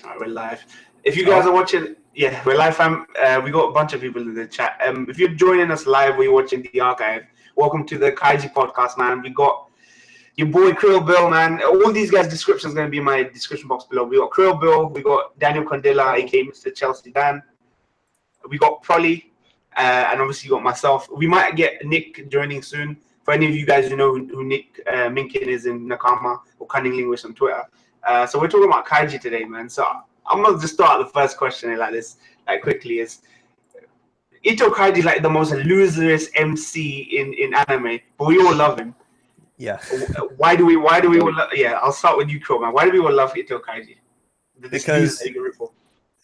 All right, we're live. If you guys are watching, yeah, we're live, fam. We got a bunch of people in the chat. If you're joining us live or you're watching the archive, welcome to the Kaiji podcast, man. We got your boy ChrillBill, man. All these guys' descriptions are going to be in my description box below. We got ChrillBill, we got Daniel Condilla, aka MrChelseaDan. We got Prolly, and obviously you got myself. We might get Nick joining soon. For any of you guys who know who Nick Minkin is in Nakama or Cunning Linguist on Twitter. So we're talking about Kaiji today, man. So I'm gonna just start the first question like this, like quickly. Is Ito Kaiji like the most loserous MC in anime, but we all love him. Yeah. Why do we all yeah, I'll start with you, Crow, man. Why do we all love Ito Kaiji? Because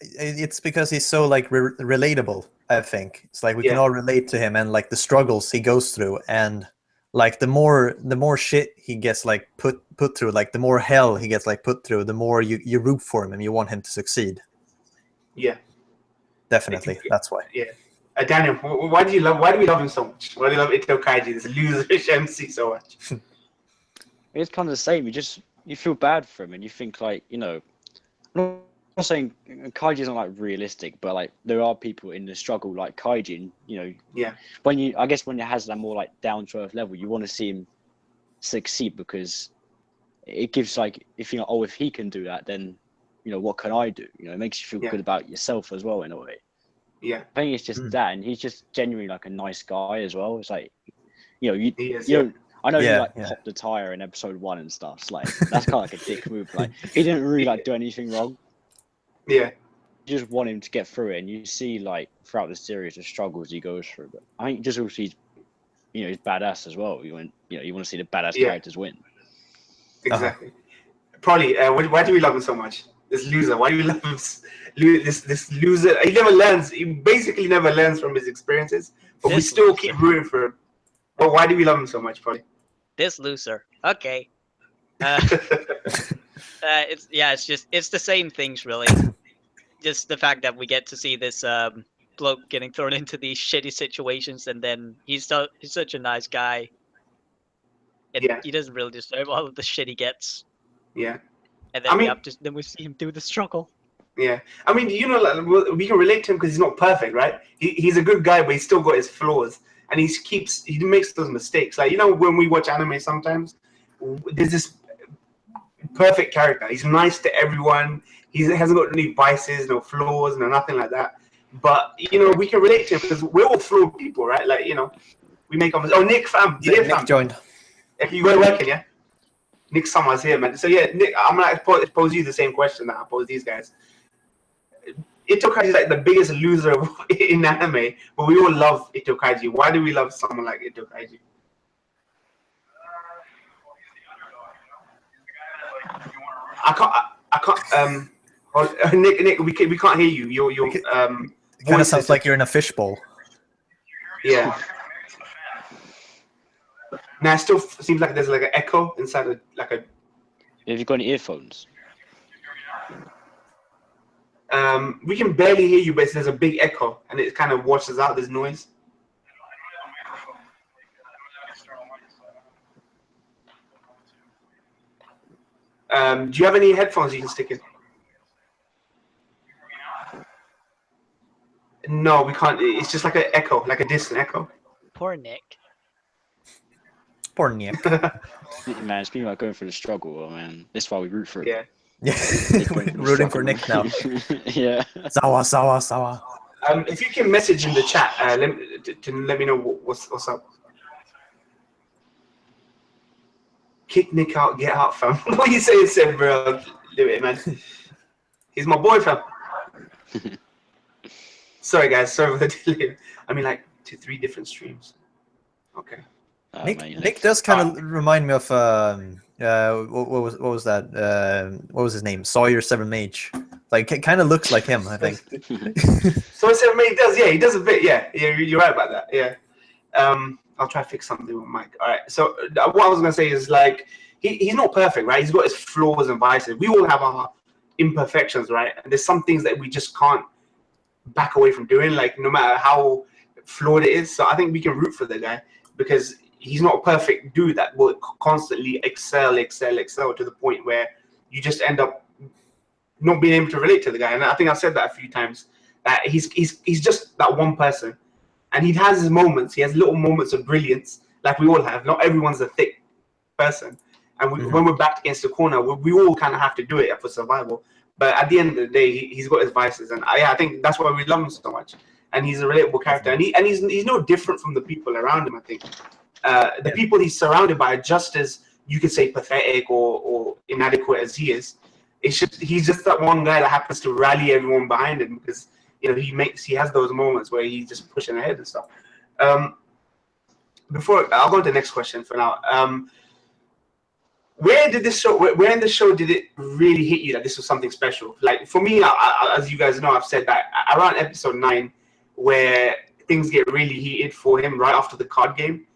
it's because he's so like relatable, I think. It's like we can all relate to him and like the struggles he goes through, and like the more shit he gets like put through, like the more hell he gets like put through, the more you root for him and you want him to succeed. Yeah. Definitely. That's why. Yeah. Daniel, why do we love him so much? Why do we love Ito Kaiji, this loserish MC, so much? It's kind of the same. You feel bad for him, and you think like, you know, I'm not saying Kaiji's not like realistic, but like there are people in the struggle like Kaiji, and, you know, when you has that more like down to earth level, you want to see him succeed, because it gives like, if you know, oh, if he can do that, then, you know, what can I do? You know, it makes you feel good about yourself as well in a way. Yeah, I think it's just that, and he's just genuinely like a nice guy as well. It's like, you know, I know he like popped the tire in episode 1 and stuff. It's like that's kind of like a dick move. Like he didn't really like do anything wrong. Yeah, you just want him to get through it, and you see like throughout the series the struggles he goes through. But I think just also he's badass as well. You want to see the badass characters win. Exactly. Probably. Why do we love him so much? This loser. Why do we love him? This loser. He never learns. He basically never learns from his experiences. But we still keep rooting for him. But why do we love him so much, Probably? This loser. Okay. It's the same things really. Just the fact that we get to see this bloke getting thrown into these shitty situations, and then he's such a nice guy. And he doesn't really deserve all of the shit he gets. Yeah. And then we see him do the struggle. Yeah, I mean, you know, like, we can relate to him because he's not perfect, right? He's a good guy, but he's still got his flaws, and he makes those mistakes. Like, you know, when we watch anime, sometimes there's this perfect character. He's nice to everyone. He hasn't got any vices, no flaws, no nothing like that. But you know, we can relate to him because we're all flawed people, right? Like, you know, we make up. Oh, Nick, fam, Nick joined. You got working, yeah. Nick Summers here, man. So yeah, Nick, I'm gonna pose you the same question that I pose these guys. Ito Kaiji is like the biggest loser in anime, but we all love Ito Kaiji. Why do we love someone like Ito Kaiji? I can't. Nick, we can't hear you. Your it kind of sounds like you're in a fishbowl. Yeah. Now it still seems like there's like an echo inside of like a. Have you got any earphones? We can barely hear you, but there's a big echo, and it kind of washes out this noise. Do you have any headphones you can stick in? No, we can't. It's just like an echo, like a distant echo. Poor Nick. Poor Nick. Man, speaking about going through the struggle, man, that's why we root for it. Yeah. Rooting for Nick now. Yeah. Sawa. If you can message in the chat, let me know what's up. Kick Nick out, get out, fam. What you saying, bro? Leave it, man. He's my boy, fam. Sorry, guys. Sorry for the delay. I mean, like 2-3 different streams. Okay. Nick does kind of remind me of what was that? What was his name? Sawyer Seven Mage. Like, it kind of looks like him, I think. Sawyer Seven Mage does, yeah. He does a bit, yeah. You're right about that, yeah. I'll try to fix something with Mike. All right. So what I was gonna say is like he's not perfect, right? He's got his flaws and vices. We all have our imperfections, right? And there's some things that we just can't back away from doing, like no matter how flawed it is. So I think we can root for the guy because he's not a perfect dude that will constantly excel to the point where you just end up not being able to relate to the guy. And I think I've said that a few times. That he's just that one person, and he has his moments. He has little moments of brilliance, like we all have. Not everyone's a thick person, and when we're backed against the corner, we all kind of have to do it for survival. But at the end of the day, he's got his vices, and I think that's why we love him so much. And he's a relatable character, and he's no different from the people around him. I think the people he's surrounded by are just as, you could say, pathetic or inadequate as he is. He's just that one guy that happens to rally everyone behind him, because he has those moments where he's just pushing ahead and stuff. Before I'll go to the next question for now. Where in the show did it really hit you that this was something special? Like for me, as you guys know, I've said that around episode 9, where things get really heated for him right after the card game,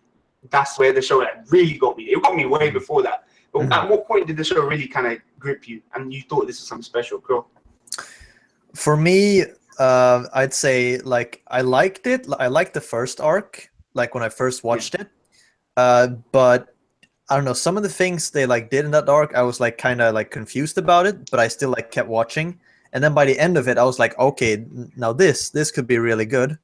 that's where the show really got me. It got me way before that. But at what point did the show really kind of grip you and you thought this was something special? Cool. For me, I'd say like I liked it. I liked the first arc, like when I first watched it. But I don't know, some of the things they like did in that arc, I was like kind of like confused about it, but I still like kept watching. And then by the end of it, I was like, okay, now this could be really good.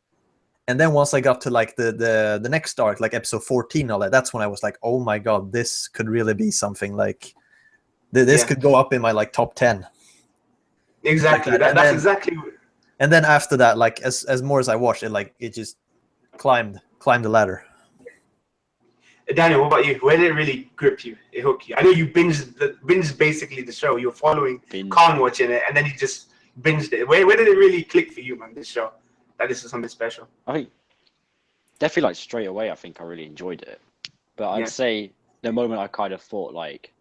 And then once I got to like the next arc, like episode 14, all that, that's when I was like, oh my god, this could really be something. Like this could go up in my like top 10. Exactly, like that's exactly. And then after that, like as more as I watched it, like it just climbed the ladder. Daniel, what about you? Where did it really grip you? It hooked you? I know you binged basically the show. You were following Khan watching it, and then you just binged it. Where did it really click for you, man? This show, that this is something special. I think definitely like straight away. I think I really enjoyed it, but I'd say the moment I kind of thought like,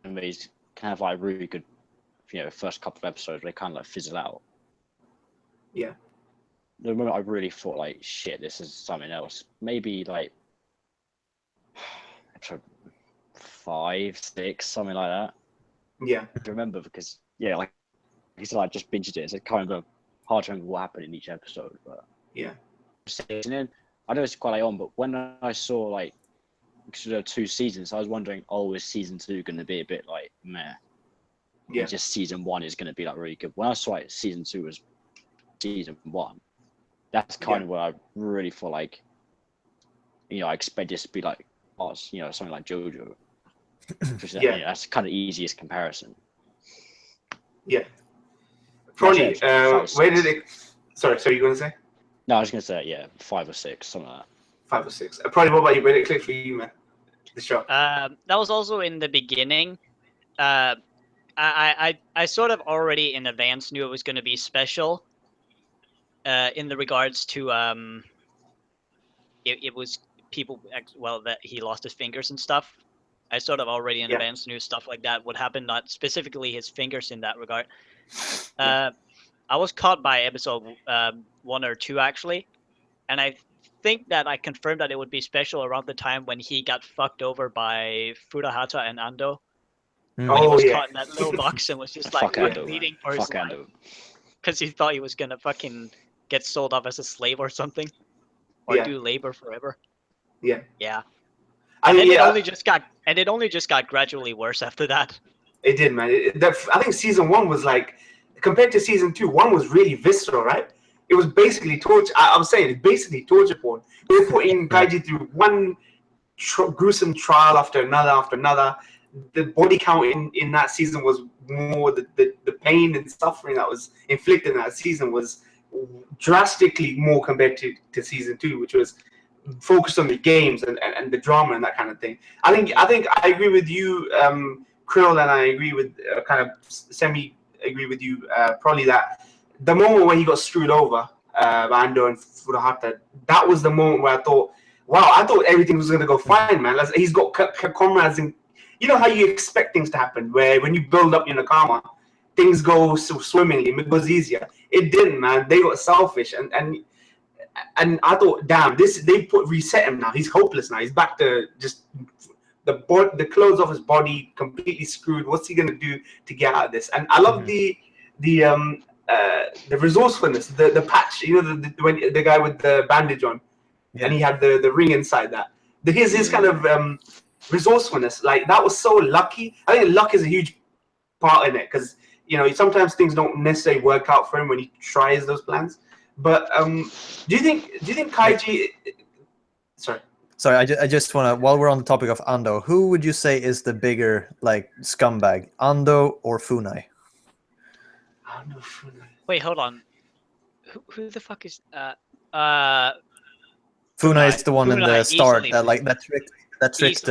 these can have like really good, first couple of episodes, they kind of like fizzle out. Yeah. The moment I really thought like, shit, this is something else. Maybe like episode 5, 6, something like that. Yeah. I remember because like you said, I just binged it. It's kind of hard to remember what happened in each episode, but yeah. And then I know it's quite late on, but when I saw like there were 2 seasons, I was wondering, is season 2 going to be a bit like meh? Yeah. Just season 1 is going to be like really good. When I saw like season 2 was season 1, that's kind of where I really feel like, I expect this to be like something like JoJo. That's kind of easiest comparison. Yeah. Prolly, where did it? Sorry, you going to say? No, I was going to say 5 or 6, something like that. 5 or 6. Prolly, what about you? Where did it click for you, man? The show. That was also in the beginning. I sort of already in advance knew it was going to be special. In the regards to it was people that he lost his fingers and stuff. I sort of already in advance knew stuff like that would happen, not specifically his fingers in that regard. I was caught by episode 1 or 2 actually, and I think that I confirmed that it would be special around the time when he got fucked over by Furahata and Ando. When he was caught in that little box and was just like pleading for his life because he thought he was gonna fucking get sold off as a slave or something, or do labor forever. Yeah. And then it only just got gradually worse after that. It did, man. I think season 1 was like, compared to season 2, 1 was really visceral, right? It was basically torture. I was saying it's basically torture porn. They were putting Kaiji through one gruesome trial after another. The body count in that season was more. The pain and suffering that was inflicted in that season was drastically more compared to season 2, which was focused on the games and the drama and that kind of thing. I think I agree with you, Krill, and I agree with kind of semi agree with you, probably that the moment when he got screwed over by Ando and Furahata, that was the moment where I thought, wow, I thought everything was going to go fine, man. He's got comrades, and you know how you expect things to happen, where when you build up your Nakama, things go so swimmingly, it goes easier. It didn't, man. They got selfish, and I thought, damn, they reset him now. He's hopeless now. He's back to just the clothes off his body completely screwed. What's he gonna do to get out of this? And I love the resourcefulness, the patch. You know, when the guy with the bandage on, and he had the ring inside that. His kind of resourcefulness, like that was so lucky. I think luck is a huge part in it because you know, sometimes things don't necessarily work out for him when he tries those plans. But do you think Kaiji? Sorry, I just want to, while we're on the topic of Ando, who would you say is the bigger like scumbag, Ando or Funai? Ando, Funai. Wait, hold on. Who the fuck is Funai is the one in the start that tricked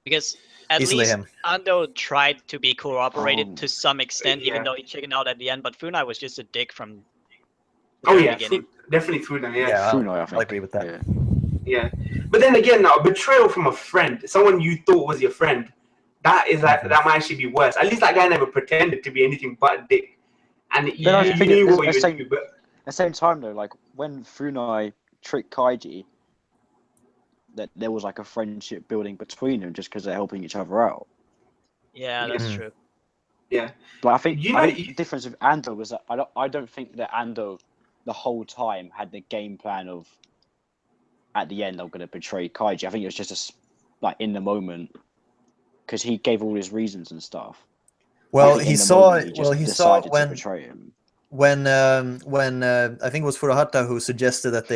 because at easily least him. Ando tried to be corroborated to some extent, even though he chickened out at the end. But Funai was just a dick from the very beginning. Definitely Funai. Yeah, Funai, I think. I'll agree with that. Yeah, but then again, now a betrayal from a friend, someone you thought was your friend, that is that might actually be worse. At least that guy never pretended to be anything but a dick, and you knew what he was doing. But at the same time, though, like when Funai tricked Kaiji, that there was like a friendship building between them just because they're helping each other out. Yeah, that's true. Yeah, but I think the difference with Ando was that I don't think that Ando the whole time had the game plan of at the end I'm going to betray Kaiji. I think it was just like in the moment because he gave all his reasons and stuff. Well, he saw decided to betray him. When I think it was Furuhata who suggested that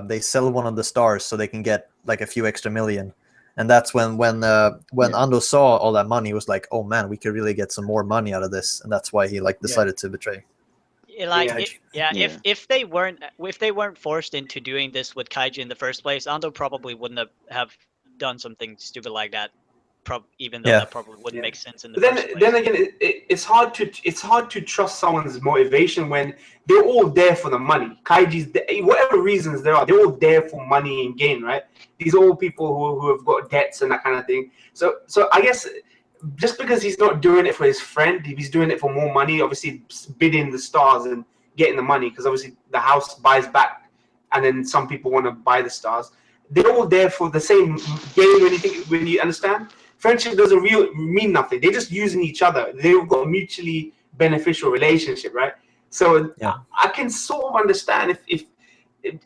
they sell one of the stars so they can get like a few extra million, and that's when Ando saw all that money, he was like, oh man, we could really get some more money out of this, and that's why he like decided to betray. If they weren't forced into doing this with Kaiji in the first place, Ando probably wouldn't have done something stupid like that. Even though that probably wouldn't make sense in the first place. Then again, it's hard to trust someone's motivation when they're all there for the money. Kaiji's whatever reasons there are, they're all there for money and gain, right? These are all people who have got debts and that kind of thing. So I guess just because he's not doing it for his friend, if he's doing it for more money, obviously bidding the stars and getting the money, because obviously the house buys back, and then some people want to buy the stars. They're all there for the same gain. When you understand, friendship doesn't really mean nothing. They're just using each other. They've got a mutually beneficial relationship, right? So I can sort of understand if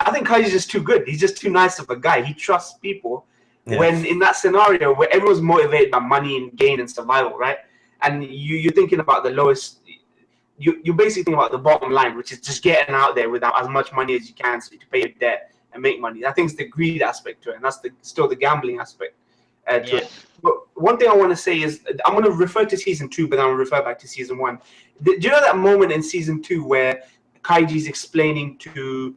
I think Kaiji's just too good. He's just too nice of a guy. He trusts people. Yeah. When in that scenario where everyone's motivated by money and gain and survival, right? And you're thinking about the lowest, you're basically thinking about the bottom line, which is just getting out there without as much money as you can so you can pay your debt and make money. I think it's the greed aspect to it, and that's still the gambling aspect to it. But one thing I want to say is, I'm going to refer to season 2, but then I'll refer back to season 1. Do you know that moment in season 2 where Kaiji's explaining to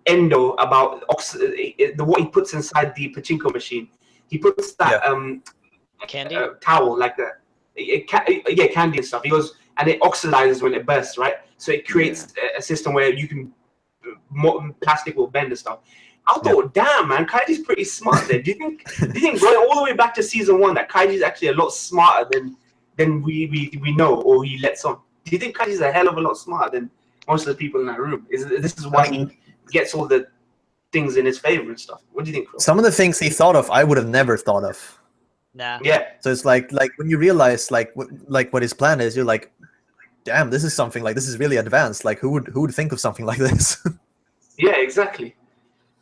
Endo about what he puts inside the pachinko machine? He puts that candy towel, like candy and stuff. He goes, and it oxidizes when it bursts, right? So it creates a system where you can plastic will bend and stuff. I thought, damn man, Kaiji's pretty smart there. Do you think going all the way back to season 1 that Kaiji's actually a lot smarter than we know or he lets on? Do you think Kaiji's a hell of a lot smarter than most of the people in that room? This is why he gets all the things in his favor and stuff. What do you think, Phil? Some of the things he thought of, I would have never thought of. Nah. Yeah. So it's like when you realize like what his plan is, you're like, damn, this is something like this is really advanced. Like who would think of something like this? Yeah, exactly.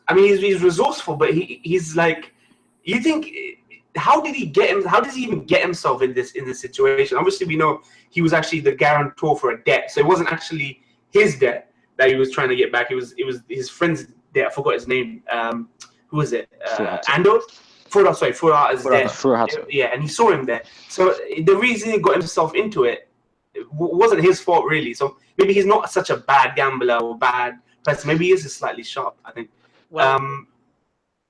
I mean, he's resourceful, but he's like, you think, how does he even get himself in this situation? Obviously, we know he was actually the guarantor for a debt, so it wasn't actually his debt that he was trying to get back. It was his friend's debt. I forgot his name. Who was it? Ando? Furuhata's debt. Yeah, and he saw him there. So the reason he got himself into it wasn't his fault, really. So maybe he's not such a bad gambler or bad person. Maybe he is just slightly sharp, I think. Well,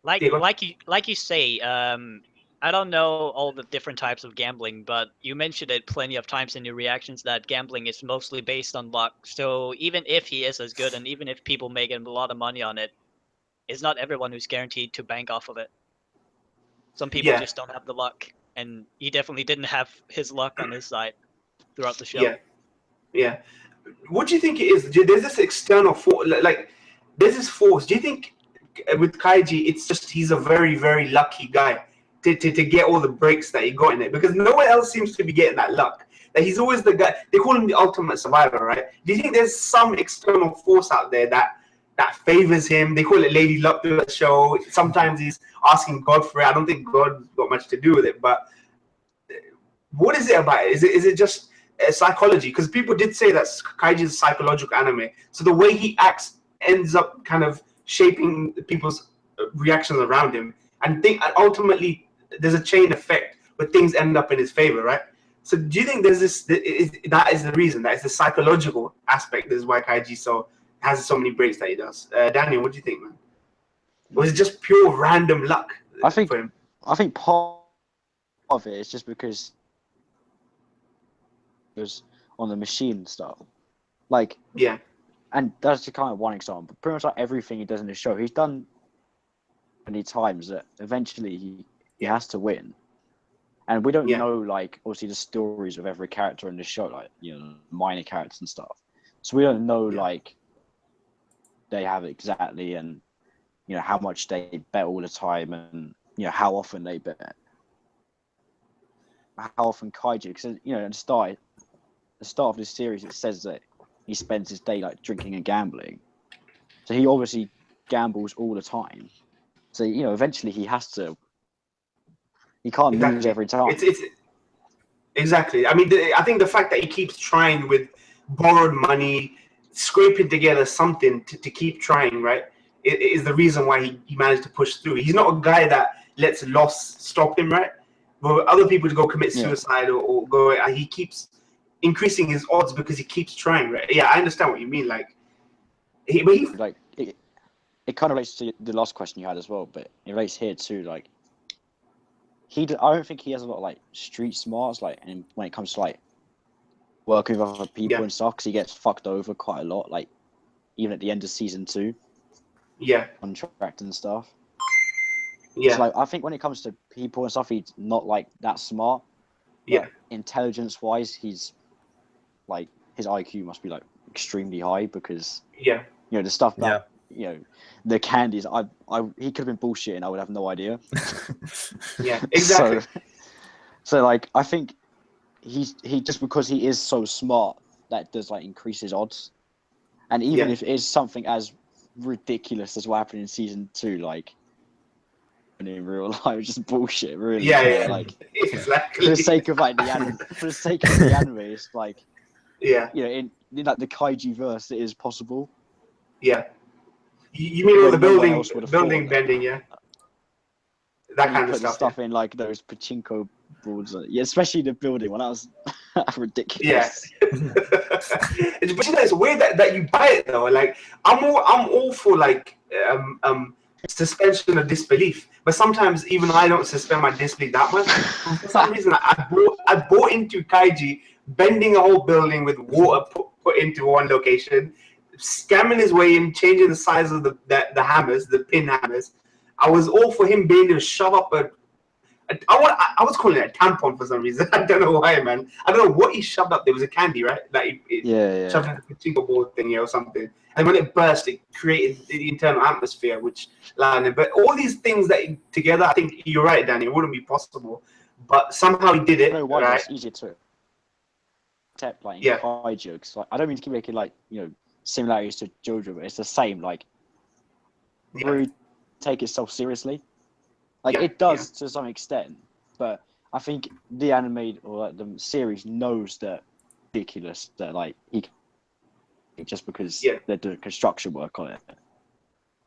like you say, I don't know all the different types of gambling, but you mentioned it plenty of times in your reactions that gambling is mostly based on luck. So even if he is as good, and even if people make a lot of money on it, it's not everyone who's guaranteed to bank off of it. Some people just don't have the luck, and he definitely didn't have his luck on his side throughout the show. Yeah. What do you think it is? There's this external force, there's this force. Do you think with Kaiji, it's just he's a very, very lucky guy to get all the breaks that he got in it? Because no one else seems to be getting that luck. That he's always the guy. They call him the ultimate survivor, right? Do you think there's some external force out there that favors him? They call it Lady Luck to the show. Sometimes he's asking God for it. I don't think God's got much to do with it, but what is it about it? Is it just psychology? Because people did say that Kaiji is a psychological anime, so the way he acts ends up kind of shaping people's reactions around him, and ultimately there's a chain effect where things end up in his favor, right? So do you think there's this? That is the reason. That is the psychological aspect. This is why Kaiji has so many breaks that he does. Daniel, what do you think, man? Or is it just pure random luck for him? I think part of it is just because it was on the machine stuff. Like, yeah. And that's just kind of one example. Pretty much like everything he does in the show, he's done many times that eventually he has to win. And we don't know, like, obviously the stories of every character in the show, like, you know, minor characters and stuff. So we don't know, like, they have exactly, and, you know, how much they bet all the time, and, you know, how often they bet. How often Kaiji, because, you know, at the start of this series, it says that he spends his day, like, drinking and gambling. So he obviously gambles all the time. So, you know, eventually he has to. He can't lose every time. It's exactly. I mean, I think the fact that he keeps trying with borrowed money, scraping together something to keep trying, right, is the reason why he managed to push through. He's not a guy that lets loss stop him, right? But other people to go commit suicide or go, he keeps increasing his odds because he keeps trying, right? Yeah, I understand what you mean. Like, it kind of relates to the last question you had as well, but it relates here too. Like, I don't think he has a lot of, like, street smarts, like, and when it comes to, like, working with other people and stuff, because he gets fucked over quite a lot, like, even at the end of season 2. Yeah. Contract and stuff. Yeah. So, like, I think when it comes to people and stuff, he's not, like, that smart. Yeah. Intelligence-wise, he's, like, his IQ must be, like, extremely high, because, you know, the stuff that, you know, the candies, he could have been bullshitting, I would have no idea. Yeah, exactly. So like, I think he just, because he is so smart, that does, like, increase his odds. And even if it is something as ridiculous as what happened in season 2, like, in real life, just bullshit, really. Yeah. Like, exactly. for the sake of, like, the anime, it's like, you know, in like the Kaiji verse, it is possible. Yeah. You mean all the building bending, yeah? That kind of stuff. Stuff in, like, those pachinko boards. Yeah, especially the building one. That was ridiculous. Yeah. But you know, it's weird that you buy it though. Like, I'm all for, like, suspension of disbelief, but sometimes even I don't suspend my disbelief that much. For some reason, I bought into Kaiji bending a whole building with water put into one location, scamming his way in, changing the size of the hammers, the pin hammers. I was all for him being able to shove up I was calling it a tampon for some reason. I don't know why, man. I don't know what he shoved up. There was a candy, right? Like, shoved in the pachinko board thing, or something. And when it burst, it created the internal atmosphere, which landed. But all these things that together, I think you're right, Danny. It wouldn't be possible, but somehow he did it. Right? It's easier to accept, like, in Kaiju, because, like, I don't mean to keep making, like, you know, similarities to JoJo, but it's the same. Like, really take itself seriously. Like, it does to some extent, but I think the anime, or, like, the series, knows that ridiculous that, like, he just because they're doing construction work on it.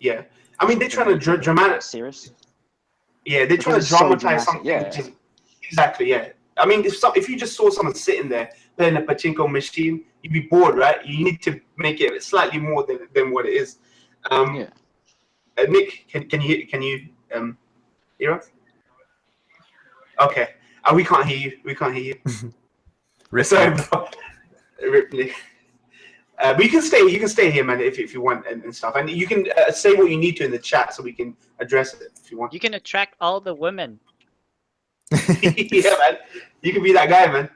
Yeah, I mean, they're trying to dramatize. Serious. Yeah, they're trying to dramatize something. Exactly. Yeah. I mean, if you just saw someone sitting there playing a pachinko machine, you'd be bored, right? You need to make it slightly more than what it is. Nick, can you hear us? Okay. We can't hear you. Sorry, bro. Rip Nick. But you can stay here, man, if you want and stuff. And you can say what you need to in the chat so we can address it if you want. You can attract all the women. Yeah, man. You can be that guy, man.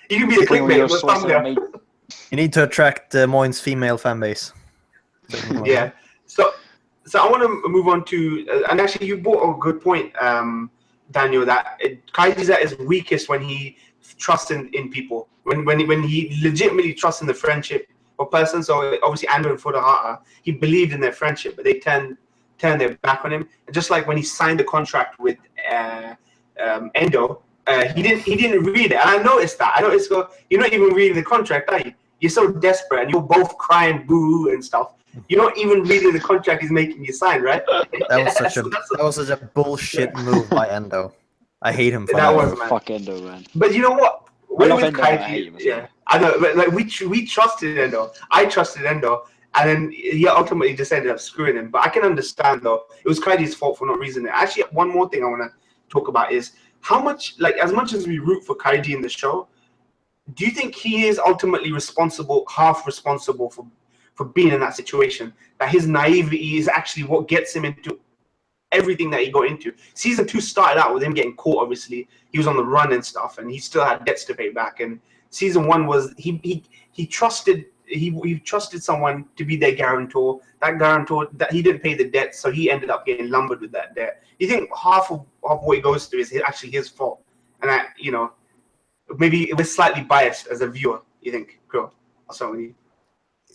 You can be the clickbait. You need to attract Moin's female fan base. Yeah. So I want to move on to, and actually you brought a good point, Daniel, that Kaiji's at his weakest when he trusts in people. When he legitimately trusts in the friendship of person. So obviously Ando and Furuhata, he believed in their friendship, but they turned their back on him. And just like when he signed the contract with Endo, he didn't read it, and I noticed that. I noticed you're not even reading the contract, are you? You're so desperate, and you're both crying boo and stuff. You're not even reading the contract he's making you sign, right? That was such a bullshit move by Endo. I hate him for that. that. Was, man. Fuck Endo, man. But you know what? I love with Endo, but I Kaiji, hate him as yeah, well. I know. But like we trusted Endo. I trusted Endo, and then he ultimately just ended up screwing him. But I can understand though. It was Kaiji's fault for not reasoning it. Actually, one more thing I want to talk about is how much, like, as much as we root for Kaiji in the show, do you think he is ultimately half responsible for being in that situation? That his naivety is actually what gets him into everything that he got into. Season 2 started out with him getting caught. Obviously, he was on the run and stuff, and he still had debts to pay back. And season 1 was he trusted someone to be their guarantor. That guarantor, that he didn't pay the debt, so he ended up getting lumbered with that debt. You think half of what he goes through is actually his fault, and that, you know, maybe it was slightly biased as a viewer. You think, Krill, or something?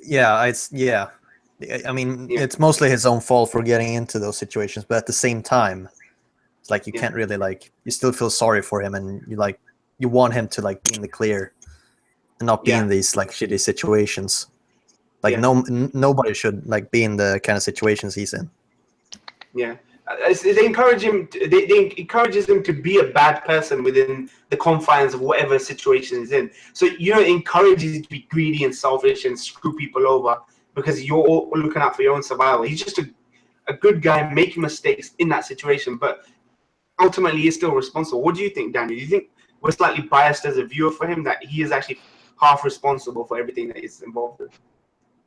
Yeah, I mean, it's mostly his own fault for getting into those situations, but at the same time, it's like you can't really, like, you still feel sorry for him, and you want him to, like, be in the clear and not be in these, like, shitty situations. Like, nobody should, like, be in the kind of situations he's in. Yeah. They encourage him. They encourages him to be a bad person within the confines of whatever situation he's in. So, you know, it encourages you to be greedy and selfish and screw people over because you're all looking out for your own survival. He's just a good guy making mistakes in that situation, but ultimately he's still responsible. What do you think, Danny? Do you think we're slightly biased as a viewer for him, that he is actually half responsible for everything that he's involved in?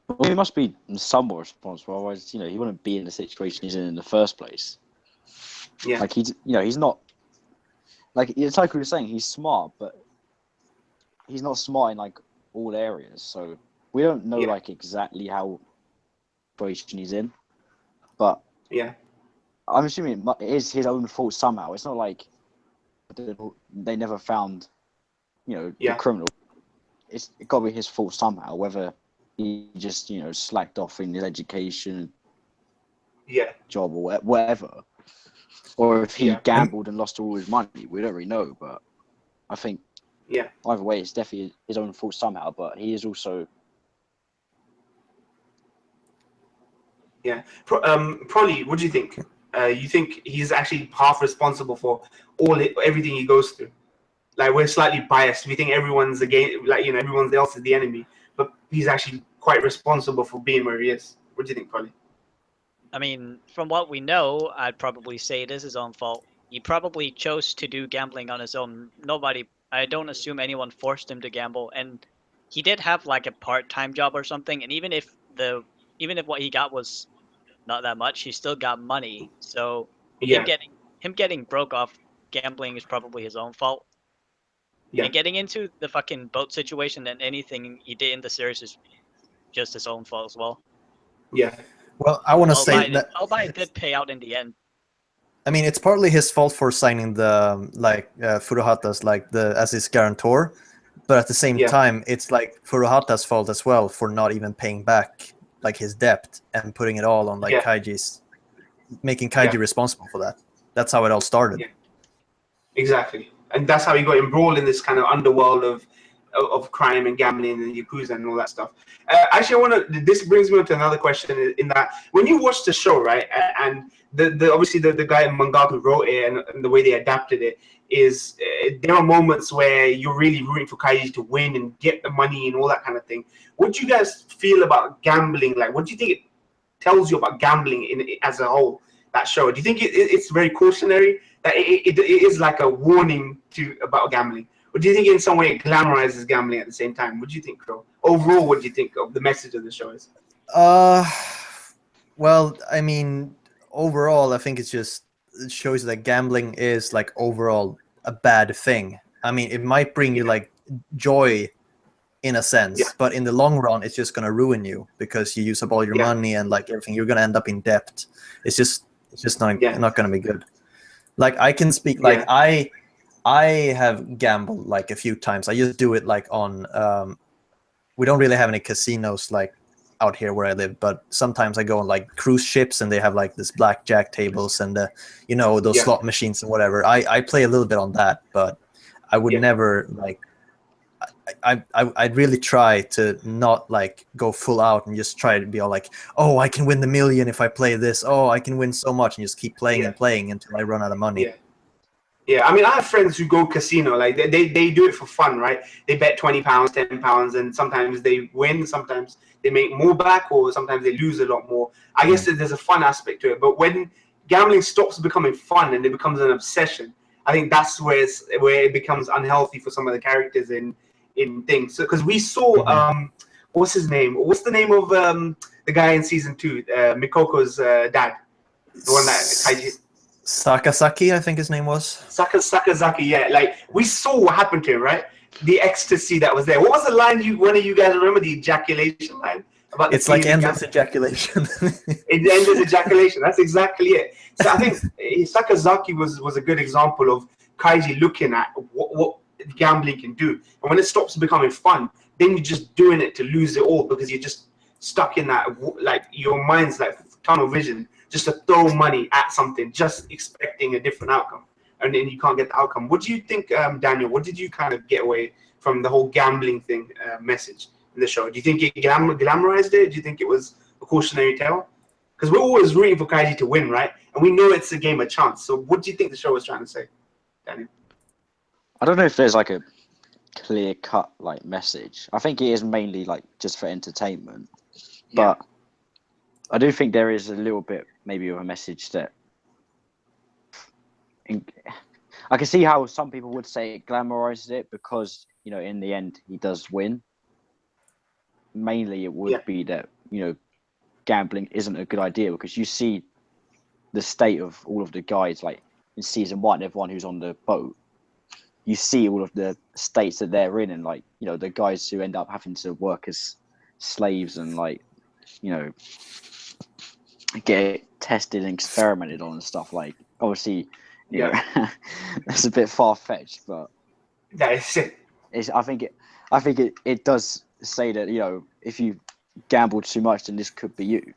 Well, he must be somewhat responsible, otherwise, you know, he wouldn't be in the situation he's in the first place. Yeah. Like, he's not, like, it's like we were saying, he's smart, but he's not smart in, like, all areas. So we don't know, like, exactly how situation he's in. But I'm assuming it is his own fault somehow. It's not like they never found, you know, the criminal. It got to be his fault somehow, whether he just, you know, slacked off in his education, job, or whatever. Or if he gambled and lost all his money. We don't really know, but I think either way, it's definitely his own fault somehow, but he is also... Yeah. Prolly, what do you think? You think he's actually half responsible for everything he goes through? Like, we're slightly biased. We think everyone's like, you know, everyone else is the enemy, but he's actually quite responsible for being where he is. What do you think, Prolly? I mean, from what we know, I'd probably say it is his own fault. He probably chose to do gambling on his own. I don't assume anyone forced him to gamble, and he did have like a part-time job or something, and even if what he got was not that much, he still got money. So him getting broke off gambling is probably his own fault. Yeah. And getting into the fucking boat situation and anything he did in the series is just his own fault as well. Yeah. Well, I want to say that albeit it did pay out in the end. I mean, it's partly his fault for signing the Furuhata's as his guarantor, but at the same time, it's like Furuhata's fault as well for not even paying back like his debt and putting it all on Kaiji's, making Kaiji responsible for that. That's how it all started. Yeah. Exactly, and that's how he got embroiled in this kind of underworld of crime and gambling and Yakuza and all that stuff. Actually, this brings me on to another question, in that when you watch the show, right, and obviously the guy in manga who wrote it and the way they adapted it is, there are moments where you're really rooting for Kaiji to win and get the money and all that kind of thing. What do you guys feel about gambling? Like, what do you think it tells you about gambling as a whole, that show? Do you think it's very cautionary, that it is like a warning about gambling? Or do you think in some way it glamorizes gambling at the same time? What do you think, Crow? Overall, what do you think of the message of the show is? Well, I mean, overall, I think it shows that gambling is like overall a bad thing. I mean, it might bring you like joy in a sense, but in the long run, it's just gonna ruin you because you use up all your money and like everything. You're gonna end up in debt. It's just not gonna be good. Like, I can speak like I have gambled like a few times. I just do it like on we don't really have any casinos like out here where I live, but sometimes I go on like cruise ships and they have like this blackjack tables and those slot machines and whatever. I play a little bit on that, but I would never like. I'd really try to not like go full out and just try to be all like, oh, I can win the million if I play this. Oh, I can win so much, and just keep playing and playing until I run out of money. Yeah, I mean, I have friends who go casino, like they do it for fun, right? They bet £20, £10, and sometimes they win, sometimes they make more back, or sometimes they lose a lot more. I guess there's a fun aspect to it, but when gambling stops becoming fun and it becomes an obsession, I think that's where it becomes unhealthy for some of the characters in things. Because we saw, what's his name? What's the name of the guy in season 2, Mikoko's dad, the one that Kaiji. Sakazaki, I think his name was. Sakazaki, yeah. Like, we saw what happened to him, right? The ecstasy that was there. What was the line one of you guys remember? The ejaculation line? About it's like endless ejaculation. Endless ejaculation. That's exactly it. So I think Sakazaki was a good example of Kaiji looking at what gambling can do. And when it stops becoming fun, then you're just doing it to lose it all because you're just stuck in that, like, your mind's like tunnel vision, just to throw money at something, just expecting a different outcome, and then you can't get the outcome. What do you think, Daniel? What did you kind of get away from the whole gambling thing message in the show? Do you think it glamorized it? Do you think it was a cautionary tale? Because we're always rooting for Kaiji to win, right? And we know it's a game of chance. So what do you think the show was trying to say, Daniel? I don't know if there's like a clear-cut like message. I think it is mainly like just for entertainment, but I do think there is a little bit maybe of a message that I can see how some people would say it glamorizes it because, you know, in the end he does win. Mainly it would be that, you know, gambling isn't a good idea because you see the state of all of the guys, like in season 1, everyone who's on the boat, you see all of the states that they're in, and like, you know, the guys who end up having to work as slaves and like, you know, get tested and experimented on and stuff. Like, obviously, you know, that's a bit far-fetched, but I think it does say that, you know, if you gamble too much, then this could be you.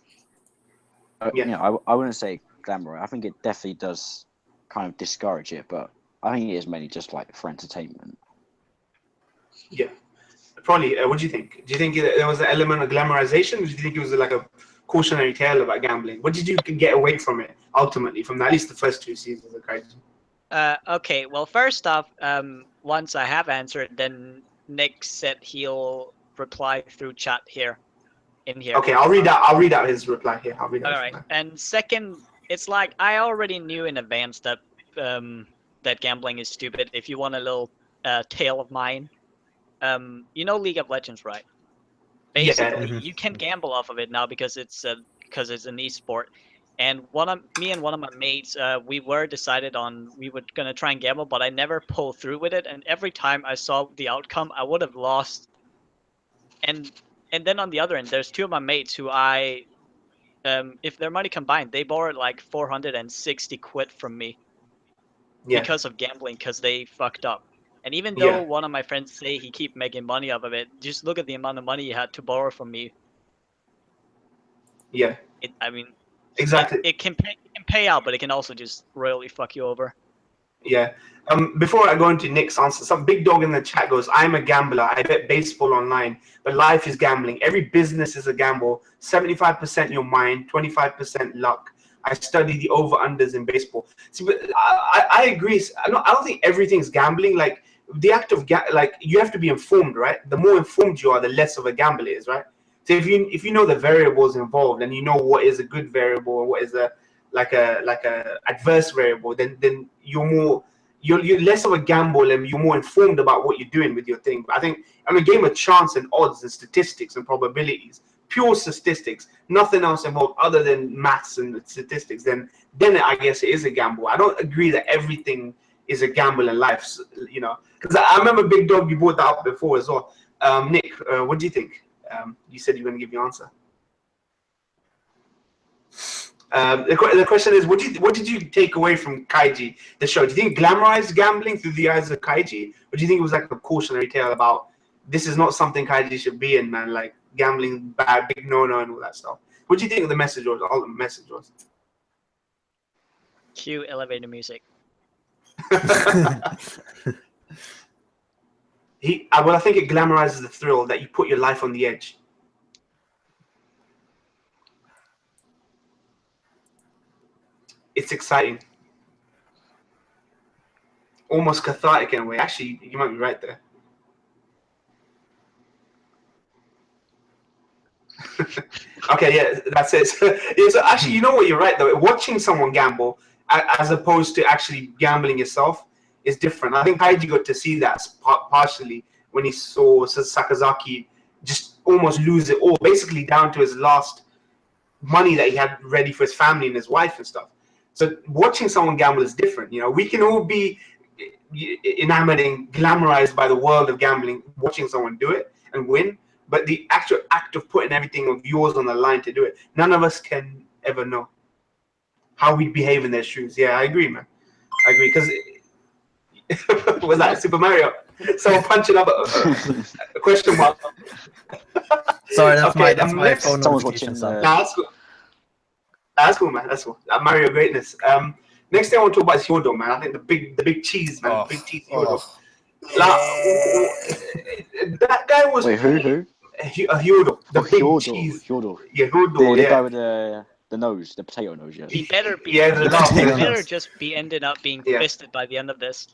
You know, I wouldn't say glamour. I think it definitely does kind of discourage it, but I think it is mainly just like for entertainment. Yeah. Prolly, what do you think? Do you think there was an element of glamorization, or do you think it was like a cautionary tale about gambling? What did you get away from it ultimately, from at least the first 2 seasons of Kaiji? Okay, well, first off, once I have answered, then Nick said he'll reply through chat here. Okay, I'll read out his reply here. All right. And second, it's like I already knew in advance that that gambling is stupid. If you want a little tale of mine, you know League of Legends, right? Basically, you can gamble off of it now because it's an esport. And me and one of my mates, we were decided on we were gonna try and gamble, but I never pulled through with it. And every time I saw the outcome, I would have lost. And then on the other end, there's 2 of my mates who if their money combined, they borrowed like 460 quid from me because of gambling, because they fucked up. And even though one of my friends say he keep making money off of it, just look at the amount of money he had to borrow from me. Yeah. I mean, exactly. It can pay out, but it can also just royally fuck you over. Yeah. Before I go into Nick's answer, some big dog in the chat goes, I'm a gambler. I bet baseball online, but life is gambling. Every business is a gamble. 75% your mind, 25% luck. I study the over-unders in baseball. See, but I agree. I don't think everything's gambling. Like, the act of like, you have to be informed, right? The more informed you are, the less of a gamble it is, right? So if you know the variables involved and you know what is a good variable or what is a adverse variable, then you're less of a gamble and you're more informed about what you're doing with your thing. But I think on a game of chance and odds and statistics and probabilities, pure statistics, nothing else involved other than maths and statistics, then I guess it is a gamble. I don't agree that everything is a gamble in life, you know, because I remember Big Dog, you brought that up before as well. Nick, what do you think? You said you were going to give your answer. The question is, what did you take away from Kaiji, the show? Do you think it glamorized gambling through the eyes of Kaiji, or do you think it was like a cautionary tale about this is not something Kaiji should be in, man? Like, gambling bad, big no-no, and all that stuff. What do you think the message was? All the message was. Cue elevator music. I think it glamorizes the thrill that you put your life on the edge. It's exciting. Almost cathartic in a way. Actually, you might be right there. Okay, yeah, that's it. So actually, you know what? You're right though. Watching someone gamble as opposed to actually gambling yourself is different. I think Kaiji got to see that partially when he saw Sakazaki just almost lose it all, basically down to his last money that he had ready for his family and his wife and stuff. So watching someone gamble is different. You know, we can all be enamored and glamorized by the world of gambling, watching someone do it and win. But the actual act of putting everything of yours on the line to do it, none of us can ever know how we'd behave in their shoes. Yeah, I agree, man. I agree. Because was that Super Mario? Someone punching up a question mark. Sorry, that's okay, my phone notification. That's cool. That's cool, man. That's cool. Mario greatness. Next thing I want to talk about is Hyodo, man. I think the big cheese, man. Big cheese Hyodo. That guy was. Wait, who? Hyodo, the big cheese. Hyodo. Yeah, Hyodo. The guy with the nose, the potato nose. Yeah. He better be. Yeah, he potato better nose. just be ending up being Yeah. fisted by the end of this.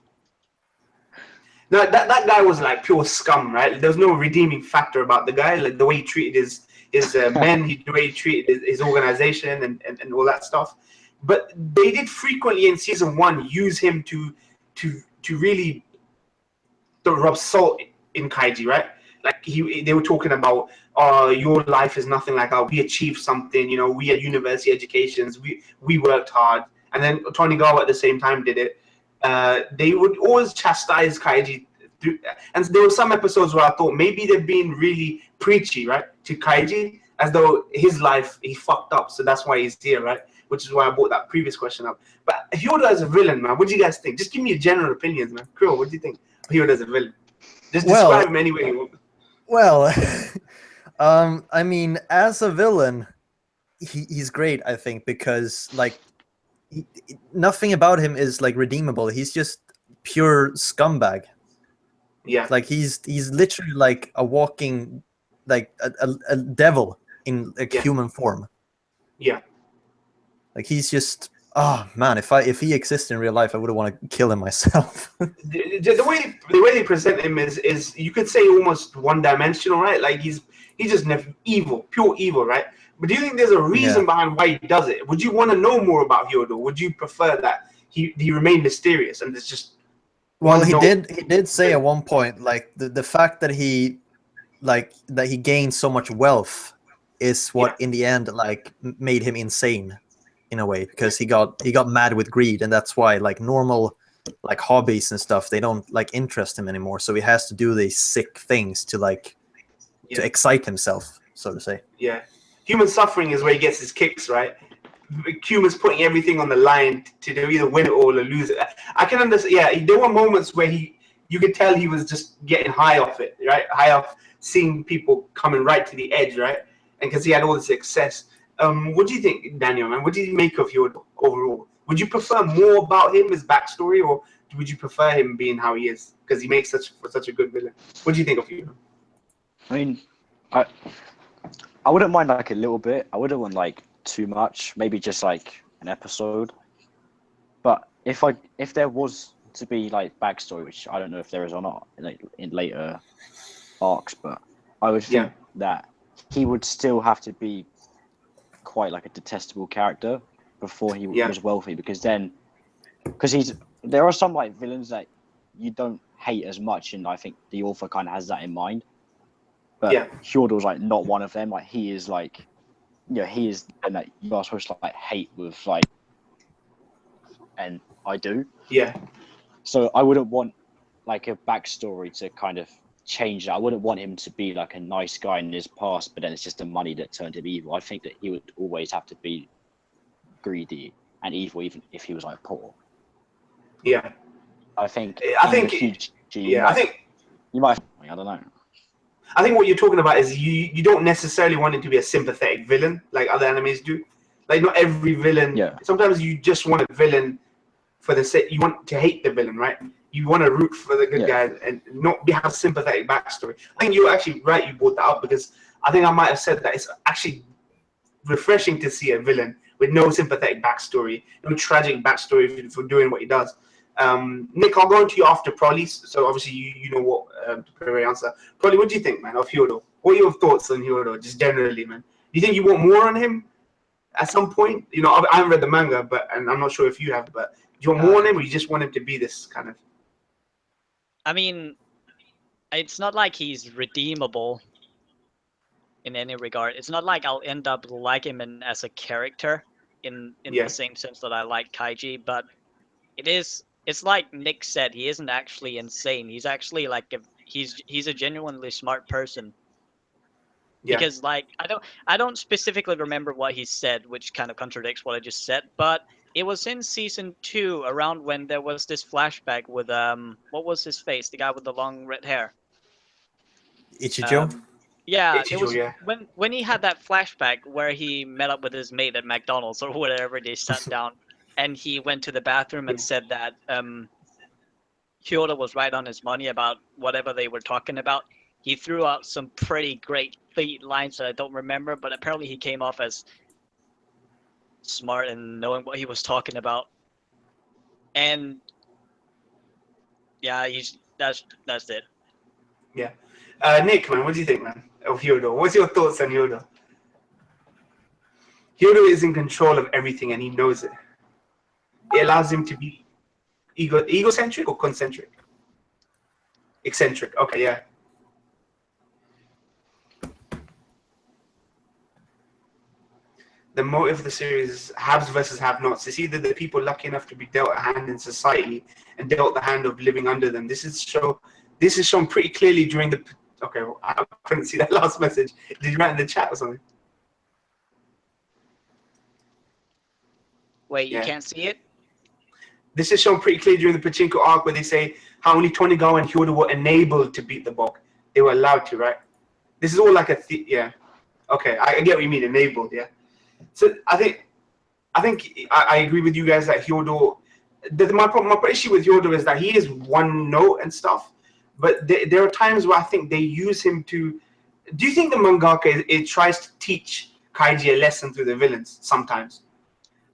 No, that guy was like pure scum, right? There's no redeeming factor about the guy, like the way he treated his men, the way he treated his organization, and all that stuff. But they did frequently in season 1 use him to really rub salt in Kaiji, right? Like they were talking about, your life is nothing like ours. We achieved something, you know. We had university educations. We worked hard, and then Tonigawa at the same time did it. They would always chastise Kaiji, and there were some episodes where I thought maybe they're being really preachy, right, to Kaiji, as though his life he fucked up, so that's why he's here, right? Which is why I brought that previous question up. But Hyodo as a villain, man, what do you guys think? Just give me your general opinions, man. Krill, what do you think of Hyodo as a villain? Just describe him any way you want. Well, I mean, as a villain, he's great, I think, because like nothing about him is like redeemable. He's just pure scumbag. Yeah, like he's literally like a walking, like a devil in a human form. Yeah, like he's just, oh man, if he existed in real life, I would want to kill him myself. the way they present him is you could say almost one-dimensional, right? Like he's just evil, pure evil, right? But do you think there's a reason behind why he does it? Would you want to know more about Hyodo? Would you prefer that he remained mysterious and it's just? Well, he did say at one point, like the fact that he gained so much wealth is what in the end like made him insane in a way, because he got mad with greed, and that's why like normal like hobbies and stuff, they don't like interest him anymore. So he has to do these sick things to like to excite himself, so to say. Yeah, human suffering is where he gets his kicks, right? Human's putting everything on the line to either win it all or lose it. I can understand. Yeah, there were moments where you could tell he was just getting high off it, right? High off seeing people coming right to the edge, right? And because he had all the success. What do you think, Daniel, man? What did you make of Hyodo overall? Would you prefer more about him, his backstory, or would you prefer him being how he is? Because he makes such a good villain. What do you think of Hyodo? I mean, I wouldn't mind like a little bit. I wouldn't want like too much. Maybe just like an episode. But if there was to be like backstory, which I don't know if there is or not, like in later arcs, but I would think that he would still have to be quite like a detestable character before he was wealthy, because there are some like villains that you don't hate as much, and I think the author kind of has that in mind. But Hyodo's like not one of them. Like he is like, he is, and that you are supposed to like hate with like, and I do. Yeah. So I wouldn't want like a backstory to kind of change that. I wouldn't want him to be like a nice guy in his past, but then it's just the money that turned him evil. I think that he would always have to be greedy and evil, even if he was like poor. Yeah. I think you might. I don't know. I think what you're talking about is you don't necessarily want him to be a sympathetic villain like other animes do. Like not every villain. Yeah. Sometimes you just want a villain for the sake. You want to hate the villain, right? you want to root for the good guys and not have a sympathetic backstory. I think you're actually right. You brought that up because I think I might have said that it's actually refreshing to see a villain with no sympathetic backstory, no tragic backstory for doing what he does. Nick, I'll go into you after Prolly. So obviously you know what to prepare your answer. Prolly, what do you think, man, of Hyodo? What are your thoughts on Hyodo, just generally, man? Do you think you want more on him at some point? You know, I haven't read the manga, and I'm not sure if you have, but do you want more on him, or you just want him to be this kind of? I mean, it's not like he's redeemable in any regard. It's not like I'll end up liking him as a character in the same sense that I like Kaiji, but it's like Nick said, he isn't actually insane. He's actually like he's a genuinely smart person. Yeah. Because like I don't specifically remember what he said, which kind of contradicts what I just said, but it was in season 2 around when there was this flashback with what was his face? The guy with the long red hair. Ichijo? Yeah, Ichijo, it was when he had that flashback where he met up with his mate at McDonald's or whatever. They sat down and he went to the bathroom and said that Hyodo was right on his money about whatever they were talking about. He threw out some pretty great lines that I don't remember, but apparently he came off as smart and knowing what he was talking about. And yeah, that's it. Yeah. Nick, man, what do you think, man, of Hyodo? What's your thoughts on Hyodo? Hyodo is in control of everything and he knows it. It allows him to be egocentric or concentric? Eccentric. Okay, yeah. The motive of the series is haves versus have-nots. It's either the people lucky enough to be dealt a hand in society and dealt the hand of living under them. This is shown pretty clearly during the... Okay, well, I couldn't see that last message. Did you write in the chat or something? Wait, you can't see it? This is shown pretty clearly during the Pachinko arc where they say how only Tonigawa and Hyodo were enabled to beat the Bog. They were allowed to, right? This is all like a... yeah. Okay, I get what you mean, enabled, yeah. So I think I agree with you guys that Hyodo. My issue with Hyodo is that he is one note and stuff, but there are times where I think they use him to. Do you think the mangaka it tries to teach Kaiji a lesson through the villains sometimes?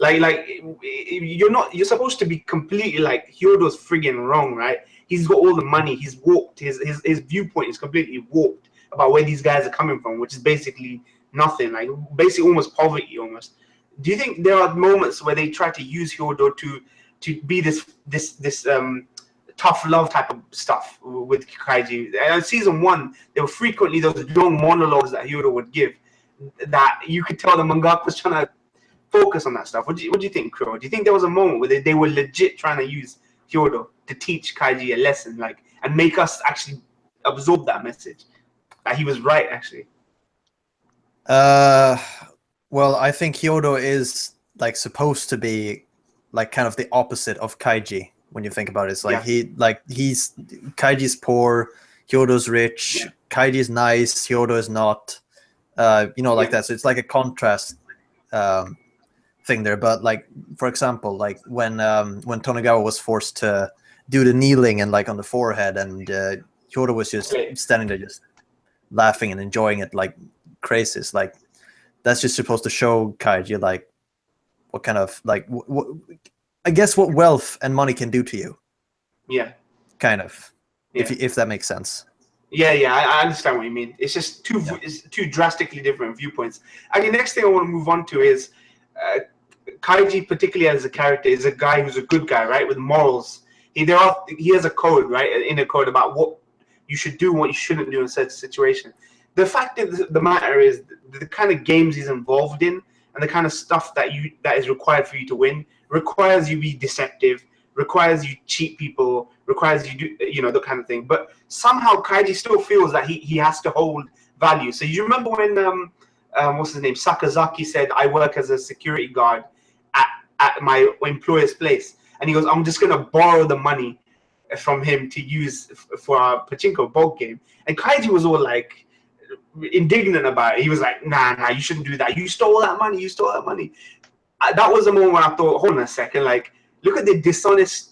Like you're supposed to be completely like Hyodo's friggin' wrong, right? He's got all the money. He's warped. His viewpoint is completely warped about where these guys are coming from, which is basically nothing, like basically almost poverty almost. Do you think there are moments where they try to use Hyodo to be this tough love type of stuff with Kaiji? In season 1, there were frequently those long monologues that Hyodo would give that you could tell the mangaka was trying to focus on that stuff. What do you think, Kuro? Do you think there was a moment where they were legit trying to use Hyodo to teach Kaiji a lesson, like, and make us actually absorb that message that he was right actually? Well, I think Hyodo is like supposed to be like kind of the opposite of Kaiji when you think about it. It's like he's Kaiji's poor, Hyodo's rich, Kaiji's nice, Hyodo is not. Like that. So it's like a contrast thing there. But like, for example, like when Tonigawa was forced to do the kneeling and like on the forehead, and Hyodo was just standing there just laughing and enjoying it like crazy. It's like that's just supposed to show Kaiji like what kind of like I guess what wealth and money can do to you. Yeah, kind of. Yeah. If that makes sense. Yeah, I understand what you mean. It's just two drastically different viewpoints. And the next thing I want to move on to is Kaiji, particularly as a character, is a guy who's a good guy, right, with morals. He has a code, right, in a code about what you should do, what you shouldn't do in such a situation. The fact of the matter is the kind of games he's involved in and the kind of stuff that is required for you to win requires you be deceptive, requires you cheat people, requires you do that kind of thing. But somehow Kaiji still feels that he has to hold value. So you remember when what's his name, Sakazaki said, "I work as a security guard at my employer's place," and he goes, "I'm just gonna borrow the money from him to use for our pachinko board game." And Kaiji was all like indignant about it. He was like, nah, you shouldn't do that. You stole that money. That was a moment when I thought, hold on a second, like, look at the dishonest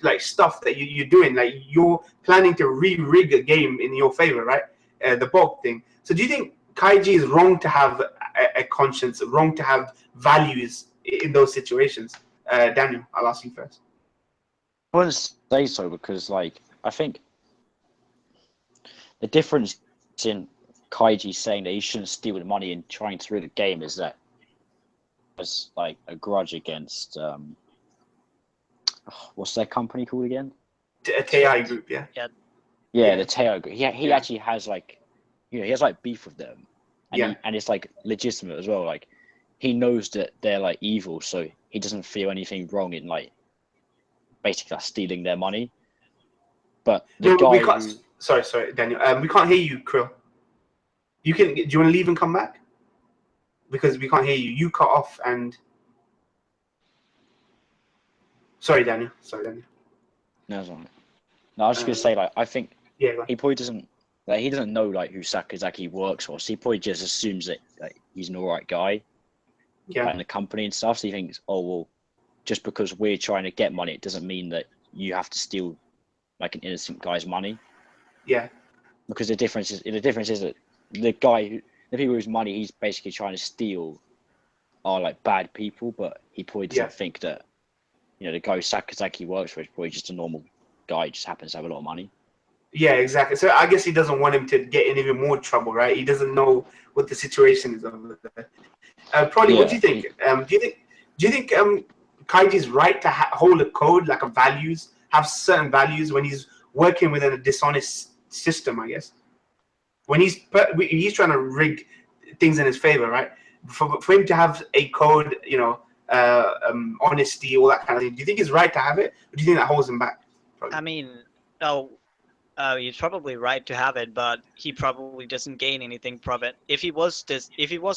like stuff that you're doing. Like you're planning to re-rig a game in your favor, right? The bulk thing. So do you think Kaiji is wrong to have a conscience, wrong to have values in those situations? Daniel, I'll ask you first. I wouldn't say so because, like, I think the difference in Kaiji saying that he shouldn't steal the money and trying to rig the game is that there's like a grudge against what's their company called again? TI Group, yeah. Yeah, the TI Group. He actually has like, he has like beef with them, and and it's like legitimate as well. Like he knows that they're like evil, so he doesn't feel anything wrong in like basically like, stealing their money. But the guy sorry, Daniel. We can't hear you, Krill. Do you want to leave and come back? Because we can't hear you. You cut off and. Sorry, Daniel. No, it's all right. No, I was just gonna say, like, I think he probably doesn't, like, he doesn't know like who Sakazaki works for, so he probably just assumes that like, he's an alright guy, like, in the company and stuff. So he thinks, oh well, just because we're trying to get money, it doesn't mean that you have to steal like an innocent guy's money. Yeah. Because the difference is that the people whose money he's basically trying to steal are like bad people, but he probably doesn't think that, you know, the guy Sakazaki works for is probably just a normal guy, just happens to have a lot of money. Yeah, exactly. So I guess he doesn't want him to get in even more trouble, right? He doesn't know what the situation is over there. Prolly, what do you think? Do you think Kaiji's right to hold a code, like a values, have certain values when he's working within a dishonest system? I guess when he's trying to rig things in his favor, right? For him to have a code, you know, honesty, all that kind of thing. Do you think he's right to have it, or do you think that holds him back? Probably. I mean, he's probably right to have it, but he probably doesn't gain anything from it. If he was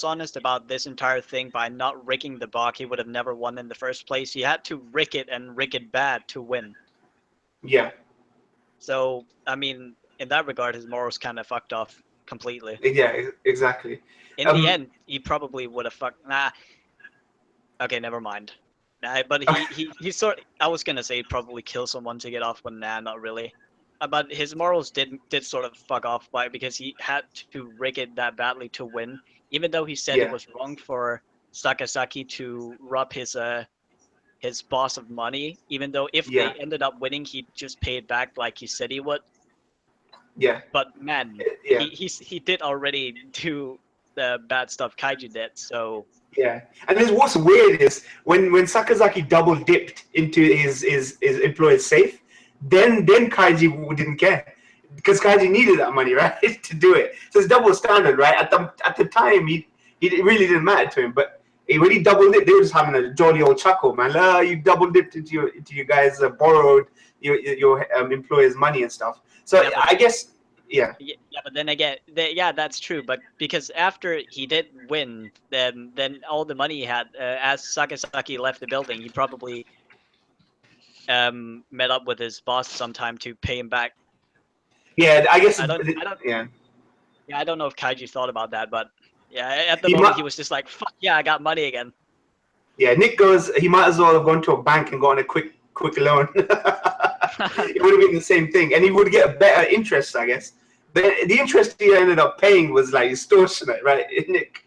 honest about this entire thing by not rigging the bug, he would have never won in the first place. He had to rig it and rig it bad to win. Yeah. So I mean, in that regard, his morals kind of fucked off completely. Yeah, exactly. In the end, he probably would have fucked. Nah. Okay, never mind. Nah, but he sort. I was gonna say he'd probably kill someone to get off, but nah, not really. But his morals did sort of fuck off because he had to rig it that badly to win. Even though he said it was wrong for Sakazaki to rob his boss of money, even though if they ended up winning, he'd just pay it back like he said he would. Yeah. But man, he did already do the bad stuff Kaiji did, so. Yeah, and then what's weird is when Sakazaki double dipped into his employer's safe, then Kaiji didn't care because Kaiji needed that money, right, to do it. So it's double standard, right? At the time, he really didn't matter to him, but when he double dipped, they were just having a jolly old chuckle, man. You double dipped into your guys' borrowed your employer's money and stuff. So yeah, I guess. Yeah, but then again, that's true. But because after he did win, then all the money he had, as Sakazaki left the building, he probably met up with his boss sometime to pay him back. Yeah, I guess. I don't know if Kaiji thought about that, but yeah, at the moment he was just like, "Fuck yeah, I got money again." Yeah, Nick goes. He might as well have gone to a bank and gotten a quick loan. It would have been the same thing, and he would get a better interest, I guess. The interest he ended up paying was like extortionate, right, Nick?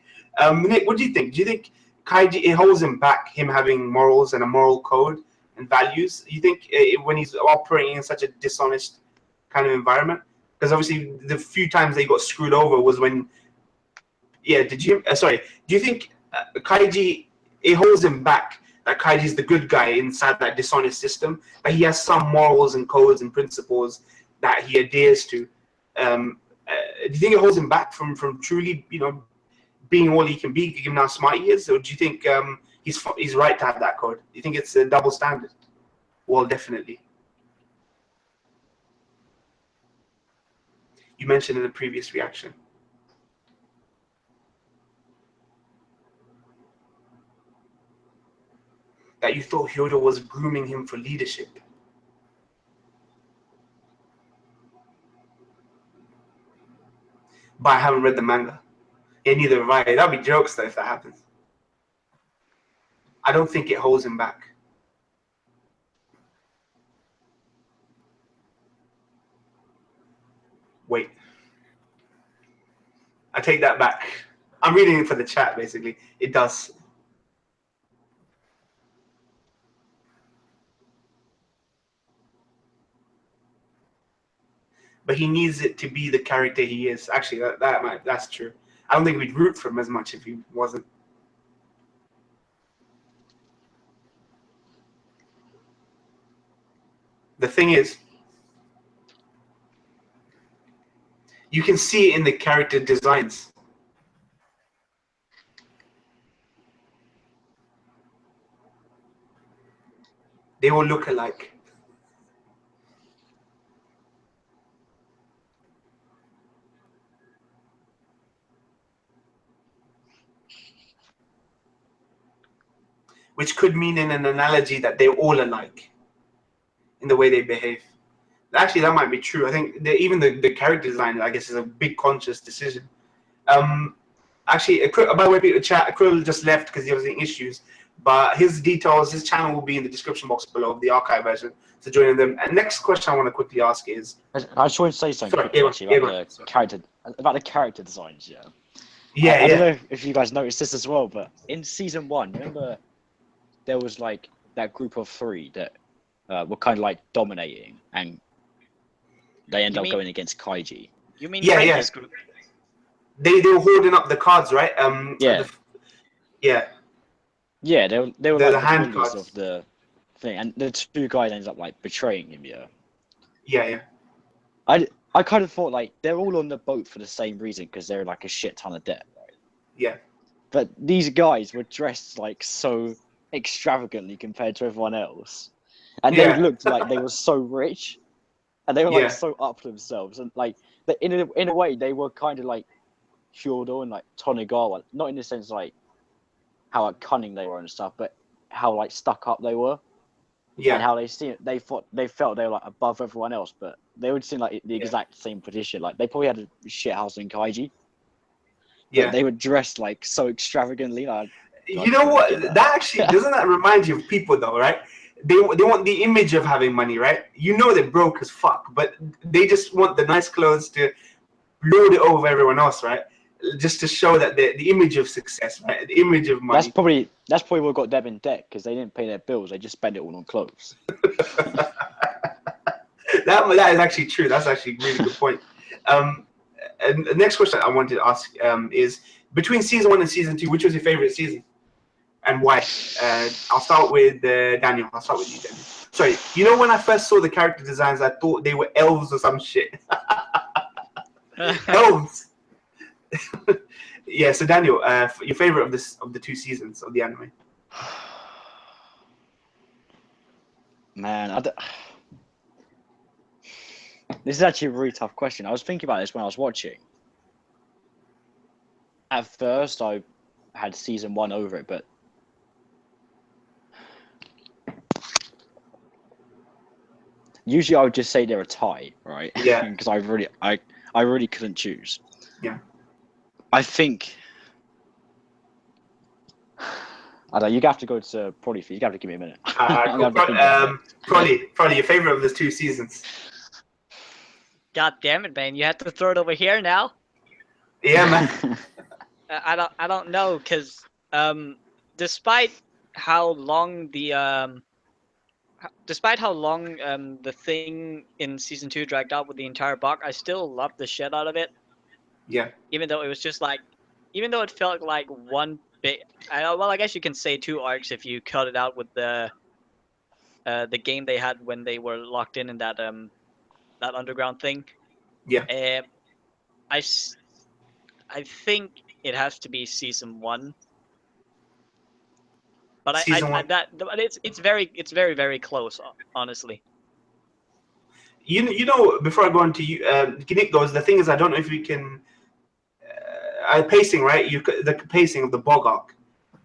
Nick, what do you think? Do you think Kaiji, it holds him back, him having morals and a moral code and values? You think when he's operating in such a dishonest kind of environment? Because obviously the few times they got screwed over was when. Yeah, do you think Kaiji, it holds him back? That Kaiji's the good guy inside that dishonest system, but he has some morals and codes and principles that he adheres to. Do you think it holds him back from truly, you know, being all he can be, given how smart he is, or do you think he's right to have that code? Do you think it's a double standard? Well, definitely. You mentioned in the previous reaction. That you thought Hyodo was grooming him for leadership. But I haven't read the manga. Yeah, neither have I. That'd be jokes though if that happens. I don't think it holds him back. Wait. I take that back. I'm reading it for the chat, basically. It does. But he needs it to be the character he is. Actually, that's true. I don't think we'd root for him as much if he wasn't. The thing is, you can see it in the character designs. They all look alike. Which could mean in an analogy that they're all alike in the way they behave. Actually, that might be true. I think even the character design, I guess, is a big conscious decision. Actually, by the way, people chat, Krill just left because he was having issues. But his details, his channel will be in the description box below of the archive version. So join them. And next question I want to quickly ask is... I just want to say something about the character designs, yeah. Yeah, I don't know if you guys noticed this as well, but in season 1, remember there was like that group of 3 that were kind of like dominating, and they end up going against Kaiji. You mean Kaiji's group? They were holding up the cards, right? Yeah, they were the like the hand bullies cards of the thing, and the 2 guys ended up like betraying him. Yeah. I kind of thought like they're all on the boat for the same reason because they're like a shit ton of debt, right? Yeah. But these guys were dressed like so extravagantly compared to everyone else, and they looked like they were so rich, and they were like so up themselves, and like in a way they were kind of like Hyodo and like Tonegawa, not in the sense like how like, cunning they were and stuff, but how like stuck up they were, and how they felt they were like above everyone else, but they would seem like the exact same position. Like they probably had a shit house in Kaiji. But they were dressed like so extravagantly. You know what? That actually doesn't that remind you of people though, right? They want the image of having money, right? You know they're broke as fuck, but they just want the nice clothes to lord it over everyone else, right? Just to show that the image of success, right? The image of money. That's probably what got them in debt, because they didn't pay their bills. They just spent it all on clothes. that is actually true. That's actually a really good point. And the next question I wanted to ask is, between season 1 and season 2, which was your favorite season, and why? I'll start with Daniel. I'll start with you, Daniel. Sorry, you know when I first saw the character designs, I thought they were elves or some shit. Elves. Yeah. So Daniel, your favorite of the 2 seasons of the anime? Man, this is actually a really tough question. I was thinking about this when I was watching. At first, I had season 1 over it, but usually I would just say they're a tie, right? Yeah. Because I really couldn't choose. Yeah. I think. I don't know, you have to go to Prolly. You have to give me a minute. Prolly, your favorite of the 2 seasons? God damn it, man! You have to throw it over here now. Yeah, man. I don't know, because despite how long the thing in season 2 dragged out with the entire arc, I still loved the shit out of it. Yeah. Even though it was just like, even though it felt like one big, I guess you can say 2 arcs if you cut it out with the game they had when they were locked in that that underground thing. Yeah. I think it has to be season 1. But it's very very close, honestly. You know, before I go on to you, Nick goes. The thing is, I don't know if you can pacing, right? The pacing of the Bog arc,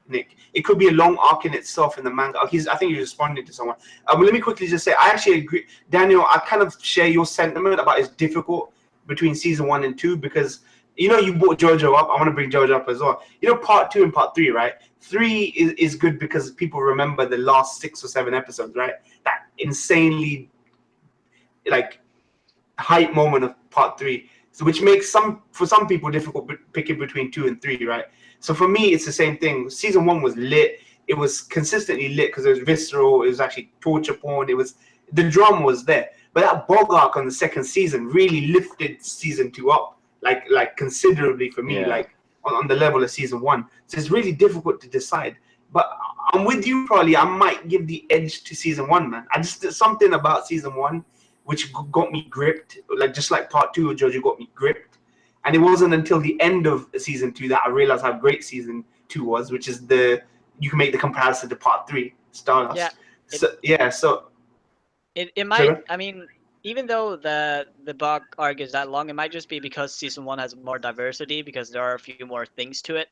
Nick. It could be a long arc in itself in the manga. I think you're responding to someone. Let me quickly just say, I actually agree, Daniel. I kind of share your sentiment about it's difficult between season 1 and 2 because you know you brought JoJo up. I want to bring JoJo up as well. You know, part 2 and part 3, right? 3 is good because people remember the last 6 or 7 episodes, right? That insanely like hype moment of part 3. So which makes for some people difficult picking between 2 and 3, right? So for me, it's the same thing. Season 1 was lit. It was consistently lit because it was visceral. It was actually torture porn. The drama was there. But that bog arc on the second season really lifted season 2 up, like considerably for me, like on the level of season 1. So it's really difficult to decide. But I'm with you, probably. I might give the edge to season 1, man. There's something about season 1 which got me gripped, just like part 2 of JoJo got me gripped. And it wasn't until the end of season 2 that I realized how great season 2 was, which is you can make the comparison to part 3, Stardust. Yeah. So it might. I mean, even though the bog arc is that long, it might just be because season 1 has more diversity because there are a few more things to it.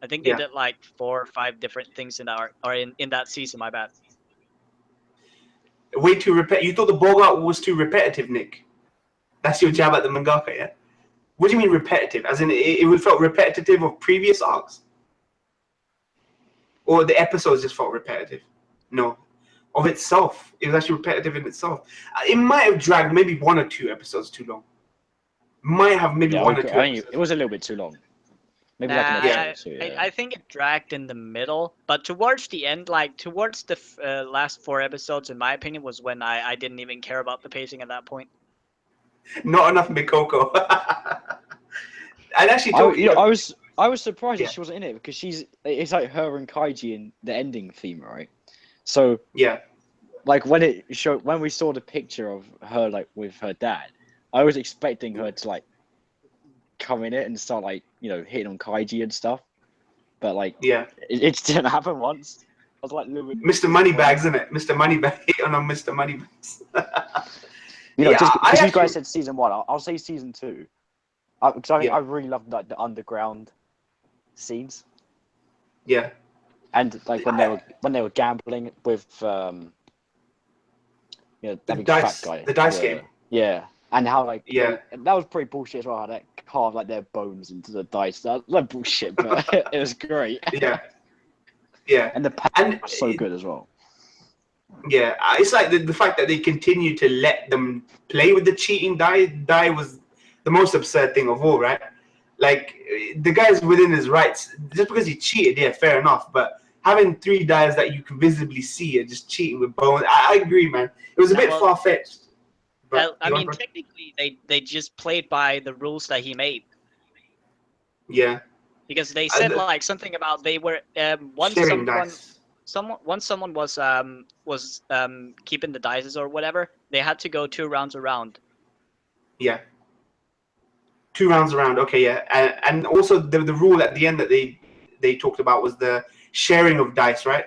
I think they did like 4 or 5 different things in that arc, or in that season. My bad. Way too repetitive. You thought the bog arc was too repetitive, Nick? That's your jab at the mangaka, yeah? What do you mean repetitive? As in, it felt repetitive of previous arcs? Or the episodes just felt repetitive? No. Of itself. It was actually repetitive in itself. It might have dragged maybe 1 or 2 episodes too long. Might have maybe 1 or 2 episodes. It was a little bit too long. Maybe I think it dragged in the middle, but towards the end, like towards the last 4 episodes, in my opinion, was when I didn't even care about the pacing at that point. Not enough Mikoko. I was surprised that she wasn't in it because it's like her and Kaiji in the ending theme, right? So like when we saw the picture of her like with her dad, I was expecting her to like come in it and start like hitting on Kaiji and stuff, but like it didn't happen once. I was like Mr. Moneybags, isn't it? Mr. Moneybag hitting on Mr. Moneybags. Because you guys said season 1, I'll say season 2. Because I really loved like the underground scenes. Yeah. And like when they were gambling with that big fat guy. The dice game. Yeah. And how like that was pretty bullshit as well. How they carved like their bones into the dice. That was like bullshit, but it was great. Yeah. And the pattern was so good as well. Yeah, it's like the fact that they continue to let them play with the cheating die was the most absurd thing of all, right? Like, the guy's within his rights. Just because he cheated, fair enough. But having 3 dies that you can visibly see are just cheating with bones. I agree, man. It was a bit far-fetched. I mean, technically, they just played by the rules that he made. Yeah. Because they said like something about they were once someone was keeping the dices or whatever, they had to go 2 rounds around. Yeah. 2 rounds around. Okay, yeah. And also the rule at the end that they talked about was the sharing of dice, right?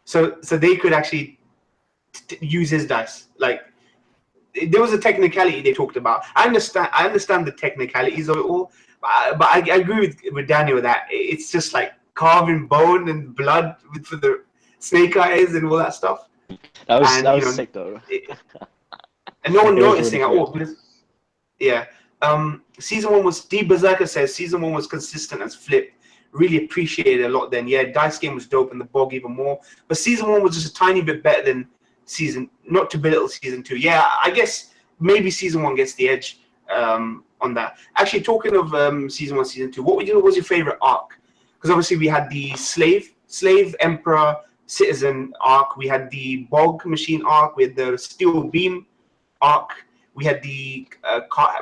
So they could actually use his dice. Like, there was a technicality they talked about. I understand the technicalities of it all, but I agree with Daniel that it's just like carving bone and blood for the snake eyes and all that stuff. That was sick though. And no one noticing really at all. Yeah. Season 1 was, D Berserker says, season 1 was consistent as Flip. Really appreciated it a lot then. Yeah, Dice Game was dope and the Bog even more. But season 1 was just a tiny bit better than not to belittle season 2. Yeah, I guess maybe season 1 gets the edge on that. Actually, talking of season 1, season 2, what was your favorite arc? Because obviously we had the slave, emperor, citizen arc. We had the Bog machine arc. We had the steel beam arc. We had the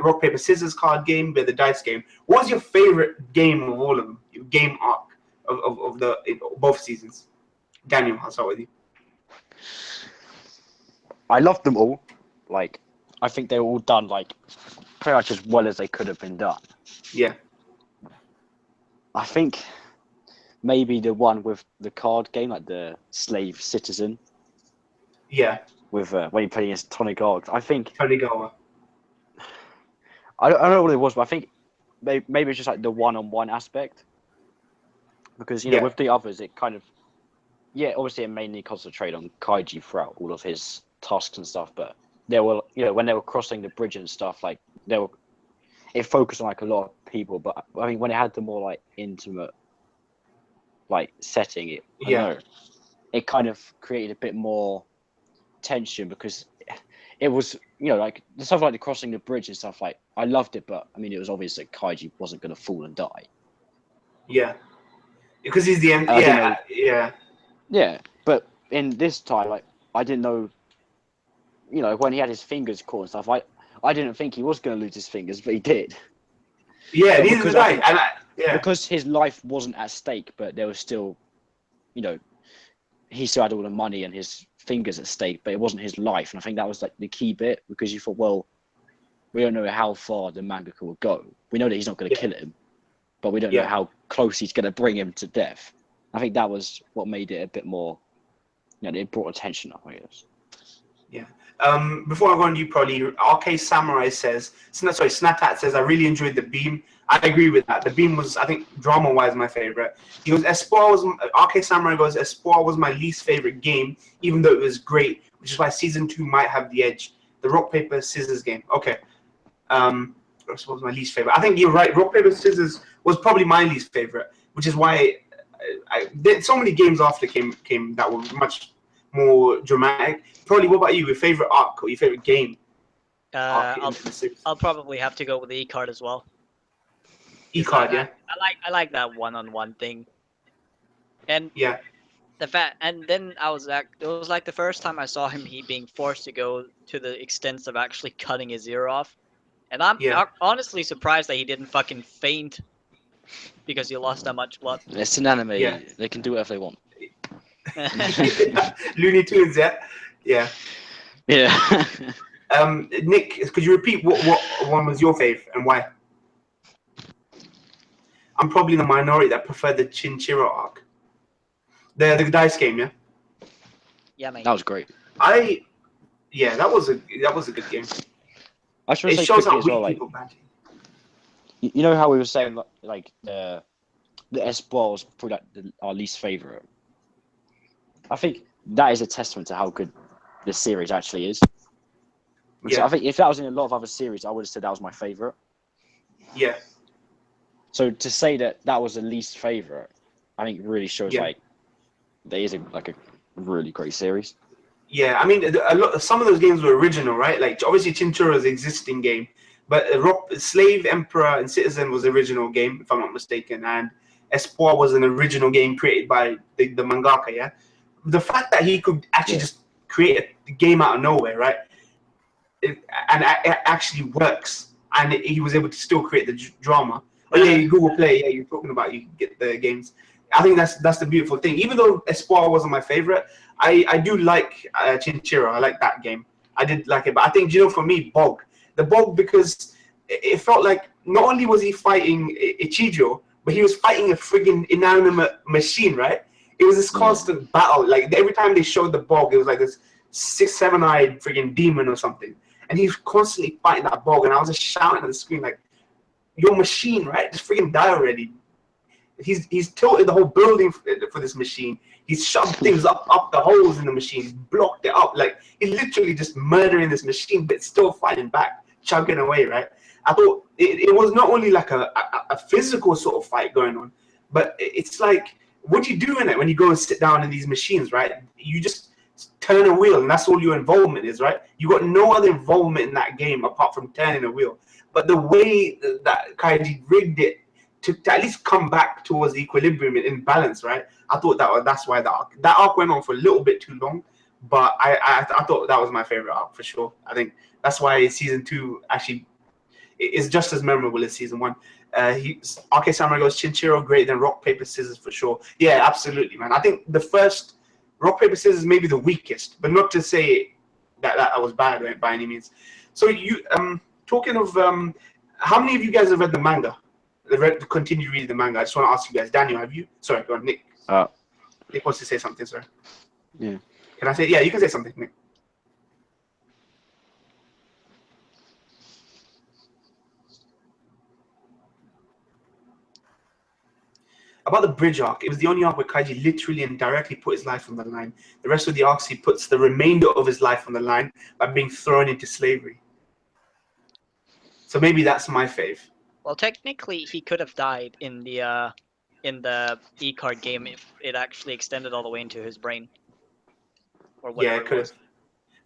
rock, paper, scissors card game. We had the dice game. What was your favorite game of all of them? Your game arc of both seasons? Daniel, I'll start with you. I loved them all. Like, I think they were all done like pretty much as well as they could have been done. Yeah. I think maybe the one with the card game, like the slave citizen. Yeah. With when you play against Tonigawa. I think Tonigawa. I don't know what it was, but I think maybe it's just like the one-on-one aspect. Because with the others, it kind of obviously it mainly concentrated on Kaiji throughout all of his tasks and stuff, but there were when they were crossing the bridge and stuff, like it focused on like a lot of people, but I mean when it had the more like intimate like setting, it kind of created a bit more tension because it was like the stuff like the crossing the bridge and stuff. Like I loved it, but I mean, it was obvious that Kaiji wasn't going to fall and die. Yeah, because he's the end. Yeah. But in this time, like I didn't know. When he had his fingers caught and stuff, I didn't think he was going to lose his fingers, but he did. Yeah, neither did I. Because his life wasn't at stake, but there was still, he still had all the money and his fingers at stake, but it wasn't his life. And I think that was like the key bit, because you thought, well, we don't know how far the mangaka will go. We know that he's not going to kill him, but we don't know how close he's going to bring him to death. I think that was what made it a bit more, it brought attention up, I guess. Yeah. Before I go on to you, Prolly, RK Samurai says, Snatat says, I really enjoyed the Beam. I agree with that. The Beam was, I think, drama-wise, my favorite. He goes, RK Samurai goes, Espoir was my least favorite game, even though it was great, which is why Season 2 might have the edge. The Rock, Paper, Scissors game. Okay. Espoir was my least favorite. I think you're right. Rock, Paper, Scissors was probably my least favorite, which is why so many games after came that were much more dramatic. Probably, what about you? Your favorite arc or your favorite game? I'll probably have to go with the E-card as well. E-card, yeah. I like that one-on-one thing, and yeah, and then it was like the first time I saw him being forced to go to the extent of actually cutting his ear off, and I'm honestly surprised that he didn't fucking faint because he lost that much blood. It's an anime. Yeah. They can do whatever they want. Looney Tunes, yeah. Nick, could you repeat what one was your fave and why? I'm probably in the minority that preferred the Chinchiro arc, the dice game. Yeah, mate. That was great. that was a good game. I should say shows how as well, weak like, people bad. You know how we were saying like the Espoir was probably like our least favorite. I think that is a testament to how good the series actually is. So I think if that was in a lot of other series, I would have said that was my favorite. Yeah. So to say that was the least favorite, I think really shows like there is a really great series. Yeah, I mean, some of those games were original, right? Like obviously Chinchiro's existing game, but Slave, Emperor, and Citizen was the original game, if I'm not mistaken, and Espoir was an original game created by the mangaka. Yeah, the fact that he could actually just create a game out of nowhere, right? It actually works, and he was able to still create the drama. Oh yeah, Google Play. Yeah, you're talking about you get the games. I think that's the beautiful thing. Even though Espoir wasn't my favorite, I do like Chinchiro. I like that game. I did like it, but I think for me, the Bog, because it felt like not only was he fighting Ichijo, but he was fighting a friggin' inanimate machine, right? It was this constant battle. Like every time they showed the Bog, it was like this 6-7-eyed friggin' demon or something, and he was constantly fighting that Bog, and I was just shouting at the screen like, "Your machine, right? Just friggin' die already!" He's tilted the whole building for this machine. He's shoved things up the holes in the machine. He's blocked it up. Like he's literally just murdering this machine, but still fighting back, chugging away, right? I thought it was not only like a physical sort of fight going on, but it's like, what do you do in it when you go and sit down in these machines, right? You just turn a wheel, and that's all your involvement is, right? You got no other involvement in that game apart from turning a wheel. But the way that Kaiji rigged it to at least come back towards equilibrium in balance, right? I thought that's why that arc went on for a little bit too long, but I thought that was my favorite arc for sure. I think that's why season 2 actually is just as memorable as season 1. RK Samurai goes, Chinchiro greater than Rock Paper Scissors for sure. Yeah, absolutely, man. I think the first Rock Paper Scissors may be the weakest, but not to say that was bad by any means. So you talking of how many of you guys have read the manga? Continue reading the manga. I just want to ask you guys. Daniel, have you? Sorry, go on, Nick. Nick wants to say something, sorry. Yeah. Can I say? Yeah, you can say something, Nick. About the bridge arc, it was the only arc where Kaiji literally and directly put his life on the line. The rest of the arcs, he puts the remainder of his life on the line by being thrown into slavery. So maybe that's my fave. Well, technically, he could have died in the E-card game if it actually extended all the way into his brain. Or yeah, it could have.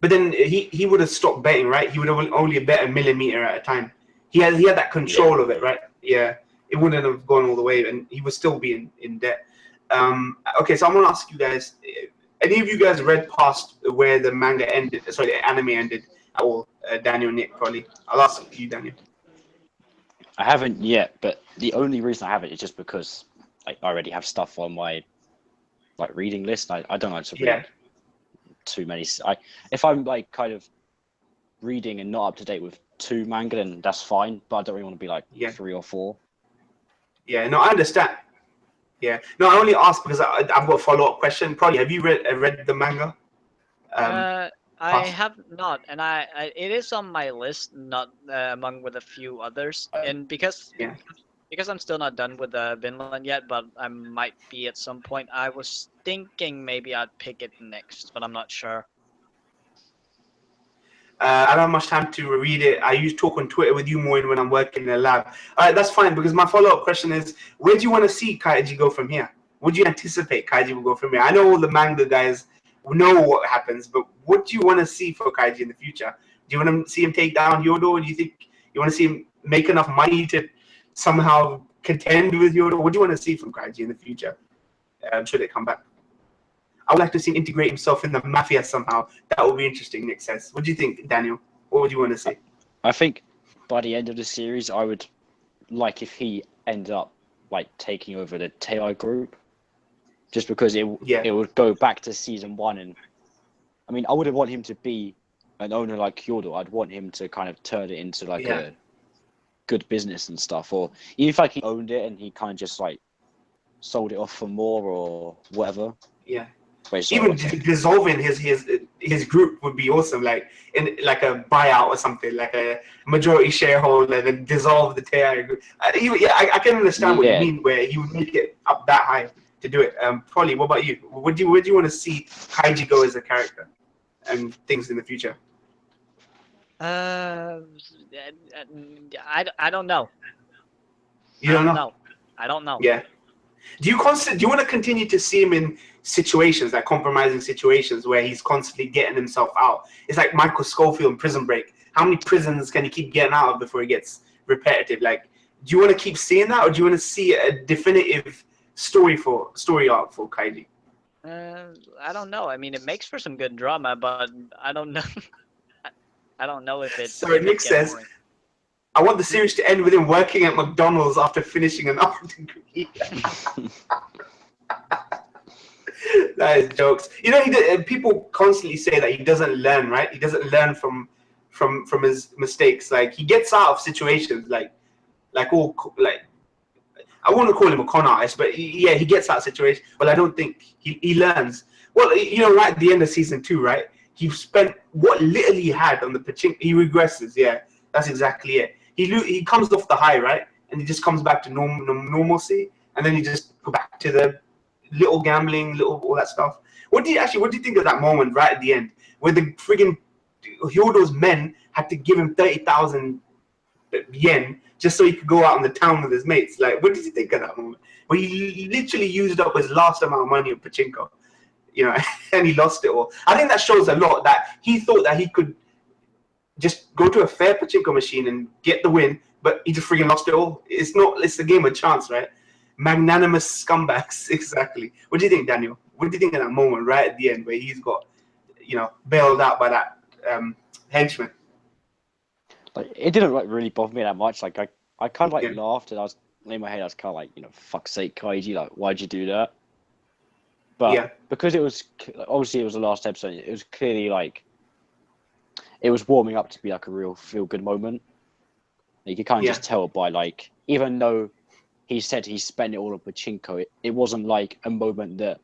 But then he would have stopped betting, right? He would have only bet a millimeter at a time. He had that control of it, right? Yeah, it wouldn't have gone all the way, and he would still be in debt. Okay, so I'm gonna ask you guys: any of you guys read past where the manga ended? Sorry, the anime ended at all? Daniel, Nick, probably. I'll ask you, Daniel. I haven't yet, but the only reason I haven't is just because like I already have stuff on my like reading list. I don't like to read too many. If I'm like kind of reading and not up to date with 2 manga, then that's fine. But I don't really want to be like 3 or 4. Yeah, no, I understand. Yeah, no, I only asked because I've got a follow-up question. Probably, have you read the manga? I have not, and it is on my list, not among with a few others, and because I'm still not done with Vinland yet, but I might be at some point. I was thinking maybe I'd pick it next, but I'm not sure. I don't have much time to read it. I used to talk on Twitter with you more when I'm working in the lab. All right, that's fine, because my follow-up question is, where do you want to see Kaiji go from here? What do you anticipate Kaiji will go from here? I know all the manga guys know what happens, but what do you want to see for Kaiji in the future? Do you want to see him take down Yodo? Or do you think you want to see him make enough money to somehow contend with Yodo? What do you want to see from Kaiji in the future? Should it come back? I would like to see him integrate himself in the mafia somehow. That would be interesting, Nick says. What do you think, Daniel? What would you want to see? I think by the end of the series, I would like if he ended up like taking over the Tei group, just because it would go back to season 1. And I mean, I wouldn't want him to be an owner like Kyoto. I'd want him to kind of turn it into like a good business and stuff, or even if like he owned it and he kind of just like sold it off for more or whatever. Yeah. Even dissolving his group would be awesome, like in like a buyout or something, like a majority shareholder, then dissolve the Tei group. I can understand what you mean, where he would make it up that high to do it. Prolly, what about you? Where do you want to see Kaiji go as a character and things in the future? I don't know. You don't know? I don't know. Yeah. Do you want to continue to see him in situations, like compromising situations, where he's constantly getting himself out? It's like Michael Scofield in Prison Break. How many prisons can he keep getting out of before he gets repetitive? Like, do you want to keep seeing that, or do you want to see a definitive story arc for Kaiji? I don't know. I mean, it makes for some good drama, but I don't know. I don't know if it's. Sorry, Nick says, boring. I want the series to end with him working at McDonald's after finishing an art degree. That is jokes. You know, people constantly say that he doesn't learn, right? He doesn't learn from his mistakes. Like, he gets out of situations, like I wouldn't call him a con artist, but he gets out of situations. But I don't think he learns. Well, you know, right at the end of season 2, right? He spent what little he had on the pachinko. He regresses. Yeah, that's exactly it. He comes off the high, right? And he just comes back to normalcy, and then he just go back to the little gambling, all that stuff. What do you think of that moment right at the end, where the friggin' Hyodo's men had to give him 30,000 yen just so he could go out in the town with his mates? Like, what did you think of that moment? Where he literally used up his last amount of money on pachinko, you know, and he lost it all. I think that shows a lot, that he thought that he could just go to a fair pachinko machine and get the win, but he just freaking lost it all. It's a game of chance, right? Magnanimous scumbags, exactly. What do you think, Daniel? What do you think of that moment right at the end where he's got, you know, bailed out by that henchman? Like, it didn't like really bother me that much. Like, I kind of like laughed, and I was in my head, I was kind of like, you know, fuck's sake, Kaiji, like, why'd you do that? But because it was obviously it was the last episode, it was clearly like it was warming up to be like a real feel good moment. You could kind of just tell by like, even though he said he spent it all on pachinko, it wasn't like a moment that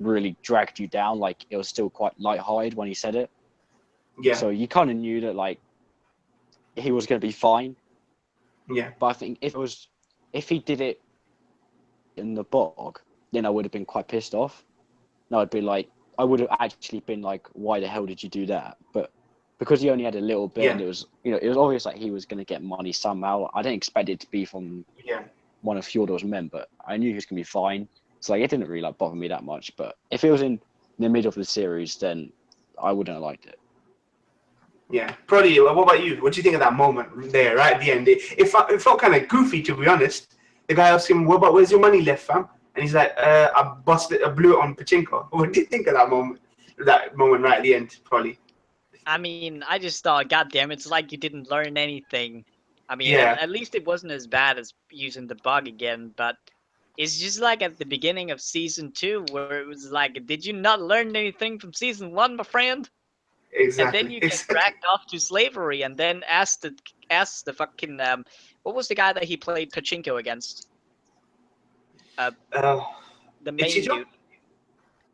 really dragged you down. Like, it was still quite lighthearted when he said it. Yeah. So you kind of knew that like he was going to be fine. Yeah. But I think if he did it in the bog, then I would have been quite pissed off. No, I'd be like, I would have actually been like, why the hell did you do that? But because he only had a little bit, and it was, you know, it was obvious like he was going to get money somehow. I didn't expect it to be from one of Fjodor's men, but I knew he was going to be fine. So like, it didn't really like bother me that much. But if it was in the middle of the series, then I wouldn't have liked it. Yeah, Prolly, what about you? What do you think of that moment there, right at the end? It felt kind of goofy, to be honest. The guy asked him, where's your money left, fam? And he's like, I blew it on pachinko. What do you think of that moment? That moment right at the end, Prolly? I mean, I just thought, God damn, it's like you didn't learn anything. I mean, Yeah. at least it wasn't as bad as using the bug again, but it's just like at the beginning of season 2, where it was like, did you not learn anything from season 1, my friend? Exactly. And then you get dragged off to slavery, and then ask the fucking what was the guy that he played pachinko against? The main Ichijo?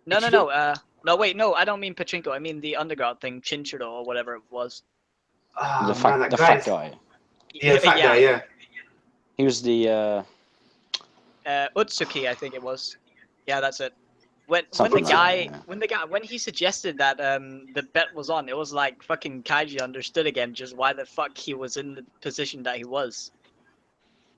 dude. No, wait, no, I don't mean pachinko. I mean the underground thing, Chinchiro or whatever it was. The fat guy. Yeah, the fat guy. Yeah. He was the Utsuki, I think it was. Yeah, that's it. When he suggested that the bet was on, it was like fucking Kaiji understood again just why the fuck he was in the position that he was.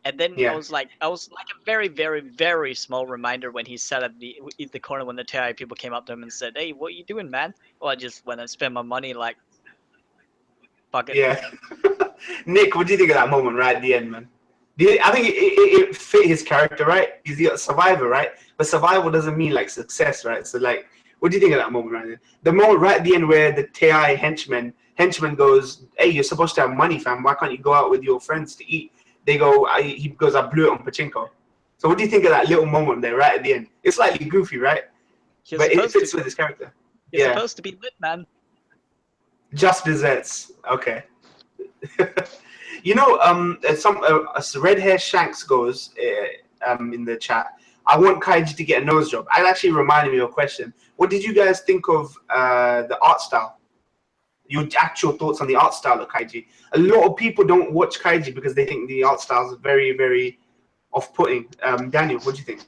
And then I was like a very, very, very small reminder when he sat at the corner when the TI people came up to him and said, "Hey, what are you doing, man?" Well, I just went and spent my money, like, fuck it. Yeah. Nick, what do you think of that moment right at the end, man? I think it fit his character, right? He's the survivor, right? But survival doesn't mean like success, right? So like, what do you think of that moment right there? The moment right at the end where the TI henchman goes, "Hey, you're supposed to have money, fam. Why can't you go out with your friends to eat?" They go, he goes, "I blew it on pachinko." So what do you think of that little moment there right at the end? It's slightly goofy, right? But it fits with his character. You're supposed to be lit, man. Just desserts. Okay. You know, some red hair Shanks goes in the chat. I want Kaiji to get a nose job. That actually reminded me of a question. What did you guys think of the art style? Your actual thoughts on the art style of Kaiji? A lot of people don't watch Kaiji because they think the art style is very, very off-putting. Daniel, what do you think?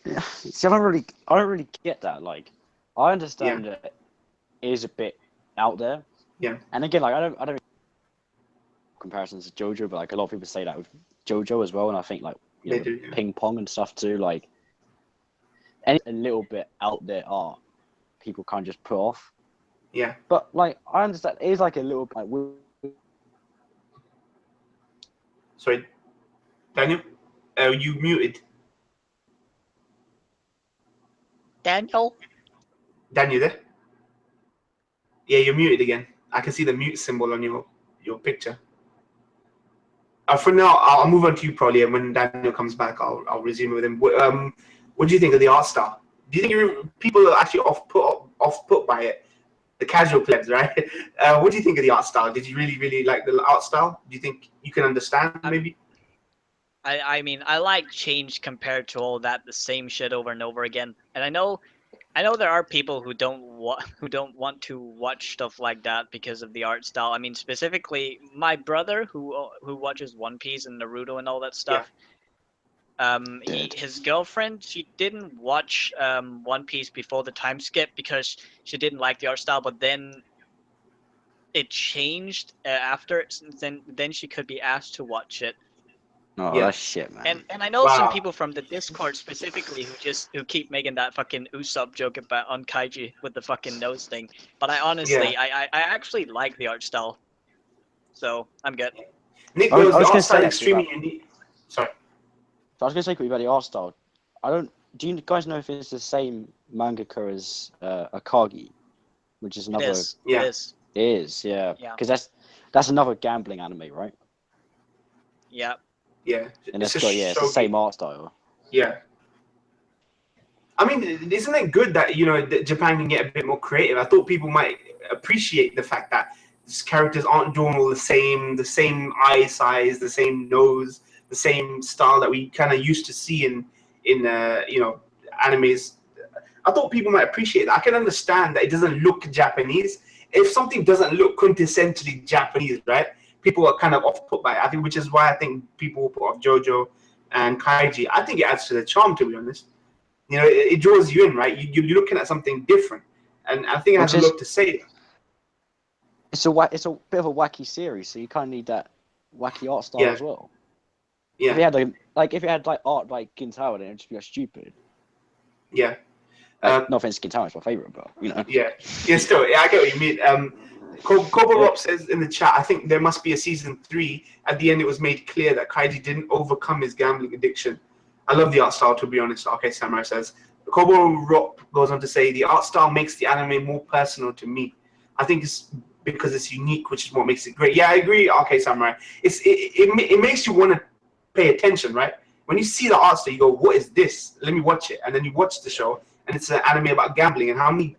Yeah, see, I don't really get that. Like, I understand that it is a bit out there. Yeah. And again, like, I don't comparisons to JoJo, but like a lot of people say that with JoJo as well, and I think like ping pong and stuff too. Like, any a little bit out there art, people can't just put off. Yeah. But like, I understand it is like a little bit like. Sorry, Daniel, you muted. Daniel there? Yeah, you're muted again. I can see the mute symbol on your picture. For now, I'll move on to you probably, and when Daniel comes back, I'll resume with him. What do you think of the art style? Do you think people are actually off put by it? The casual plebs, right? What do you think of the art style? Did you really, really like the art style? Do you think you can understand maybe? I mean, I like change compared to all that the same shit over and over again. And I know there are people who don't want to watch stuff like that because of the art style. I mean, specifically my brother who watches One Piece and Naruto and all that stuff. His girlfriend, she didn't watch One Piece before the time skip because she didn't like the art style, but then it changed after. Then she could be asked to watch it. Oh, that's shit, man. And I know some people from the Discord specifically who keep making that fucking Usopp joke about on Kaiji with the fucking nose thing. But I honestly, I actually like the art style, so I'm good. Nick goes, the art style extremely unique. Sorry. So I was gonna say quickly about the art style. Do you guys know if it's the same mangaka as Akagi, which is another? It is. It is, yeah. Because that's another gambling anime, right? Yeah. Yeah. And it's the same art style. Yeah. I mean, isn't it good that that Japan can get a bit more creative? I thought people might appreciate the fact that these characters aren't drawn all the same eye size, the same nose, the same style that we kind of used to see in animes. I thought people might appreciate that. I can understand that it doesn't look Japanese. If something doesn't look quintessentially Japanese, right? People are kind of off-put by it. I think, which is why I think people put off JoJo and Kaiji. I think it adds to the charm, to be honest. It draws you in, right? You're looking at something different, and I think it has a lot to say. It's a bit of a wacky series, so you kind of need that wacky art style as well. Yeah. If it had art like Gintama, then it'd just be stupid. Yeah. No offense, Gintama is my favorite, but you know. Yeah, still, I get what you mean. Kobo Rob says in the chat, I think there must be a season 3. At the end, it was made clear that Kaiji didn't overcome his gambling addiction. I love the art style, to be honest. Okay, Samurai says. Kobo Rob goes on to say, the art style makes the anime more personal to me. I think it's because it's unique, which is what makes it great. Yeah, I agree. Okay, Samurai. It makes you want to pay attention, right? When you see the art style, you go, what is this? Let me watch it. And then you watch the show, and it's an anime about gambling. And how many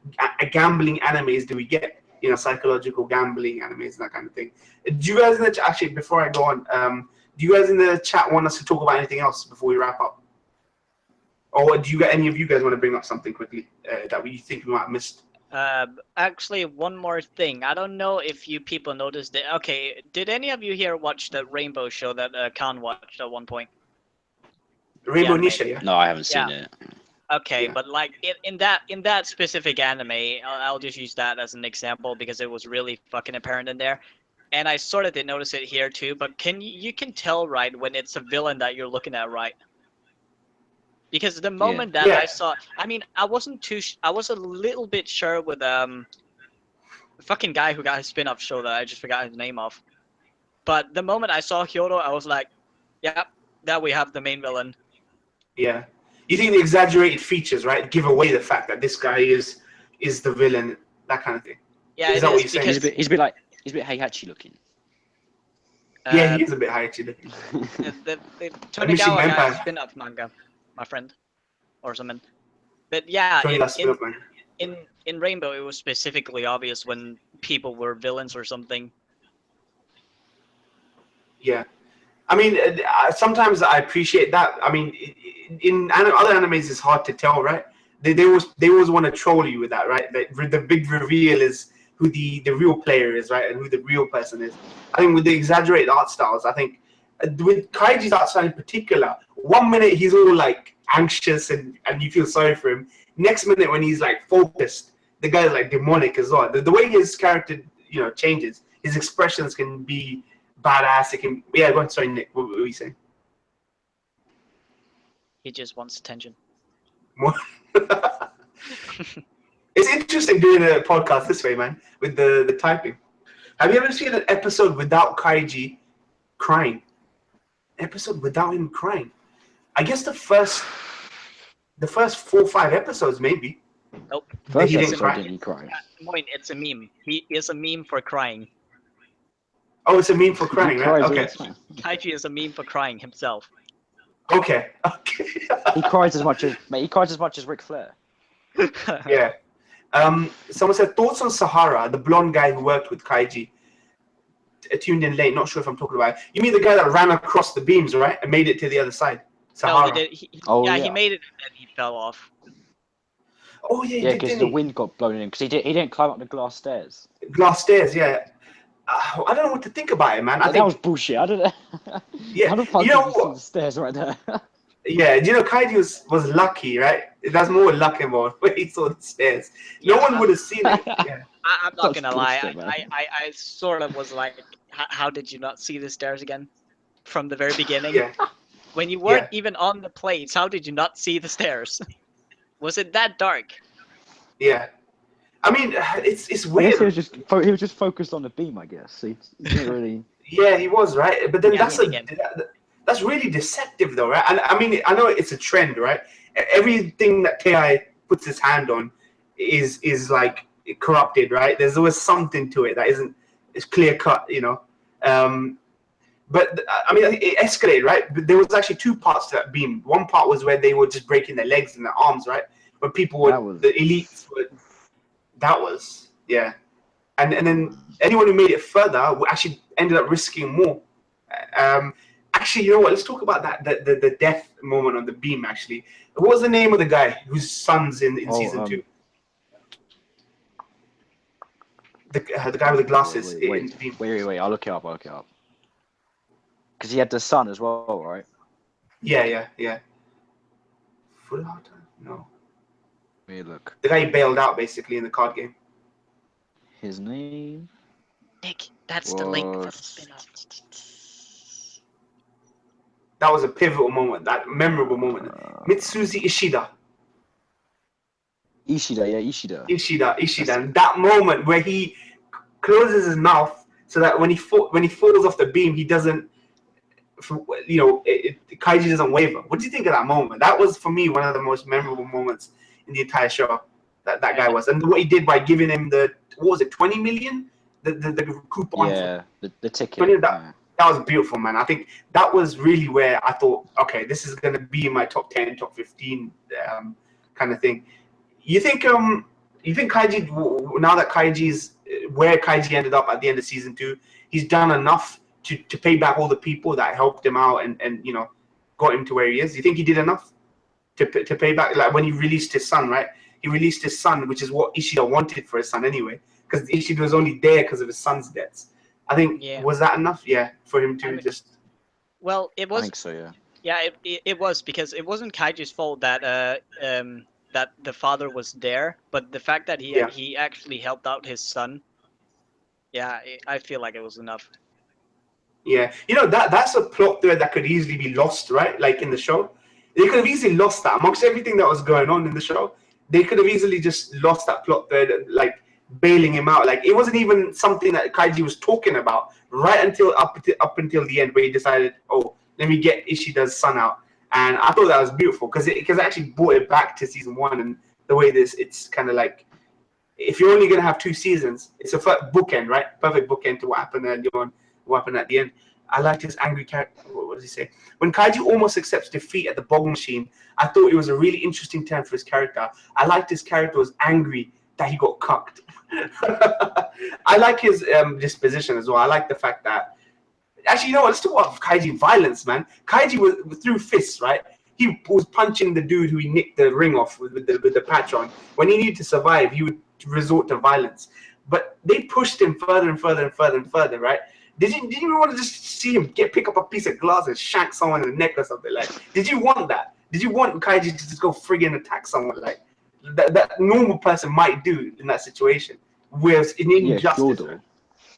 gambling animes do we get? You know, psychological gambling animes and that kind of thing. Do you guys in the chat, actually, before I go on, do you guys in the chat want us to talk about anything else before we wrap up? Or do any of you guys want to bring up something quickly that you think we might have missed? Actually, one more thing. I don't know if you people noticed it. Okay, did any of you here watch the Rainbow show that Khan watched at one point? Rainbow Nisha, yeah? No, I haven't seen it. Okay, Yeah. but like in that specific anime, I'll just use that as an example because it was really fucking apparent in there. And I sort of did notice it here too, but you can tell, right, when it's a villain that you're looking at, right? Because the moment that I saw, I mean, I was a little bit sure with the fucking guy who got his spin-off show that I just forgot his name of. But the moment I saw Hyodo, I was like, yep, now we have the main villain. Yeah. You think the exaggerated features, right, give away the fact that this guy is the villain, that kind of thing? Yeah, is that what you're saying? He's a bit Heihachi looking. Yeah, he is a bit Heihachi looking. The Tonegawa guy spin-off manga, my friend, or something. But yeah, in Rainbow, it was specifically obvious when people were villains or something. Yeah. I mean, sometimes I appreciate that. I mean, in other animes, it's hard to tell, right? They always want to troll you with that, right? The big reveal is who the real player is, right? And who the real person is. I think with the exaggerated art styles, I think with Kaiji's art style in particular, one minute he's all like anxious and you feel sorry for him. Next minute when he's like focused, the guy's like demonic as well. The way his character, changes, his expressions can be badass. It can, yeah. Go on, sorry, Nick. What were you saying? He just wants attention. It's interesting doing a podcast this way, man, with the typing. Have you ever seen an episode without Kaiji crying? Episode without him crying? I guess the first 4 or 5 episodes, maybe. Nope. First he episode didn't cry. It's a meme. He is a meme for crying. Oh, it's a meme for crying, right? Okay. Kaiji is a meme for crying himself. Okay. He cries as much as Ric Flair. Yeah. Someone said, thoughts on Sahara, the blonde guy who worked with Kaiji. Tuned in late, not sure if I'm talking about it. You mean the guy that ran across the beams, right? And made it to the other side? Sahara. No, he did. He made it and then he fell off. Oh, yeah, yeah, because the wind got blown in. Because he didn't climb up the glass stairs. Glass stairs, yeah. I don't know what to think about it, man. I think that was bullshit. I don't know. Yeah, how the fuck did you see the stairs right there? Yeah, Kaiji was lucky, right? There's more luck involved when he saw the stairs. No one would have seen it. Yeah. I'm not gonna lie. I sort of was like, how did you not see the stairs again from the very beginning? Yeah. When you weren't even on the plates, how did you not see the stairs? Was it that dark? Yeah. I mean, it's weird. He was just focused on the beam, I guess. He didn't really. Yeah, he was, right. But then that's really deceptive, though, right? And I mean, I know it's a trend, right? Everything that Tei puts his hand on is like corrupted, right? There's always something to it that it's clear cut, But I mean, it escalated, right? But there was actually 2 parts to that beam. One part was where they were just breaking their legs and their arms, right? When people were the elites would. That was and then anyone who made it further actually ended up risking more. Actually, you know what? Let's talk about that the death moment on the beam. Actually, what was the name of the guy whose son's in season 2? The guy with the glasses. Wait! I'll look it up. Because he had the son as well, right? Yeah. Full Heart? No. Let me look. The guy bailed out basically in the card game. His name? Nick, that's the link for the spin-off. That was a pivotal moment, that memorable moment. Mitsuzi Ishida. Ishida. Ishida, and that moment where he closes his mouth so that when he falls off the beam, he doesn't, Kaiji doesn't waver. What do you think of that moment? That was for me one of the most memorable moments in the entire show. That guy was, and what he did by giving him the 20 million, the coupon. Yeah, the ticket. 20, that was beautiful, man. I think that was really where I thought, okay, this is gonna be my top 10, top 15 kind of thing. You think Kaiji, now that Kaiji's where Kaiji ended up at the end of season 2, he's done enough to pay back all the people that helped him out and got him to where he is? You think he did enough to pay back? Like when he released his son, right? He released his son, which is what Ishida wanted for his son anyway, because Ishida was only there because of his son's debts. I think, was that enough? Yeah, for him to just... Well, it was... I think so, yeah. Yeah, it was, because it wasn't Kaiji's fault that that the father was there, but the fact that he actually helped out his son, I feel like it was enough. Yeah, that's a plot thread that could easily be lost, right? Like in the show. They could have easily lost that amongst everything that was going on in the show. They could have easily just lost that plot thread, like bailing him out. Like it wasn't even something that Kaiji was talking about right until up until the end, where he decided, oh, let me get Ishida's son out. And I thought that was beautiful because it actually brought it back to season 1, and the way it's kind of like, if you're only gonna have 2 seasons, it's a bookend, right? Perfect bookend to what happened early on, what happened at the end. I liked his angry character. What does he say? When Kaiji almost accepts defeat at the bog machine, I thought it was a really interesting turn for his character. I liked his character was angry that he got cucked. I like his disposition as well. I like the fact that, actually, you know what? Let's talk about Kaiji violence, man. Kaiji was through fists, right? He was punching the dude who he nicked the ring off with the patch on. When he needed to survive, he would resort to violence. But they pushed him further and further and further and further, right? Did you want to just see him pick up a piece of glass and shank someone in the neck or something? Like, did you want that? Did you want Kaiji to just go friggin' attack someone like that normal person might do in that situation? Whereas in injustice,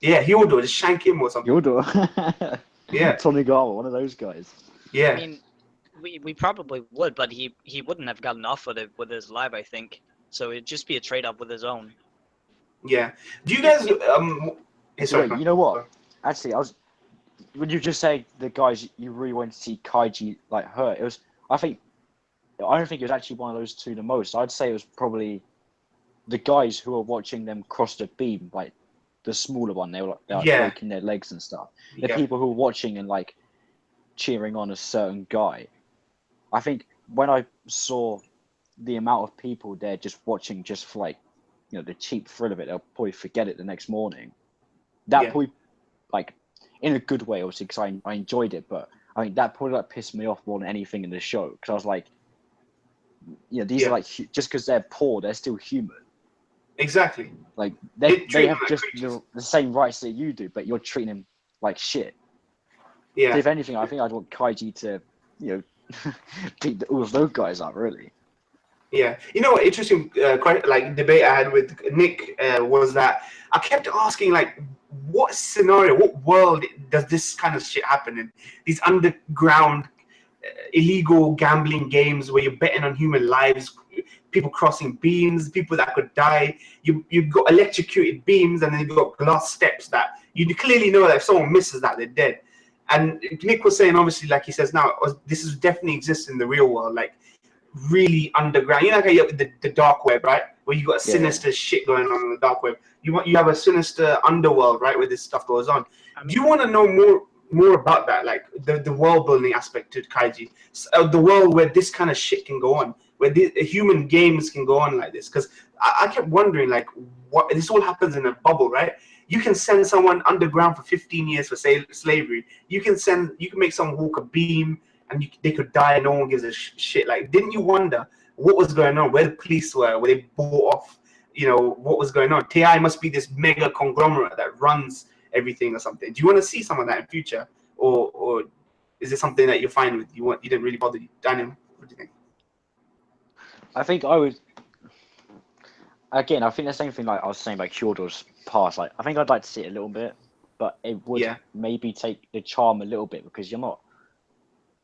Hyodo, just shank him or something. Hyodo. Yeah. Tonigawa, one of those guys. Yeah. I mean, we probably would, but he wouldn't have gotten off with it with his life, I think. So it'd just be a trade-off with his own. Yeah. Do you guys Wait, you know what? Actually, when you just say the guys you really wanted to see Kaiji like hurt, I don't think it was actually one of those two the most. I'd say it was probably the guys who were watching them cross the beam, like the smaller one. They were like breaking their legs and stuff. The people who were watching and like cheering on a certain guy. I think when I saw the amount of people there just watching just for like, the cheap thrill of it, they'll probably forget it the next morning. That probably, like, in a good way, obviously, because I enjoyed it, but I mean, that probably like pissed me off more than anything in the show, because I was like, these are like, just because they're poor, they're still human. Exactly. Like, they have just the same rights that you do, but you're treating them like shit. Yeah. So if anything, I think I'd want Kaiji to, beat all of those guys up, really. Yeah, interesting debate I had with Nick was that I kept asking, like, what scenario, what world does this kind of shit happen in? These underground illegal gambling games where you're betting on human lives, people crossing beams, people that could die. You've got electrocuted beams, and then you've got glass steps that you clearly know that if someone misses that, they're dead. And Nick was saying, obviously, like he says now, this is definitely exists in the real world, like really underground. Like you have the dark web, right? Where you got sinister shit going on in the dark web. You have a sinister underworld, right, where this stuff goes on. Do you want to know more about that, like the world building aspect to Kaiji, the world where this kind of shit can go on, where the human games can go on like this? Because I kept wondering, like, what this all happens in a bubble, right? You can send someone underground for 15 years for slavery. You can make someone walk a beam, and they could die and no one gives a shit. Like, didn't you wonder what was going on, where the police were they bought off, what was going on? TI must be this mega conglomerate that runs everything or something. Do you want to see some of that in future, or is it something that you're fine with? You didn't really bother you? Daniel, what do you think? I think I would. Again, I think the same thing like I was saying about Kyoto's past. Like, I think I'd like to see it a little bit, but it would maybe take the charm a little bit, because you're not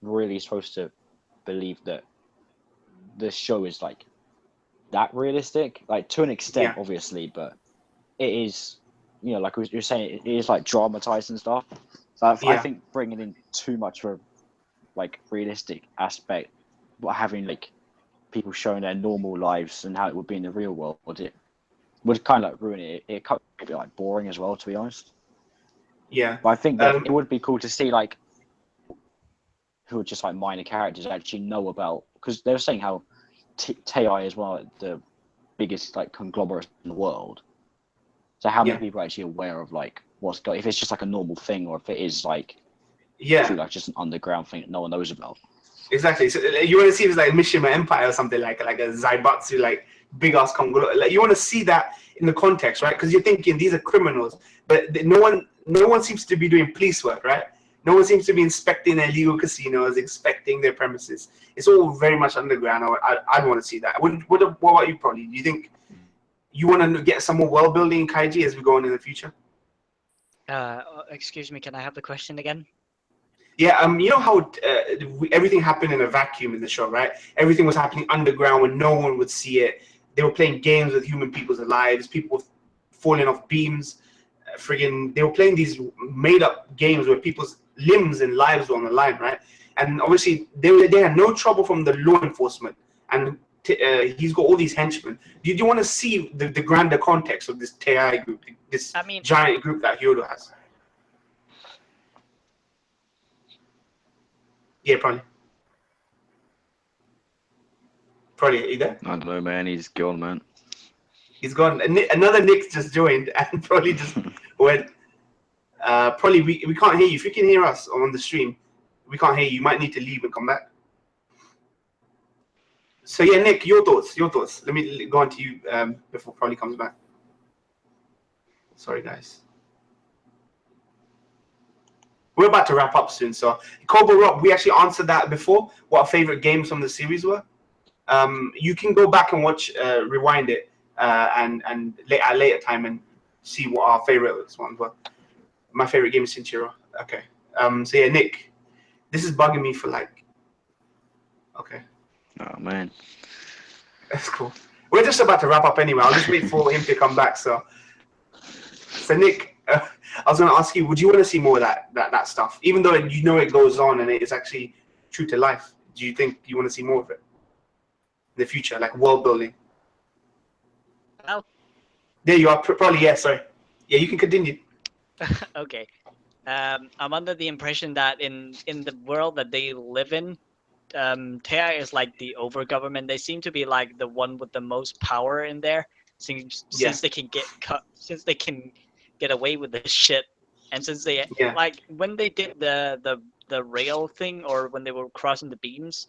really supposed to believe that the show is like that realistic, like to an extent, Yeah. obviously, but it is, you know, like you're saying, it is like dramatized and stuff. So I think bringing in too much of a like realistic aspect, but having like people showing their normal lives and how it would be in the real world, it would kind of like ruin it. It could be like boring as well, to be honest. Yeah. But I think that it would be cool to see like who are just like minor characters actually know about, because they were saying how TI is one of the biggest like conglomerates in the world. So how many people are actually aware of like what's going? If it's just like a normal thing, or if it is like like just an underground thing that no one knows about. Exactly. So you want to see if it's like Mishima Empire or something like a Zaibatsu, like big ass conglomerate. Like you want to see that in the context, right? Because you're thinking these are criminals, but no one seems to be doing police work, right? No one seems to be inspecting their illegal casinos, inspecting their premises. It's all very much underground. I'd want to see that. What about you, Prolly? Do you think you want to get some more world building in Kaiji as we go on in the future? Excuse me, can I have the question again? Yeah, you know how everything happened in a vacuum in the show, right? Everything was happening underground when no one would see it. They were playing games with human people's lives. People were falling off beams. They were playing these made-up games where people's limbs and lives were on the line, right? And obviously, they had no trouble from the law enforcement. And he's got all these henchmen. Do you want to see the grander context of this TI group, this giant group that Hyodo has? Yeah, Prolly. Prolly, are you there? I don't know, man. He's gone, man. He's gone. Another Nick just joined, and Prolly just went. Prolly, we can't hear you. If you can hear us on the stream, we can't hear you. You might need to leave and come back. So yeah, Nick, your thoughts. Let me go on to you before Prolly comes back. Sorry, guys. We're about to wrap up soon, so Kobo Rob, we actually answered that before. What our favorite games from the series were. You can go back and watch, rewind it, and at a later time and see what our favorite ones were. My favorite game is Shinjiro. Okay. So yeah, Nick, this is bugging me for like. Okay. Oh man. That's cool. We're just about to wrap up anyway. I'll just wait for him to come back. So Nick. I was going to ask you, would you want to see more of that stuff? Even though you know it goes on and it is actually true to life, do you think you want to see more of it in the future, like world building? Well, there you are. Probably, yeah, sorry. Yeah, you can continue. Okay. I'm under the impression that in the world that they live in, Tei is like the over government. They seem to be like the one with the most power in there, since they can get away with this shit, and since they like when they did the rail thing, or when they were crossing the beams,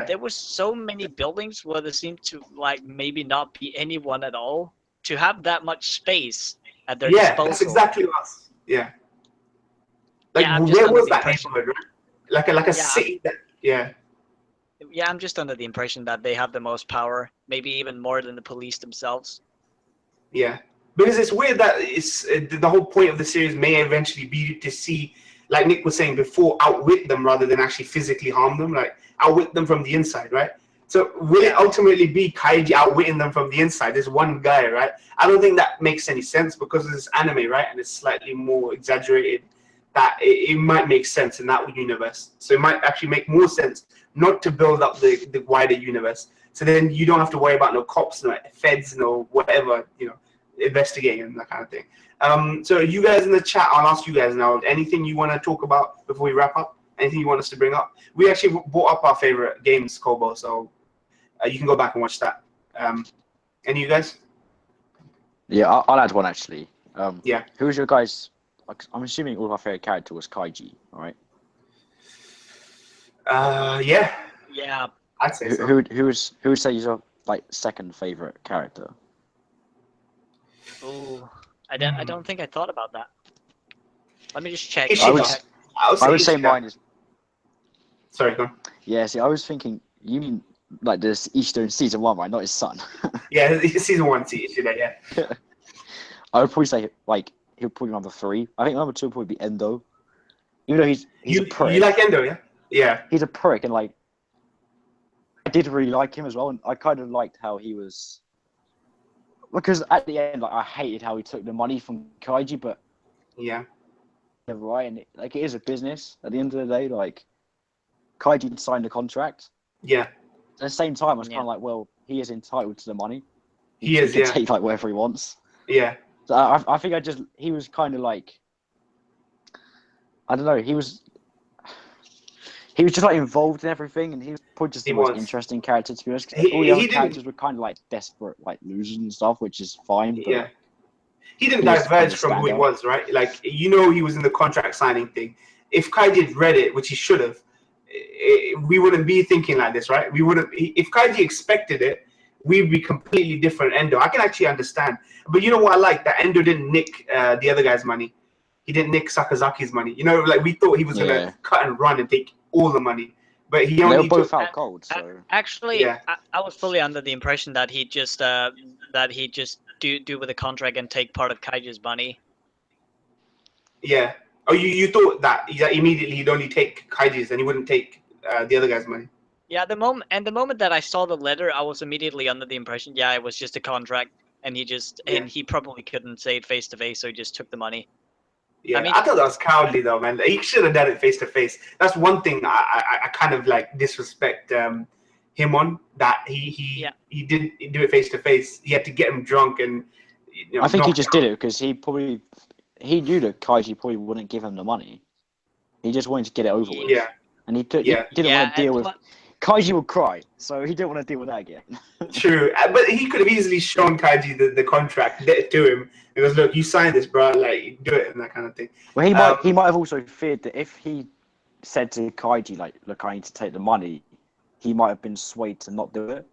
there was so many buildings where there seemed to like maybe not be anyone at all. To have that much space at their disposal. That's exactly us. Yeah. Like I'm where was that neighborhood, right? Like a city that Yeah, I'm just under the impression that they have the most power, maybe even more than the police themselves. Yeah. Because it's weird that it's the whole point of the series may eventually be to see, like Nick was saying before, outwit them rather than actually physically harm them, like outwit them from the inside, right? So will it ultimately be Kaiji outwitting them from the inside? This one guy, right? I don't think that makes any sense because it's anime, right? And it's slightly more exaggerated. That it might make sense in that universe. So it might actually make more sense not to build up the wider universe. So then you don't have to worry about no cops, no feds, no whatever, investigating and that kind of thing. So you guys in the chat, I'll ask you guys now, anything you want to talk about before we wrap up? Anything you want us to bring up? We actually brought up our favorite games, Kobo, so you can go back and watch that. Any of you guys? Yeah, I'll add one actually. Yeah. Who's your guys? Like, I'm assuming all of our favorite character was Kaiji, all right? Yeah. Yeah. I'd say so. Who would say is your like second favorite character? Oh, I don't think I thought about that. Let me just check. I would say mine is. Sorry, go on. Yeah, see, I was thinking you mean like this Easter in season 1, right? Not his son. Yeah, season 1 season, yeah. I would probably say like he'll probably number 3. I think number 2 would probably be Endo. Even though he's a prick. You like Endo, yeah? Yeah. He's a prick and like did really like him as well, and I kind of liked how he was. Because at the end, like I hated how he took the money from Kaiji, but Yeah. right, and it is a business. At the end of the day, like Kaiji signed the contract. Yeah. At the same time, I was kind of like, well, he is entitled to the money. He is, can yeah. take like whatever he wants. Yeah. So I think he was kind of like, I don't know, he was just like involved in everything, and he was probably just the most interesting character to be honest. All the other characters were kind of like desperate, like losers and stuff, which is fine. But yeah. He didn't diverge from who he was, right? Like, he was in the contract signing thing. If Kaiji had read it, which he should have, we wouldn't be thinking like this, right? We wouldn't. If Kaiji expected it, we'd be completely different. Endo, I can actually understand. But you know what I like? That Endo didn't nick the other guy's money. He didn't nick Sakazaki's money. Like we thought he was gonna cut and run and take all the money, but he only. They were both out cold. So actually, I was fully under the impression that he just do with the contract and take part of Kaiji's money. Yeah. Oh, you thought that immediately he'd only take Kaiji's and he wouldn't take the other guy's money. Yeah, the moment that I saw the letter, I was immediately under the impression, it was just a contract, and and he probably couldn't say it face to face, so he just took the money. Yeah, I thought that was cowardly though, man. He should have done it face to face. That's one thing I kind of like disrespect him on, that he didn't do it face to face. He had to get him drunk and. I think he just did it because he knew that Kaiji probably wouldn't give him the money. He just wanted to get it over with. Yeah. And he didn't want to deal with. Kaiji would cry, so he didn't want to deal with that again. True, but he could have easily shown Kaiji the contract to him. He goes, "Look, you signed this, bro. Like, do it," and that kind of thing. Well, he might have also feared that if he said to Kaiji, like, "Look, I need to take the money," he might have been swayed to not do it.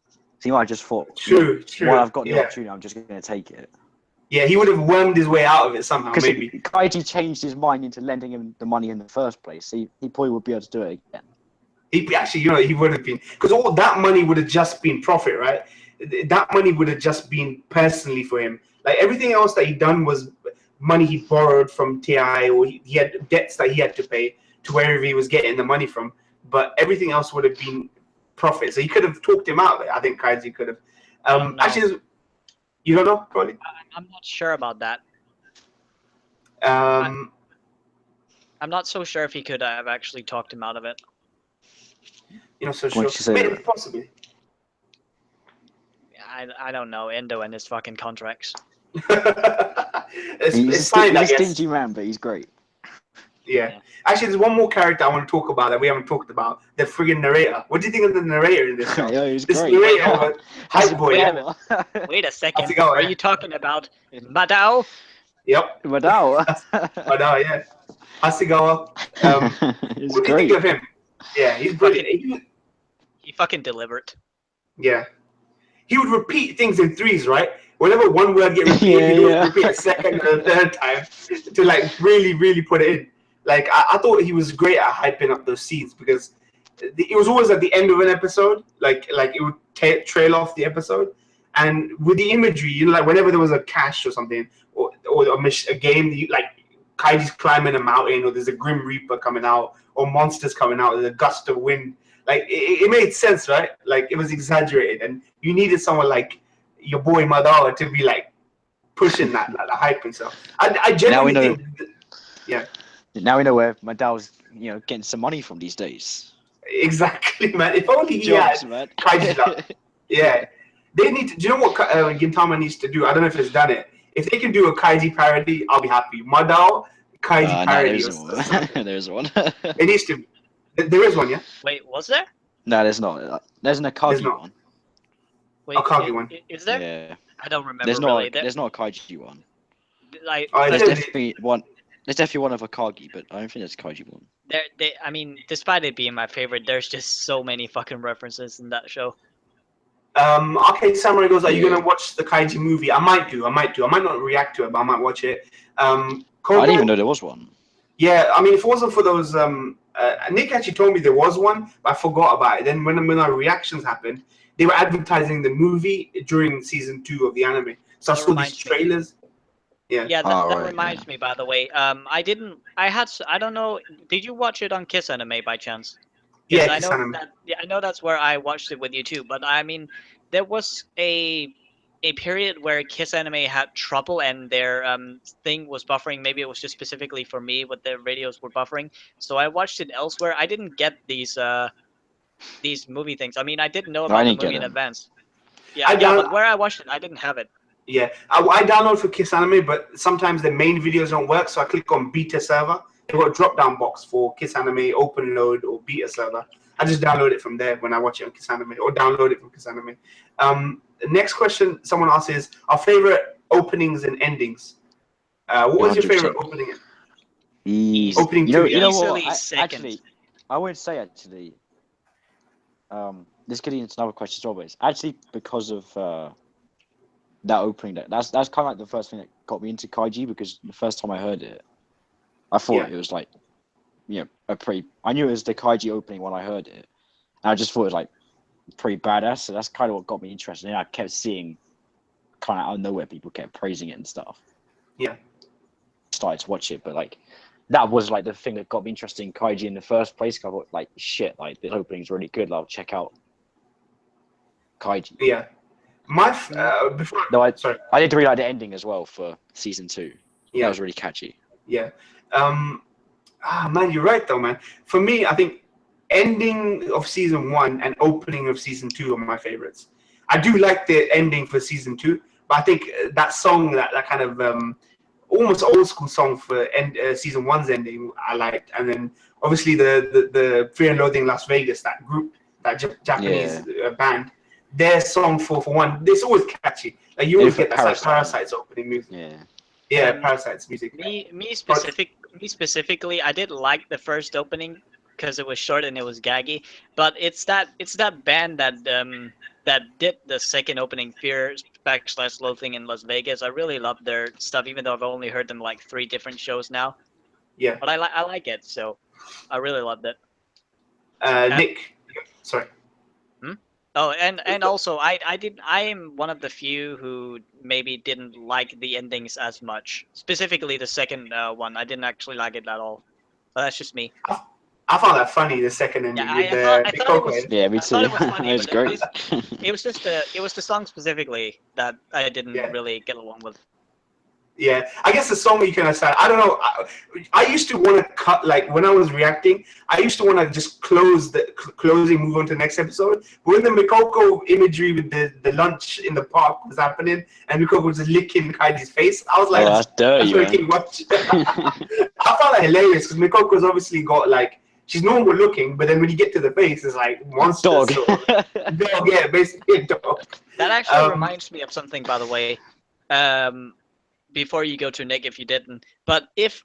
So he might have just thought, "True. Well, I've got the opportunity. I'm just going to take it." Yeah, he would have wormed his way out of it somehow. Maybe Kaiji changed his mind into lending him the money in the first place. He probably would be able to do it again. He actually, he would have been, because all that money would have just been profit, right? That money would have just been personally for him. Like everything else that he done was money he borrowed from TI, or he had debts that he had to pay to wherever he was getting the money from. But everything else would have been profit. So he could have talked him out. I think Kaiji could have. Actually, you don't know, probably. I'm not sure about that. I'm not so sure if he could have actually talked him out of it. You're not so sure. Maybe, possibly. I don't know. Endo and his fucking contracts. He's a stingy man, but he's great. Yeah. Actually, there's one more character I want to talk about that we haven't talked about. The friggin' narrator. What do you think of the narrator in this show? He's this great. Narrator, Hype Boy. Wait a second. Are you talking about Madao? Yep. Madao. Madao, yeah. Hasegawa. What do you think of him? Yeah, he's brilliant. He fucking delivered. Yeah. He would repeat things in threes, right? Whenever one word get repeated, he would repeat a second and a third time to like really, really put it in. Like I thought he was great at hyping up those scenes because it was always at the end of an episode, like it would trail off the episode, and with the imagery, like whenever there was a cache or something, or a game, like Kaiji's climbing a mountain, or there's a Grim Reaper coming out, or monsters coming out, there's a gust of wind. Like it made sense, right? Like it was exaggerated, and you needed someone like your boy Madara to be like pushing that hype and stuff. I genuinely think, yeah. Now we know where Madara's getting some money from these days. Exactly, man. If only he had Kaiji luck. Yeah, they need to. Do you know what Gintama needs to do? I don't know if it's done it. If they can do a Kaiji parody, I'll be happy. Madara Kaiji parody. There's one. It needs to. There is one, yeah. Wait, was there? No, there's not. There's an Akagi one. Wait, Akagi one. Is there? Yeah. I don't remember. There's not a Kaiji one. Like, there's definitely one. There's definitely one of Akagi, but I don't think there's a Kaiji one. I mean, despite it being my favorite, there's just so many fucking references in that show. Arcade Samurai goes, are you gonna watch the Kaiji movie? I might do. I might not react to it, but I might watch it. I didn't even know there was one. Yeah, I mean, if it wasn't for those, Nick actually told me there was one, but I forgot about it. Then when our reactions happened, they were advertising the movie during season 2 of the anime. So I saw these trailers. Yeah. That reminds me, by the way. I don't know. Did you watch it on Kiss Anime by chance? Yeah, I Kiss know Anime. that. Yeah, I know that's where I watched it with you too. But I mean, there was a period where Kiss Anime had trouble and their thing was buffering. Maybe it was just specifically for me, what their radios were buffering. So I watched it elsewhere. I didn't get these movie things. I mean, I didn't know No, I about the didn't get movie in them. advance. I Yeah, down- but where I watched it, I didn't have it. Yeah, I download for Kiss Anime, but sometimes the main videos don't work, so I click on beta server. They've got a drop-down box for Kiss Anime, open load, or beta server. I just download it from there when I watch it on Kiss Anime, or download it from Kiss Anime. Next question someone asks is, our favorite openings and endings. What was your 100%. favorite opening? Easy. Opening You know, two, you know Easily what? second. Actually, I would say actually, this getting into another question as well, but it's actually because of that opening. That's kind of like the first thing that got me into Kaiji, because the first time I heard it, I thought it was like, you know, I knew it was the Kaiji opening when I heard it, and I just thought it was like pretty badass. So that's kind of what got me interested. And I kept seeing, kind of out of nowhere, people kept praising it and stuff. Yeah. Started to watch it, but like that was like the thing that got me interested in Kaiji in the first place. I thought, like, shit, like this opening's really good. I'll check out Kaiji. Yeah. Before. No, Sorry. I did really like the ending as well for season 2. Yeah. That was really catchy. Yeah. Man, you're right though, man. For me, I think ending of season 1 and opening of season 2 are my favorites. I do like the ending for season 2, but I think that song, that kind of almost old school song for season 1's ending, I liked. And then obviously the Fear and Loathing in Las Vegas, that group, that Japanese band, their song for one, it's always catchy. Like you always get that like Parasite's opening music. Yeah, Parasite's music. Me specifically, I did like the first opening because it was short and it was gaggy. But it's that band that did the second opening, Fear / Loathing in Las Vegas. I really love their stuff, even though I've only heard them like 3 different shows now. Yeah. But I like it, so I really loved it. Nick, sorry. Oh, and also I am one of the few who maybe didn't like the endings as much. Specifically the second one, I didn't actually like it at all. But that's just me. I found that funny, the second ending. Yeah, with I thought it was. Yeah, me I too. thought it was funny, It was but great. It was just the song specifically that I didn't really get along with. Yeah, I guess the song you can understand. I don't know. I used to want to cut, like when I was reacting, I used to want to just close and move on to the next episode. But when the Mikoko imagery with the lunch in the park was happening and Mikoko was just licking Kaiji's face, I was like, that's dirty, man. I found that hilarious because Mikoko's obviously got like, she's normal looking, but then when you get to the face, it's like monster. Dog. Dog, yeah, basically a dog. That actually reminds me of something, by the way. Before you go to Nick, if you didn't, but if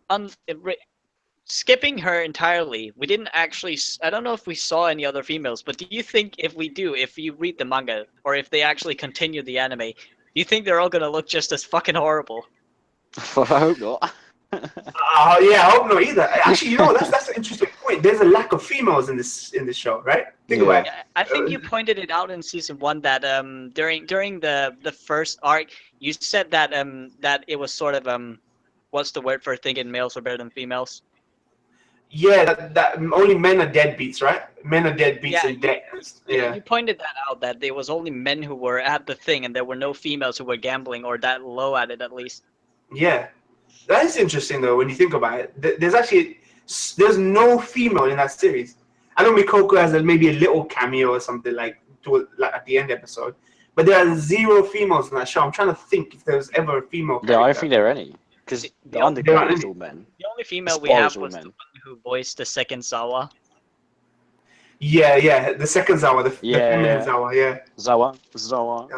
skipping her entirely, we didn't actually. I don't know if we saw any other females, but do you think if you read the manga, or if they actually continue the anime, do you think they're all gonna look just as fucking horrible? I hope not. Yeah, I hope not either. Actually, you know, that's an interesting point. There's a lack of females in this show, right? Think about it. I think you pointed it out in season 1 that during the first arc, you said that that it was sort of what's the word for thinking males are better than females? Yeah, that only men are deadbeats, right? Men are deadbeats and dead. Yeah. You pointed that out, that there was only men who were at the thing, and there were no females who were gambling or that low at it at least. Yeah. That is interesting though when you think about it. There's no female in that series. I know Mikoko has maybe a little cameo or something like at the end episode, but there are 0 females in that show. I'm trying to think if there was ever a female character. Yeah, I don't think there are any, because the underground is all men. The only female we have was the one who voiced the second Zawa. Yeah, the second Zawa, the feminine Zawa, yeah. Zawa. Zawa.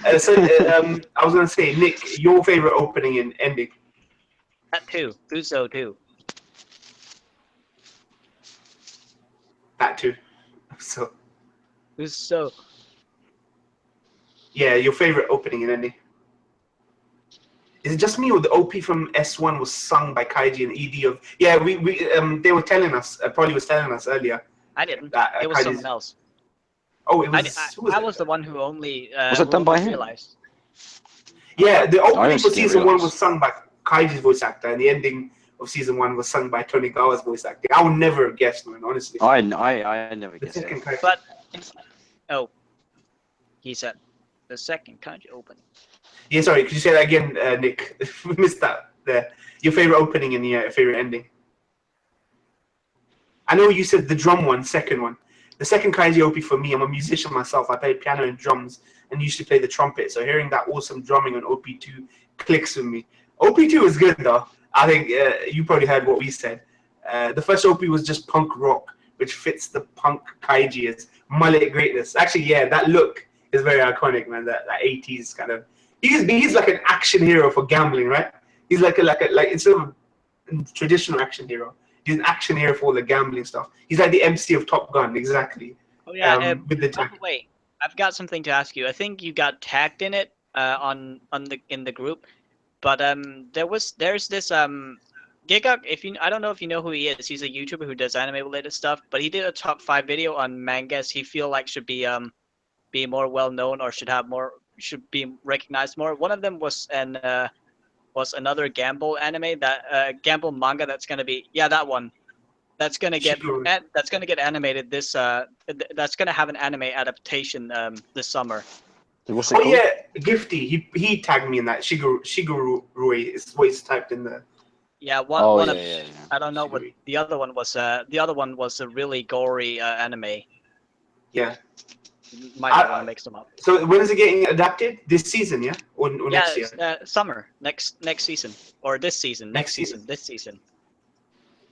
I was gonna say, Nick, your favorite opening and ending? That too. Uso too. That too. So. Uso. Yeah, your favorite opening and ending. Is it just me or the OP from S1 was sung by Kaiji and ED of? Yeah, we they were telling us. Prolly was telling us earlier. I didn't. That, it was Kaiji's... someone else. Oh, it was. I was the one who only. Was it done by him? Yeah, the opening for season 1 was sung by Kaiji's voice actor, and the ending of season 1 was sung by Tonigawa's voice acting. I would never have guessed, man. Honestly. I never The guessed it. second Kaiji. But he said the second Kaiji opening. Yeah, sorry. Could you say that again, Nick? We missed that there. Your favorite opening and your favorite ending. I know you said the drum one, second one. The second Kaiji OP for me, I'm a musician myself. I play piano and drums and used to play the trumpet. So hearing that awesome drumming on OP2 clicks with me. OP2 is good though. I think you probably heard what we said. The first OP was just punk rock, which fits the punk Kaiji as mullet greatness. Actually, yeah, that look is very iconic, man. That 80s kind of. He's like an action hero for gambling, right? He's like instead of a traditional action hero, he's an action hero for all the gambling stuff. He's like the MC of Top Gun, exactly. Oh yeah. With the by the way, I've got something to ask you. I think you got tagged in it in the group, but there's this Giga. I don't know if you know who he is. He's a YouTuber who does anime related stuff, but he did a top 5 video on mangas he feel like should be more well known or should be recognized more. One of them was another gamble anime gamble manga that's gonna be that one. That's gonna get animated this that's gonna have an anime adaptation this summer. What's it called? Yeah, Gifty. He tagged me in that. Shigeru Rui is what he's typed in there. Yeah, I don't know what the other one was. The other one was a really gory anime. Yeah. Might not want to mix them up. So when is it getting adapted? This season, yeah, or next year? Summer, next season, or this season. Next season. This season.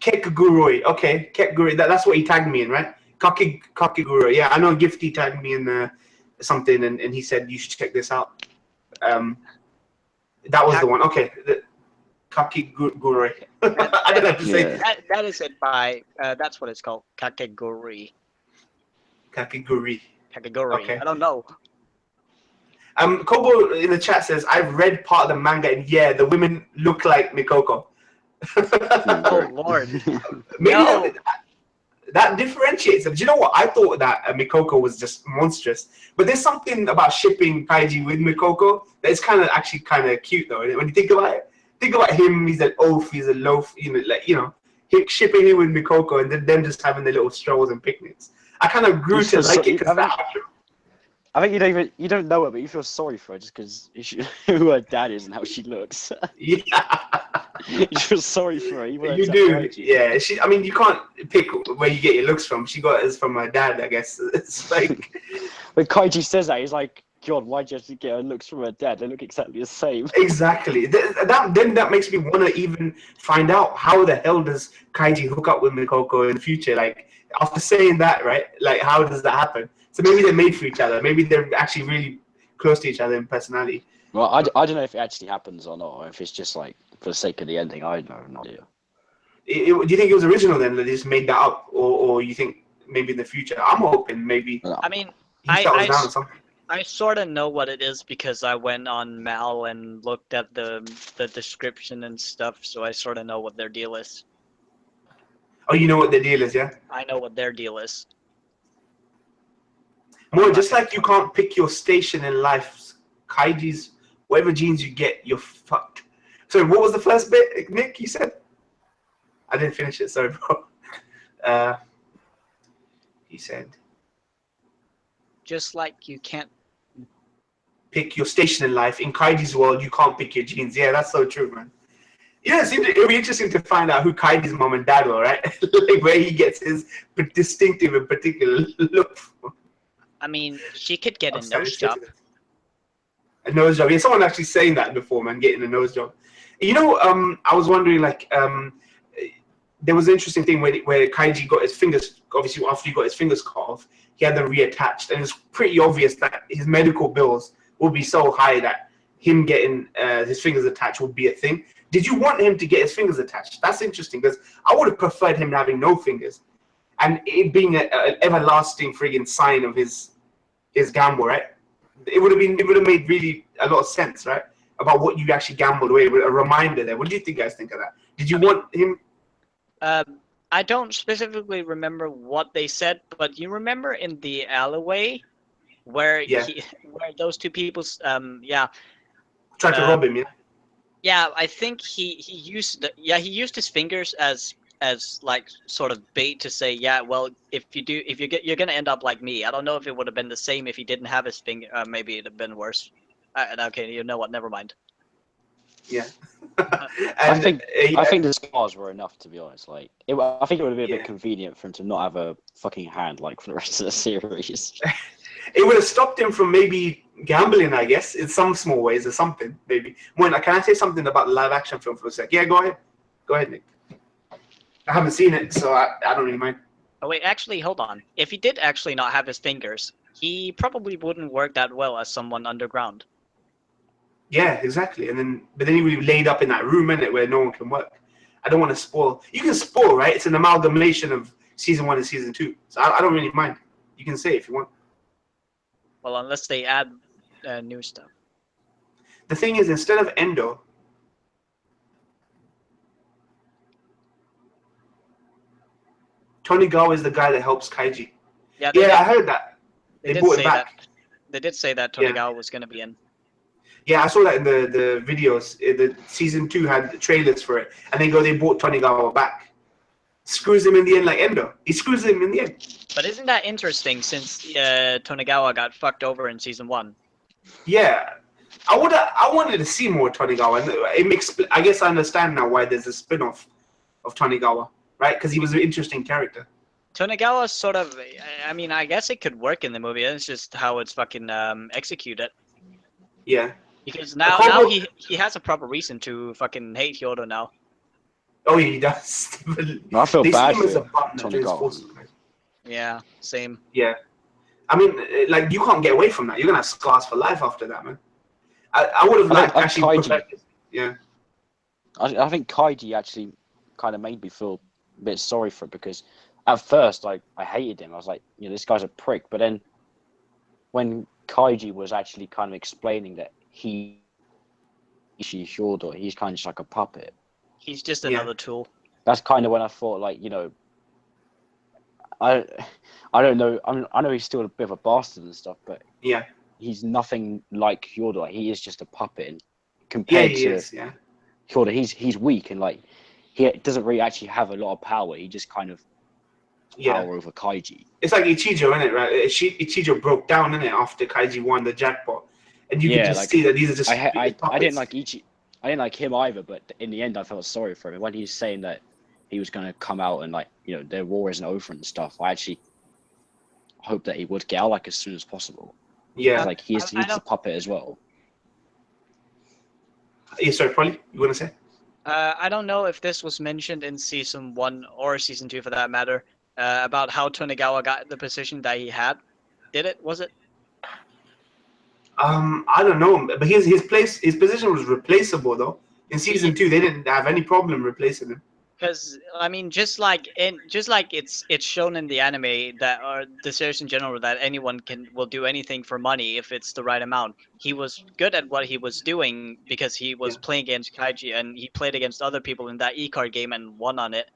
Kekuguroi. Okay, Kekuguroi. That's what he tagged me in, right? Kakiguroi. Yeah, I know Gifty tagged me in something, and he said you should check this out. That was the one. Okay, Kakiguroi. I don't have to say that is it by. That's what it's called. Kakiguri. Kakiguri. Okay. I don't know. Kobo in the chat says, I've read part of the manga and yeah, the women look like Mikoko. Oh, Lord. Maybe that differentiates them. Do you know what? I thought that Mikoko was just monstrous. But there's something about shipping Kaiji with Mikoko that's kind of cute though. When you think about it, think about him, he's an oaf, he's a loaf, shipping him with Mikoko and then them just having the little strolls and picnics. I kind of grew to like it because I think you don't know her, but you feel sorry for her just because who her dad is and how she looks. Yeah, you feel sorry for her. You do. Yeah, you can't pick where you get your looks from. She got it from her dad, I guess. It's like when Kaiji says that, he's like, God, why'd you have to get her looks from her dad? They look exactly the same. Exactly. That makes me want to even find out how the hell does Kaiji hook up with Mikoko in the future? Like, after saying that, right? Like, how does that happen? So maybe they're made for each other. Maybe they're actually really close to each other in personality. Well, I don't know if it actually happens or not, or if it's just like for the sake of the ending. I have no idea. Do you think it was original then that they just made that up, or you think maybe in the future? I'm hoping maybe. I mean, I sort of know what it is because I went on Mal and looked at the description and stuff, so I sort of know what their deal is. Oh, you know what their deal is, yeah? I know what their deal is. More just like you can't pick your station in life, Kaiji's, whatever genes you get, you're fucked. So what was the first bit, Nick, you said? I didn't finish it, sorry, bro. He said... Just like you can't... pick your station in life. In Kaiji's world, you can't pick your genes. Yeah, that's so true, man. Yeah, it'll be interesting to find out who Kaiji's mom and dad were, right? Like where he gets his distinctive and particular look from. I mean, she could get a nose job. A nose job. Yeah, someone actually saying that before, man, getting a nose job. You know, I was wondering, like, there was an interesting thing where Kaiji got his fingers, obviously after he got his fingers cut off, he had them reattached. And it's pretty obvious that his medical bills would be so high that him getting his fingers attached would be a thing. Did you want him to get his fingers attached? Have interesting because I would have preferred him having no fingers, and it being an everlasting friggin' sign of his gamble, right? It would have made really a lot of sense, right? About what you actually gambled away, with a reminder there. What do you guys think of that? Did you want him? I don't specifically remember what they said, but you remember in the alleyway where where those two people, tried to rob him, yeah. Yeah, I think he used he used his fingers as like sort of bait to say, yeah, well, if you're gonna end up like me. I don't know if it would have been the same if he didn't have his finger. Maybe it'd have been worse. Okay, you know what? Never mind. Yeah. I And think yeah, I think the scars were enough, to be honest. Like, I think it would have been a Yeah. bit convenient for him to not have a fucking hand like for the rest of the series. it would have stopped him from maybe gambling, I guess, in some small ways or something. Maybe. Moina, can I say something about the live action film for a sec? Yeah, go ahead. Go ahead, Nick. I haven't seen it, so I don't really mind. Oh wait, actually, hold on. If he did actually not have his fingers, he probably wouldn't work that well as someone underground. Yeah, exactly. But then he would be laid up in that room, innit, where no one can work. I don't want to spoil. You can spoil, right? It's an amalgamation of season 1 and season 2, so I don't really mind. You can say if you want. Well, unless they add new stuff. The thing is, instead of Endo, Tonigawa is the guy that helps Kaiji. Yeah, I heard that. They did brought say it back. that. They did say that Yeah. Tonigawa was going to be in. Yeah, I saw that in the videos. The season 2 had the trailers for it, and they brought Tonigawa back. Screws him in the end like Endo. He screws him in the end. But isn't that interesting since Tonigawa got fucked over in season 1? Yeah, I wanted to see more Tonigawa. It makes. I guess I understand now why there's a spin-off of Tonigawa, right? Because he was an interesting character. Tonigawa sort of. I mean, I guess it could work in the movie. It's just how it's fucking executed. Yeah. Because now he has a proper reason to fucking hate Hyodo now. Oh, he does. No, I feel They see bad him as a for partner to his Tonigawa. forces. Yeah, same. Yeah. I mean, like, you can't get away from that. You're going to have scars for life after that, man. I would have liked actually... Yeah. I think Kaiji actually kind of made me feel a bit sorry for it, because at first, like, I hated him. I was like, this guy's a prick. But then when Kaiji was actually kind of explaining that he's Hyodo, he's kind of just like a puppet. He's just another tool. That's kind of when I thought, like, I don't know. I know he's still a bit of a bastard and stuff, but yeah, he's nothing like Hyodo. Like, he is just a puppet. And yeah, compared he to is, yeah. Hyodo, he's weak, and like he doesn't really actually have a lot of power. He just kind of power over Kaiji. It's like Ichijo, isn't it? Right? Ichijo broke down, innit, after Kaiji won the jackpot, and you can just see that these are just. I didn't like Ichijo. I didn't like him either, but in the end, I felt sorry for him. When he's saying that he was going to come out and, like, their war isn't over and stuff, I actually hope that he would get out, like, as soon as possible. Yeah. Like, he's a puppet as well. Yeah, sorry, Prolly, you want to say? I don't know if this was mentioned in season 1 or season 2 for that matter, about how Tonigawa got the position that he had. Was it? I don't know, but his position was replaceable though. In season 2, they didn't have any problem replacing him. Because I mean, just like it's shown in the anime that, or the series in general, that anyone will do anything for money if it's the right amount. He was good at what he was doing because he was playing against Kaiji, and he played against other people in that e-card game and won on it.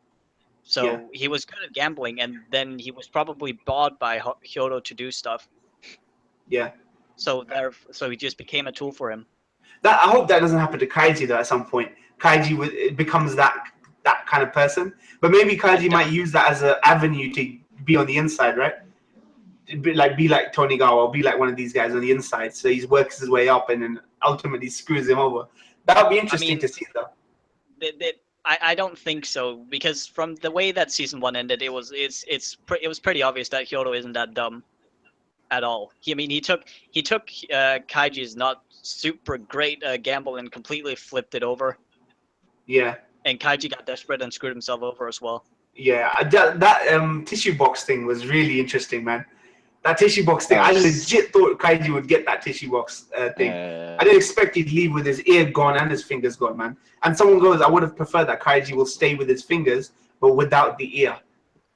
So he was good at gambling, and then he was probably bought by Hyodo to do stuff. Yeah. So he just became a tool for him. I hope that doesn't happen to Kaiji though. At some point, Kaiji becomes that kind of person. But maybe Kaiji might use that as an avenue to be on the inside, right? Be like Tonigawa, or be like one of these guys on the inside. So he works his way up and then ultimately screws him over. That would be interesting to see, though. I don't think so, because from the way that season 1 ended, it was pretty obvious that Hyodo isn't that dumb at all. He took Kaiji's not super great gamble and completely flipped it over. Yeah. And Kaiji got desperate and screwed himself over as well. Yeah, that tissue box thing was really interesting, man. That tissue box thing, I legit thought Kaiji would get that tissue box thing. I didn't expect he'd leave with his ear gone and his fingers gone, man. And someone goes, I would have preferred that Kaiji will stay with his fingers, but without the ear.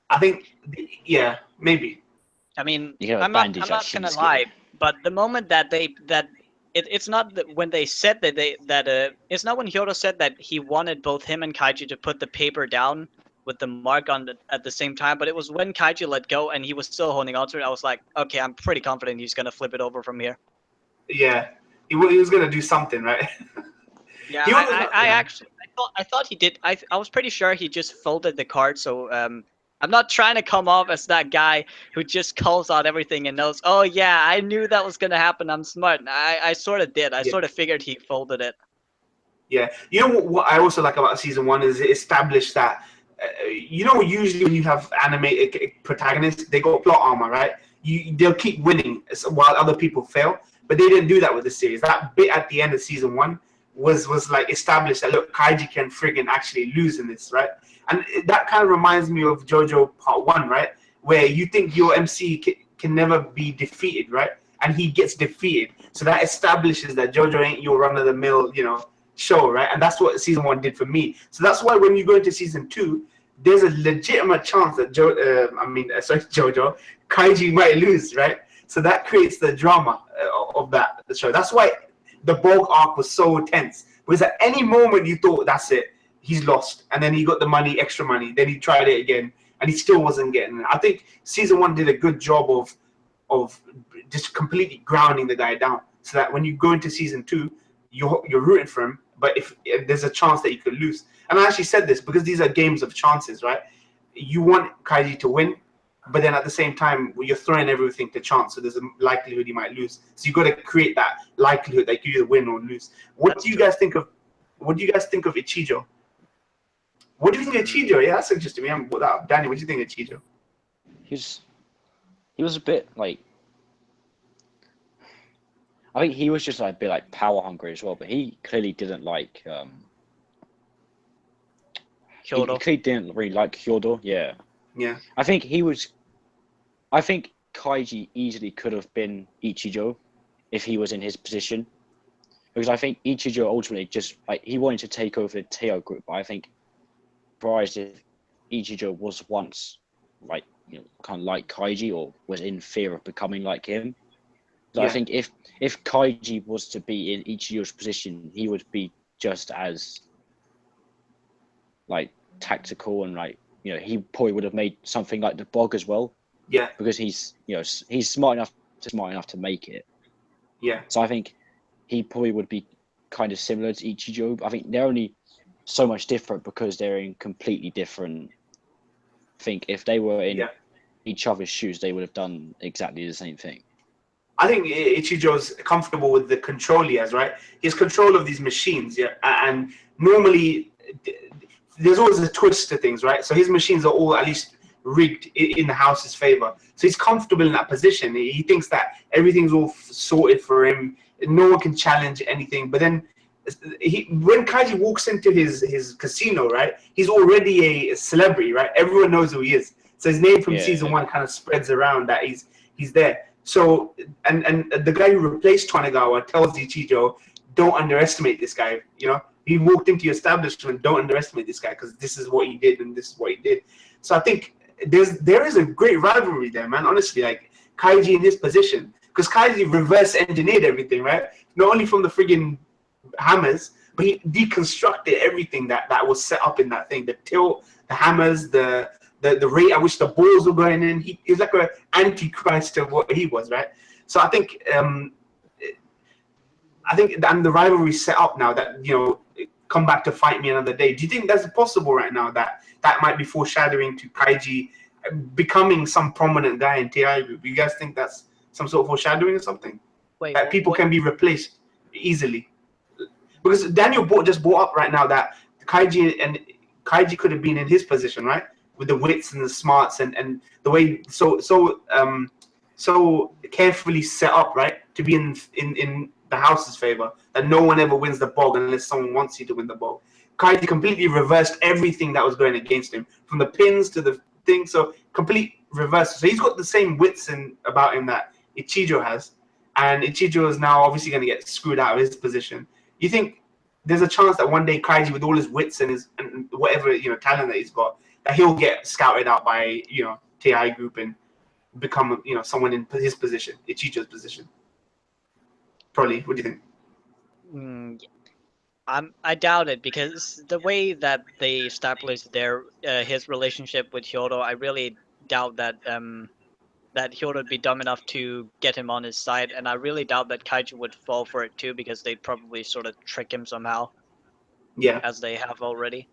I think, yeah, maybe. I mean, I'm not gonna lie, but the moment that it's not that when they said it's not when Hyodo said that he wanted both him and Kaiji to put the paper down with the mark on at the same time, but it was when Kaiji let go and he was still holding on to it. I was like, okay, I'm pretty confident he's gonna flip it over from here. Yeah, he was gonna do something, right? Yeah, He was I actually I thought he did. I was pretty sure he just folded the card. So I'm not trying to come off as that guy who just calls out everything and knows. Oh yeah, I knew that was gonna happen. I'm smart. I sort of did. I Yeah. sort of figured he folded it. Yeah, you know what I also like about season one is it established that usually when you have animated protagonists, they got plot armor, right? They'll keep winning while other people fail, but they didn't do that with the series. That bit at the end of season one was like established that look, Kaiji can friggin' actually lose in this, right? And that kind of reminds me of JoJo Part 1, right? Where you think your MC can never be defeated, right? And he gets defeated. So that establishes that JoJo ain't your run-of-the-mill, show, right? And that's what season one did for me. So that's why when you go into season two, there's a legitimate chance that JoJo, Kaiji might lose, right? So that creates the drama of the show. That's why the Bulk arc was so tense. Because at any moment you thought, that's it, he's lost. And then he got the money, extra money. Then he tried it again, and he still wasn't getting it. I think season one did a good job of just completely grounding the guy down. So that when you go into season two, you're rooting for him, but if there's a chance that you could lose. And I actually said this because these are games of chances, right? You want Kaiji to win, but then at the same time, you're throwing everything to chance, so there's a likelihood he might lose. So you got to create that likelihood that you either win or lose. What do you guys think of Ichijo? What do you think of Ichijo? Yeah, that's interesting. We haven't brought that up. Danny, what do you think of Ichijo? He was a bit like. I think he was just like a bit like power hungry as well, but he clearly didn't like Kyoto. He clearly didn't really like Kyoto. Yeah. Yeah. I think Kaiji easily could have been Ichijo if he was in his position, because I think Ichijo ultimately just like he wanted to take over the Teo group. But I think surprised if Ichijo was once like kind of like Kaiji or was in fear of becoming like him. So I think if Kaiji was to be in Ichijo's position, he would be just as like tactical and like he probably would have made something like the Bog as well. Yeah. Because he's smart enough to make it. Yeah. So I think he probably would be kind of similar to Ichijo. I think they're only so much different because they're in completely different. I think if they were in each other's shoes, they would have done exactly the same thing. I think Ichijo's comfortable with the control he has, right? He has control of these machines, yeah. And normally, there's always a twist to things, right? So his machines are all at least rigged in the house's favor. So he's comfortable in that position. He thinks that everything's all sorted for him. No one can challenge anything. But then, when Kaiji walks into his casino, right? He's already a celebrity, right? Everyone knows who he is. So his name from season one kind of spreads around that he's there. So, and the guy who replaced Tonegawa tells Ichijo, don't underestimate this guy. He walked into your establishment, don't underestimate this guy because this is what he did and this is what he did. So I think there is a great rivalry there, man. Honestly, like Kaiji in his position, because Kaiji reverse engineered everything, right? Not only from the friggin' hammers, but he deconstructed everything that was set up in that thing. The tilt, the hammers, the rate at which the balls were going in. He was like an antichrist of what he was, right? So I think and the rivalry set up now that come back to fight me another day. Do you think that's possible right now that might be foreshadowing to Kaiji becoming some prominent guy in TI group? You guys think that's some sort of foreshadowing or something? Wait, that people can be replaced easily? Because Daniel just brought up right now that Kaiji could have been in his position, right? With the wits and the smarts and the way so carefully set up, right, to be in the house's favor, that no one ever wins the Bog unless someone wants you to win the Bog. Kaiji completely reversed everything that was going against him, from the pins to the thing. So complete reverse. So he's got the same wits about him that Ichijo has, and Ichijo is now obviously going to get screwed out of his position. You think there's a chance that one day Kaiji, with all his wits and his and whatever talent that he's got, that he'll get scouted out by TI group and become someone in his position, Ichijo's position? Prolly, what do you think? I doubt it, because the way that they established his relationship with Hyodo, I really doubt that that Hyodo would be dumb enough to get him on his side, and I really doubt that Kaiji would fall for it too, because they'd probably sort of trick him somehow. Yeah. as they have already.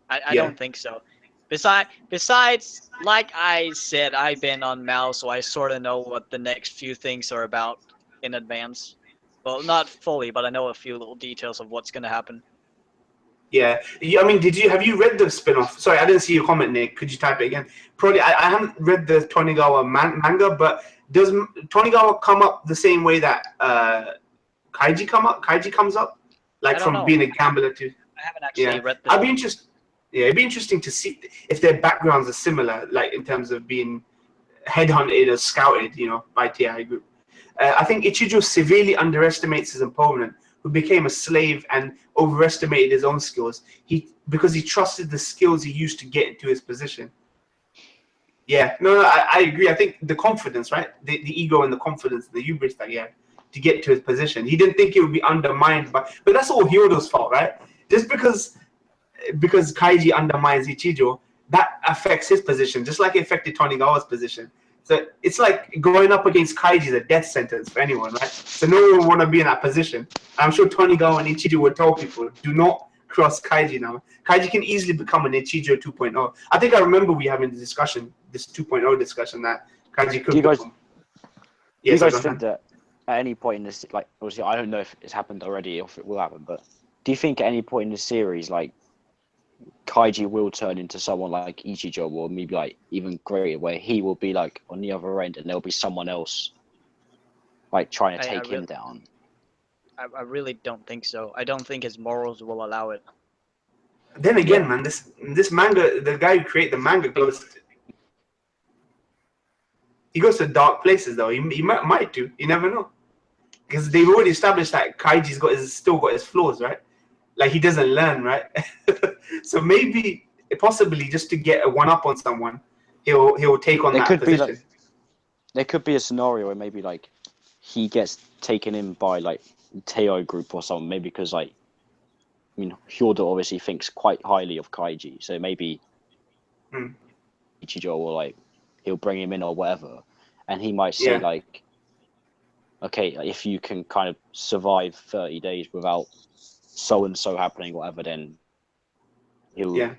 I Yeah. don't think so. Besides, like I said, I've been on Mal, so I sort of know what the next few things are about in advance. Well, not fully, but I know a few little details of what's gonna happen. Yeah. I mean, have you read the spin-off? Sorry, I didn't see your comment, Nick. Could you type it again? Probably, I haven't read the Tonigawa manga, but does Tonigawa come up the same way that Kaiji comes up? I Like don't from know. being a gambler to... I haven't actually read I'd the. be interested. Yeah, it'd be interesting to see if their backgrounds are similar, like in terms of being headhunted or scouted, by TI Group. I think Ichijo severely underestimates his opponent, who became a slave and overestimated his own skills. Because he trusted the skills he used to get into his position. Yeah, no, I agree. I think the confidence, right? The ego and the confidence, the hubris that he had to get to his position. He didn't think it would be undermined but that's all Hyodo's fault, right? Just because Kaiji undermines Ichijo, that affects his position, just like it affected Tonigawa's position. So it's like going up against Kaiji is a death sentence for anyone, right? So no one would want to be in that position. I'm sure Tonigawa and Ichijo would tell people, do not cross Kaiji now. Kaiji can easily become an Ichijo 2.0. I think I remember we having the discussion, this 2.0 discussion, that Kaiji could become. Do you guys think that at any point in this, like, obviously I don't know if it's happened already or if it will happen, but do you think at any point in the series, like, Kaiji will turn into someone like Ichijo, or maybe like even greater, where he will be like on the other end and there'll be someone else like trying to take him down? I really don't think so. I don't think his morals will allow it. Then again, man, this manga, the guy who created the manga goes to dark places though. He might do. You never know, because they've already established that Kaiji's still got his flaws, right? Like he doesn't learn, right? So maybe, possibly, just to get a one up on someone, he'll take on that position. There could be a scenario where maybe like he gets taken in by like Teo group or something. Maybe because like, I mean, Hyodo obviously thinks quite highly of Kaiji, so maybe Ichijo will like he'll bring him in or whatever, and he might say like, okay, if you can kind of survive 30 days without so and so happening, whatever, then he'll. Yeah.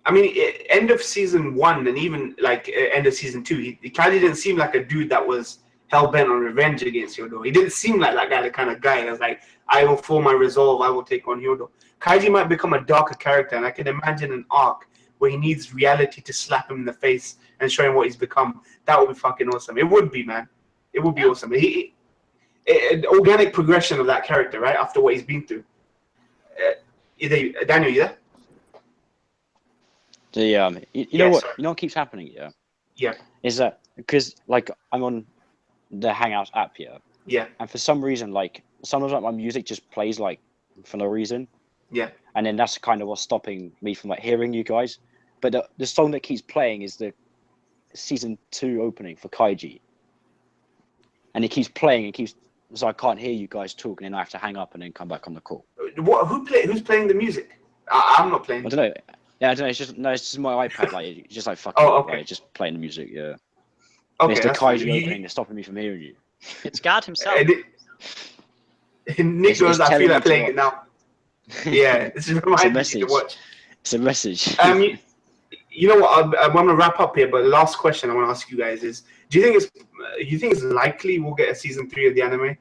I mean, end of season 1 and even like end of season 2, Kaiji didn't seem like a dude that was hell bent on revenge against Hyodo. He didn't seem like that guy, the kind of guy that's like, I will form my resolve, I will take on Hyodo. Kaiji might become a darker character, and I can imagine an arc where he needs reality to slap him in the face and show him what he's become. That would be fucking awesome. It would be, man. It would be awesome. An organic progression of that character, right? After what he's been through. Daniel, you there? You know what? You know what keeps happening? Yeah. Is that because like I'm on the Hangouts app here? Yeah. And for some reason, like sometimes like my music just plays like for no reason. Yeah. And then that's kind of what's stopping me from like hearing you guys. But the song that keeps playing is the season 2 opening for Kaiji. And it keeps playing, so I can't hear you guys talk, and then I have to hang up and then come back on the call. Who's playing the music? I'm not playing. I don't know. Yeah, I don't know. It's just my iPad. Like it's just like fucking. Oh, okay. Like, just playing the music. Yeah. Okay. It's the Kaiji opening that's stopping me from hearing you. It's God himself. Nick goes, I feel like playing it now. Yeah, this is reminding you to watch. It's a message. You know what? I'm going to wrap up here, but the last question I want to ask you guys is: do you think it's likely we'll get a season 3 of the anime?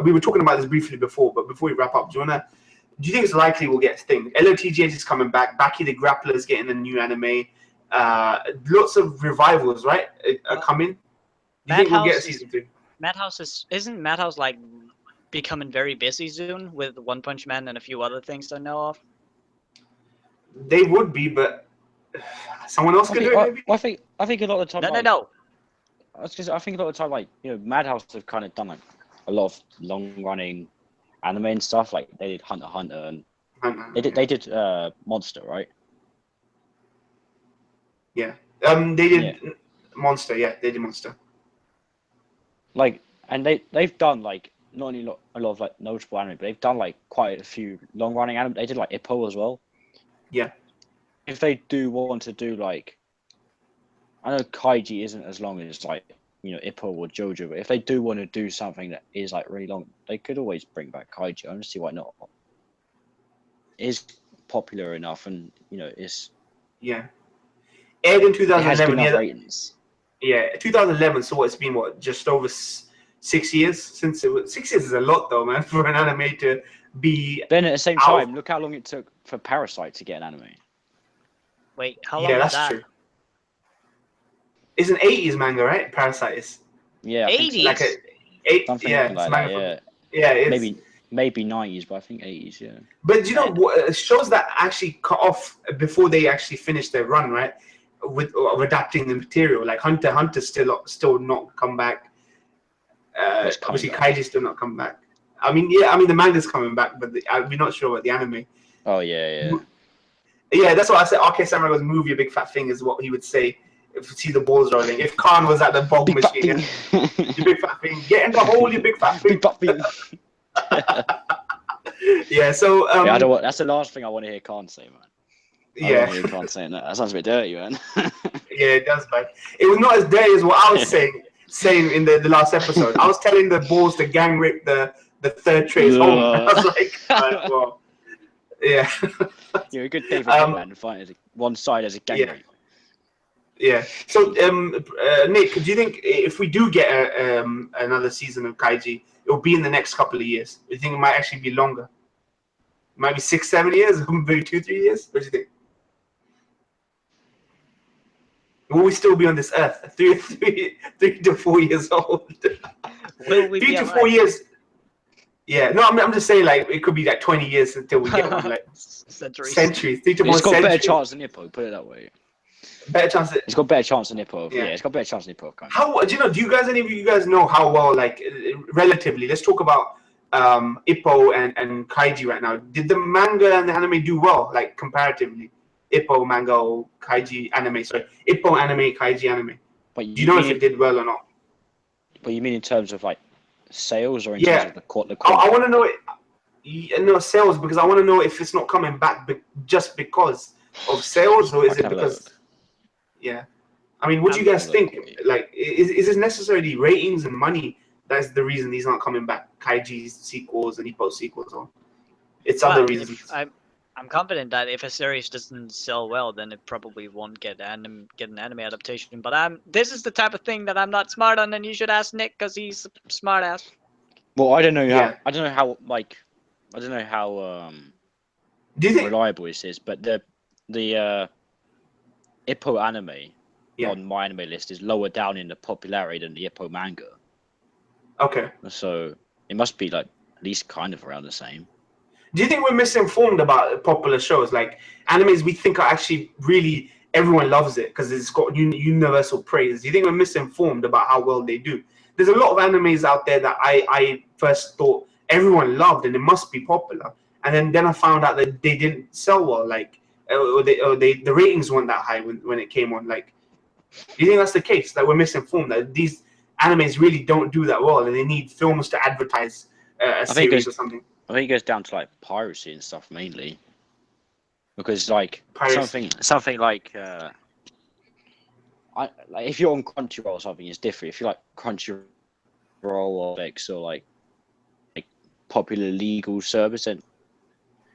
We were talking about this briefly before, but before we wrap up, do you think it's likely we'll get things? LOTGS is coming back. Baki the Grappler is getting a new anime. Lots of revivals, right? Are coming. Do you think we'll get a season 3? Isn't Madhouse like becoming very busy soon with One Punch Man and a few other things I know of? They would be, but someone else could do it. Maybe. I think a lot of the time. No. I think a lot of the time, like Madhouse have kind of done like a lot of long-running anime and stuff. Like they did Hunter x Hunter, and they did Monster, right? Yeah. They did Monster. Yeah, they did Monster. Like, and they've done like not only a lot of like notable anime, but they've done like quite a few long-running anime. They did like Ippo as well. Yeah. If they do want to do like, I know Kaiji isn't as long as like Ippo or JoJo, but if they do want to do something that is like really long, they could always bring back Kaiji. I don't see why not. is popular enough, and it's aired in it has good 2011. enough ratings. Yeah, 2011. So it's been just over 6 years since it was. 6 years is a lot though, man, for an anime to be. Then at the same out. time, look how long it took for Parasite to get an anime. Wait, how long was that? True. It's an 80s manga, right? Parasite is. Yeah, I think so. 80s? Like Something yeah, like it's that. manga Yeah, it's, maybe 90s, but I think 80s. Yeah. But you know what? Shows that actually cut off before they actually finish their run, right? With adapting the material, like Hunter x Hunter still not come back. Obviously, Kaiji still not come back. I mean, the manga's coming back, but we're not sure about the anime. Oh yeah. Yeah, that's what I said. RK Samurai was movie a big fat thing is what he would say if you see the balls rolling. If Khan was at the bog Big fat machine, thing. you big fat thing, get in the hole, you big fat thing. Big fat thing. Yeah, so I don't want. That's the last thing I want to hear Khan say, man. Yeah, Khan saying that. That sounds a bit dirty, man. Yeah, it does, man. It was not as dirty as what I was saying in the last episode. I was telling the balls to gang rape the third trace home. I was like, well, yeah. You're a good David man. Find one side as a gang rape. Yeah. So, Nick, do you think if we do get another season of Kaiji, it will be in the next couple of years? Do you think it might actually be longer? It might be 6-7 years, maybe 2-3 years. What do you think? Will we still be on this earth? 3 to 4 years old. Will we 3 to 4 years. Yeah, no, I'm just saying, like, it could be like 20 years until we get one, like centuries. 3 to 4 centuries. It's got a better chance than Hippo. Put it that way. Better chance. It's got better chance than Hippo. Yeah, it's got better chance than Hippo. Kind of. How do you know? Do you guys any of you guys know how well, like, relatively? Let's talk about Ippo and Kaiji right now. Did the manga and the anime do well, like comparatively? Ippo manga or Kaiji anime? Sorry, Ippo anime, Kaiji anime. But do you know if it did well or not? But you mean in terms of like sales or in terms of the quality? I want to know it. No sales, because I want to know if it's not coming back just because of sales, or is it because? Yeah, I mean, what do you guys think? Like, is it necessarily ratings and money that's the reason these aren't coming back? Kaiji's sequels and Ippo sequels, or it's other reasons. I'm confident that if a series doesn't sell well, then it probably won't get an anime adaptation. But this is the type of thing that I'm not smart on, and you should ask Nick because he's a smart ass. Well, I don't know how do you think reliable this is, but the Ippo anime on MyAnimeList is lower down in the popularity than the Ippo manga. Okay. So it must be like at least kind of around the same. Do you think we're misinformed about popular shows? Like animes we think are actually really, everyone loves it because it's got universal praise. Do you think we're misinformed about how well they do? There's a lot of animes out there that I first thought everyone loved and it must be popular. And then I found out that they didn't sell well, like, the ratings weren't that high when it came on. Like, do you think that's the case? That we're misinformed, that these animes really don't do that well and they need films to advertise a series or something? I think it goes down to like piracy and stuff mainly, because like something like if you're on Crunchyroll or something, it's different. If you're like Crunchyroll or Netflix or like popular legal service, then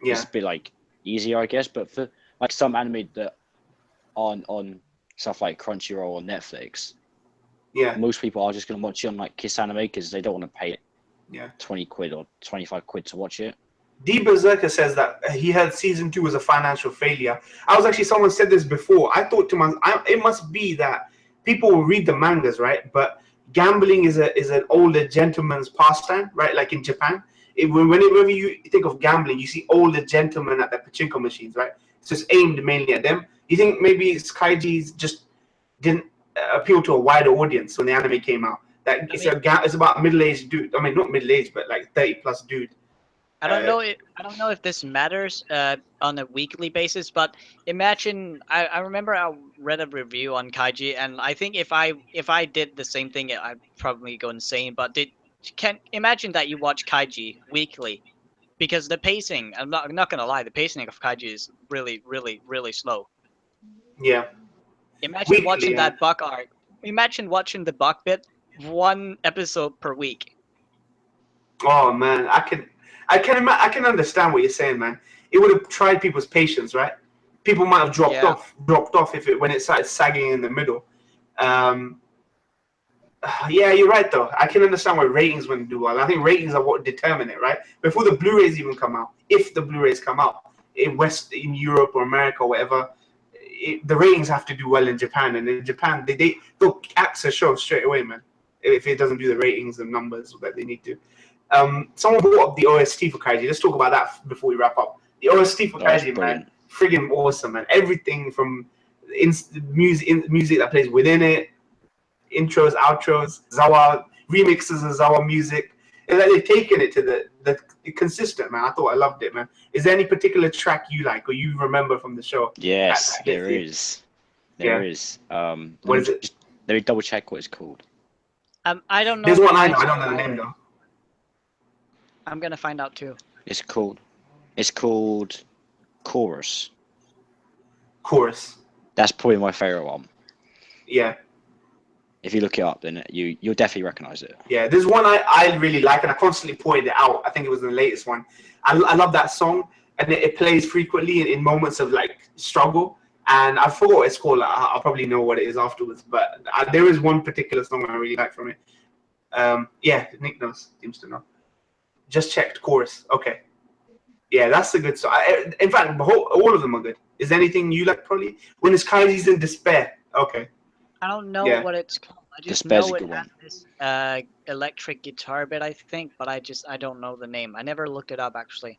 it's a bit like easier, I guess. But for like some anime that on stuff like Crunchyroll or Netflix, most people are just gonna watch it on like Kiss Anime because they don't want to pay 20 quid or 25 quid to watch it. D Berserker says that he heard season 2 was a financial failure. I was actually, someone said this before. I thought to myself, it must be that people will read the mangas, right? But gambling is an older gentleman's pastime, right? Like in Japan, whenever you think of gambling, you see older gentlemen at the pachinko machines, right? It's just aimed mainly at them. You think maybe Kaiji's just didn't appeal to a wider audience when the anime came out? That it's about middle-aged dude. I mean, not middle-aged, but like 30-plus dude. I don't know if this matters on a weekly basis, but imagine I remember I read a review on Kaiji, and I think if I did the same thing, I'd probably go insane. But imagine that you watch Kaiji weekly, because the pacing, I'm not gonna lie, the pacing of Kaiji is really, really, really slow. Yeah. Imagine watching that Buck arc. Imagine watching the Buck bit, 1 episode per week. Oh man, I can understand what you're saying, man. it would have tried people's patience, right? People might have dropped Yeah. off if when it started sagging in the middle. Yeah, you're right though. I can understand why ratings wouldn't do well. I think ratings are what determine it, right? Before the Blu-rays even come out, if the Blu-rays come out in Europe or America or whatever, the ratings have to do well in Japan, and in Japan they'll axe a show straight away, man. If it doesn't do the ratings and numbers that they need to. Someone brought up the OST for Kaiji. Let's talk about that before we wrap up. The OST for Kaiji, man, friggin' awesome, man. Everything from music that plays within it, intros, outros, Zawa remixes of Zawa music, and that they've taken it to the consistent, man. I loved it, man. Is there any particular track you like or you remember from the show? Yes, there is. There is. What is it? Let me double check what it's called. I don't know. There's one I know. I don't know the name though. I'm gonna find out too. It's called Chorus. Chorus. That's probably my favorite one. Yeah. If you look it up, then you'll definitely recognize it. Yeah, there's one I really like, and I constantly pointed it out. I think it was the latest one. I love that song, and it plays frequently in moments of like struggle. And I forgot what it's called. I'll probably know what it is afterwards. But there is one particular song I really like from it. Yeah, Nick knows. Seems to know. Just checked Chorus. Okay. Yeah, that's a good song. In fact, all of them are good. Is there anything you like, probably? When it's Kaiji's in Despair. Okay. I don't know what it's called. I just Despair's know a it good has one. this electric guitar bit, I think, but I don't know the name. I never looked it up actually.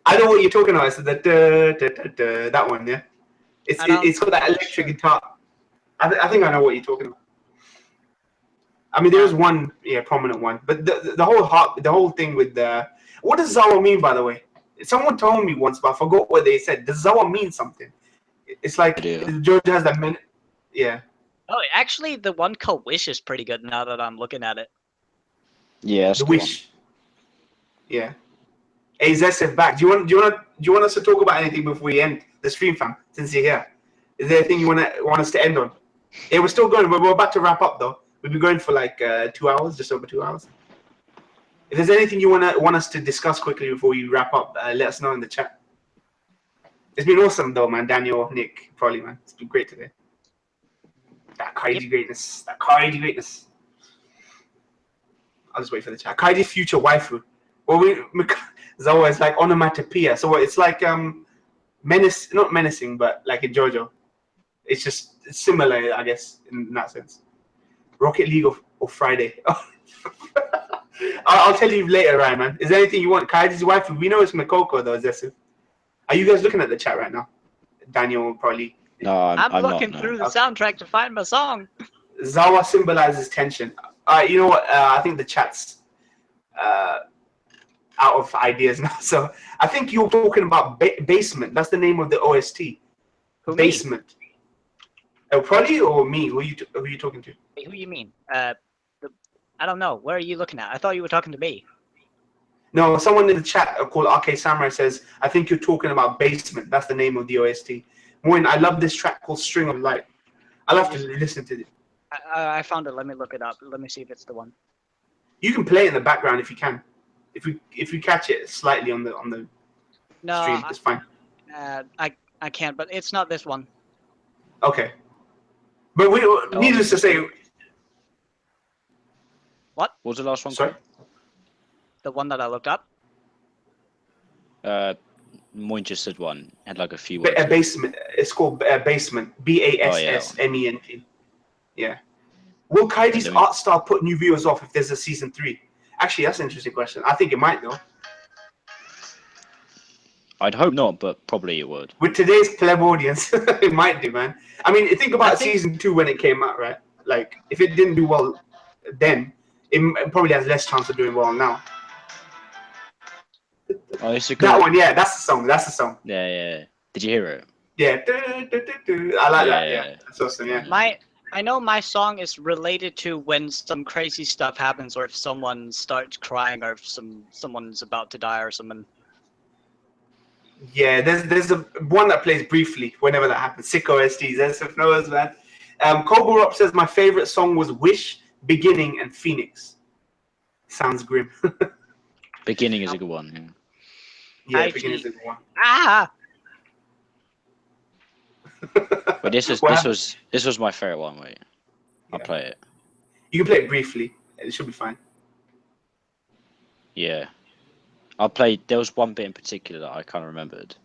I know what you're talking about. It's that one, yeah. It's got that electric guitar. I think I know what you're talking about. I mean, there's one, prominent one, but the whole thing with what does Zawa mean, by the way? Someone told me once, but I forgot what they said. Does Zawa mean something? It's like George has that minute. Yeah. Oh, actually, the one called Wish is pretty good now that I'm looking at it. Yeah, that's the the one. Wish. Yeah. Hey, Zesef back. Do you want us to talk about anything before we end the stream, fam? Since you're here, is there anything you want us to end on? Yeah, we're still going. We're about to wrap up though. We've been going for like 2 hours, just over 2 hours. If there's anything you want us to discuss quickly before we wrap up, let us know in the chat. It's been awesome though, man. Daniel, Nick, Prolly, man. It's been great today. That Kaiji greatness. That Kaiji greatness. I'll just wait for the chat. Kaiji's future waifu. Well, Zawa is like onomatopoeia. So it's like not menacing, but like in JoJo. It's similar, I guess, in that sense. Rocket League or Friday. I'll tell you later, Ryan, man. Is there anything you want? Kaiji's waifu. We know it's Makoko though, Zesu. Are you guys looking at the chat right now? Daniel, probably. No, I'm looking not, through the soundtrack to find my song. Zawa symbolizes tension. You know what? I think the chat's out of ideas now. So I think you're talking about Basement. That's the name of the OST. Basement. Prolly or me? Who are you talking to? Who you mean? I don't know. Where are you looking at? I thought you were talking to me. No, someone in the chat called RK Samurai says, I think you're talking about Basement. That's the name of the OST. Moin, I love this track called String of Light. I'll have to listen to it. I found it. Let me look it up. Let me see if it's the one. You can play it in the background if you can. If you catch it slightly on the stream, it's fine. I can't, but it's not this one. Okay. But needless to say... What? What was the last one? Sorry? The one that I looked up? Moin just said one. Had like a few words. Basement. It's called Basement. Bassment. Yeah. Will Kaiji's art style put new viewers off if there's a season 3? Actually, that's an interesting question. I think it might, though. I'd hope not, but probably it would. With today's pleb audience, it might do, man. I mean, think about season 2 when it came out, right? Like, if it didn't do well then, it probably has less chance of doing well now. Oh, it's a good... That one, yeah, that's the song. Yeah. Did you hear it? Yeah. I like that, yeah. That's awesome, yeah. I know my song is related to when some crazy stuff happens, or if someone starts crying, or if someone's about to die, or something. Yeah, there's a one that plays briefly whenever that happens. Sick OSTs, as if knows, man. Koborop says my favorite song was Wish, Beginning, and Phoenix. Sounds grim. Beginning is a good one. Yeah, Kaiji. beginning season 1. Ah! But this was my favorite one. Wait, I'll play it. You can play it briefly. It should be fine. Yeah, I'll play. There was one bit in particular that I kind of remembered.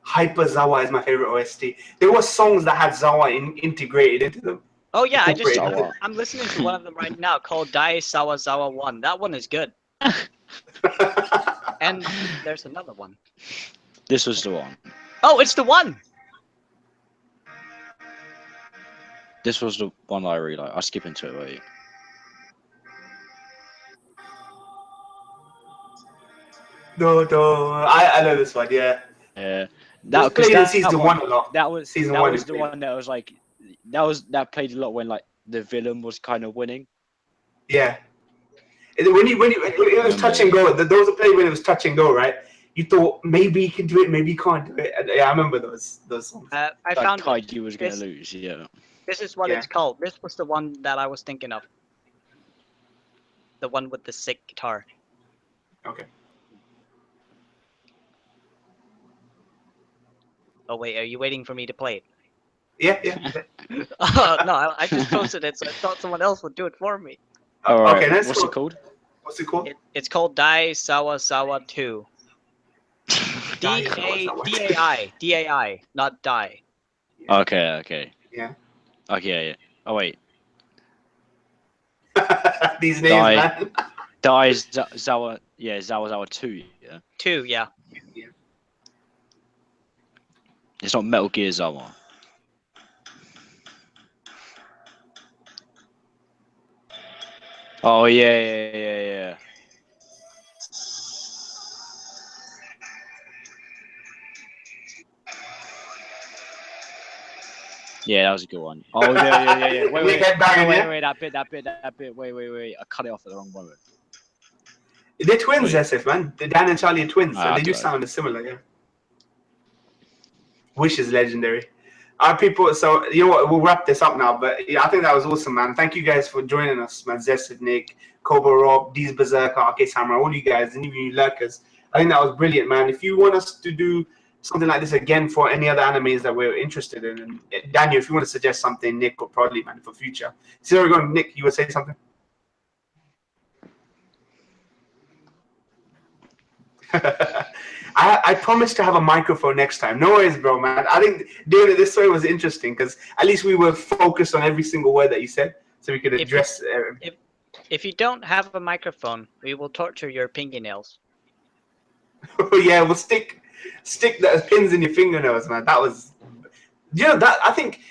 Hyper Zawa is my favorite OST. There were songs that had Zawa integrated into them. Oh yeah, Zawa. I'm listening to one of them right now called Dai Sawa Zawa 1. That one is good. And there's another one. This was the one. Oh, it's the one! This was the one I really like. I'll skip into it. Wait. No, I know this one. Yeah. Yeah. That played in season 1 a lot. That was season that 1 was the one that was like that played a lot when like the villain was kind of winning. Yeah. When it was touch and go, there was a play when it was touch and go, right? You thought maybe he can do it, maybe he can't do it. And, yeah, I remember those songs. I Like found Kaiji was gonna lose. Yeah. this is what it's called. This was the one that I was thinking of. The one with the sick guitar. Okay. Oh wait, are you waiting for me to play it? Yeah. Oh no, I just posted it, so I thought someone else would do it for me. All right. Okay, What's it called? What's it called? It's called Dai Sawa Sawa 2. D-A-I, not die. Okay. Yeah. Okay. Yeah. Oh wait. These names, man. Dies Zawa. Yeah, Zawa 2. Yeah. 2, yeah. It's not Metal Gear Zawa. Oh yeah. Yeah, that was a good one. Oh yeah. Wait. That bit. Wait. I cut it off at the wrong moment. They're twins, SF, man. Dan and Charlie are twins, so they do right. sound similar, yeah. Wish is legendary. Our people, so you know what, we'll wrap this up now, but yeah, I think that was awesome, man. Thank you guys for joining us, man. Zesif, Nick, Kobo Rob, D's Berserker, Arcade Samurai, all you guys, and even you lurkers. I think that was brilliant, man. If you want us to do something like this again for any other animes that we're interested in, and Daniel, if you want to suggest something, Nick or Prolly, man, for future. So we're going, Nick, you would say something? I promise to have a microphone next time. No worries, bro, man. I think doing it this way was interesting because at least we were focused on every single word that you said, so we could address. If you don't have a microphone, we will torture your fingernails. Yeah, we'll stick the pins in your fingernails, man. That was, that I think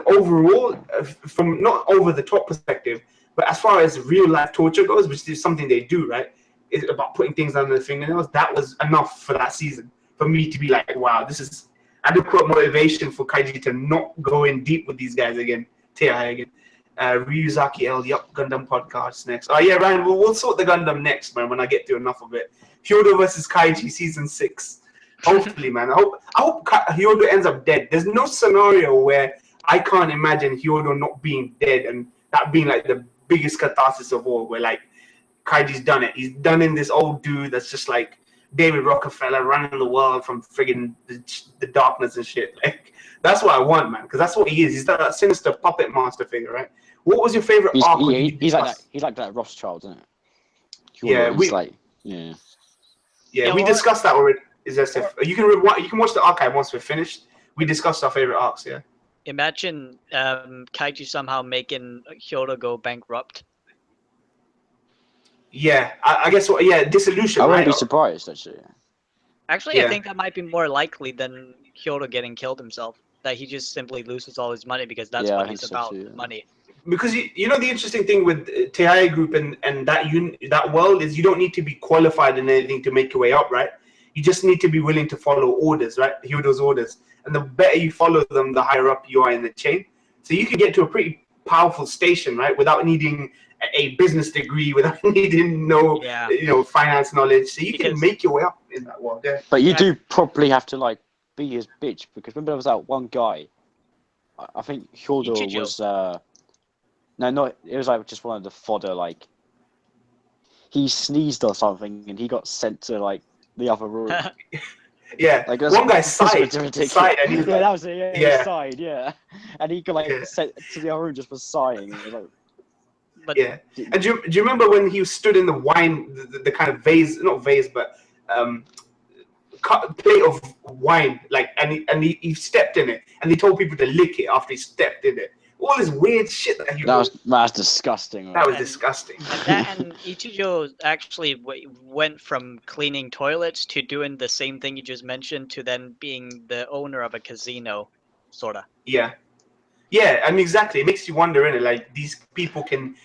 overall, from not over the top perspective, but as far as real life torture goes, which is something they do, right? It's about putting things under the fingernails. That was enough for that season for me to be like, wow, this is adequate motivation for Kaiji to not go in deep with these guys again. Teai again. Ryuzaki L, yup, Gundam podcast next. Oh yeah, Ryan, we'll sort the Gundam next, man, when I get to enough of it. Hyodo versus Kaiji season 6. Hopefully, man. I hope Hyodo ends up dead. There's no scenario where I can't imagine Hyodo not being dead and that being like the biggest catharsis of all, where like Kaiji's done it. He's done in this old dude that's just like David Rockefeller running the world from friggin' the darkness and shit. Like that's what I want, man, because that's what he is. He's that sinister puppet master figure, right? What was your favorite arc? He's like that Rothschild, isn't it? Yeah, we discussed that already. Is that stuff? You can watch the archive once we're finished. We discussed our favorite arcs. Yeah. Imagine Kaiji somehow making Hyodo go bankrupt. Yeah, I guess. Yeah, dissolution. I wouldn't right? be surprised actually. Actually, I think that might be more likely than Hyodo getting killed himself. That he just simply loses all his money because that's what he's about, money. Because you know the interesting thing with Teai Group and that world is you don't need to be qualified in anything to make your way up, right? You just need to be willing to follow orders, right? Hyodo's orders. And the better you follow them, the higher up you are in the chain. So you can get to a pretty powerful station, right? Without needing a business degree, without needing finance knowledge. So you can make your way up in that world. Yeah. But you do probably have to like be his bitch, because remember there was that one guy, I think Hyodo was it was like just one of the fodder, like he sneezed or something and he got sent to like the other room. Yeah, Like, one guy sighed, and he's yeah, like, that was it. Yeah, yeah. he sighed. Yeah, and he could like sit to the other room just for sighing. It was like, But yeah. And do you remember when he stood in the wine, the kind of vase, not vase, but plate of wine, like, and he stepped in it, and he told people to lick it after he stepped in it. All this weird shit that he that's disgusting. That was disgusting. and Ichijo actually went from cleaning toilets to doing the same thing you just mentioned to then being the owner of a casino, sorta. Yeah. Yeah, I mean, exactly. It makes you wonder, innit? Like, these people can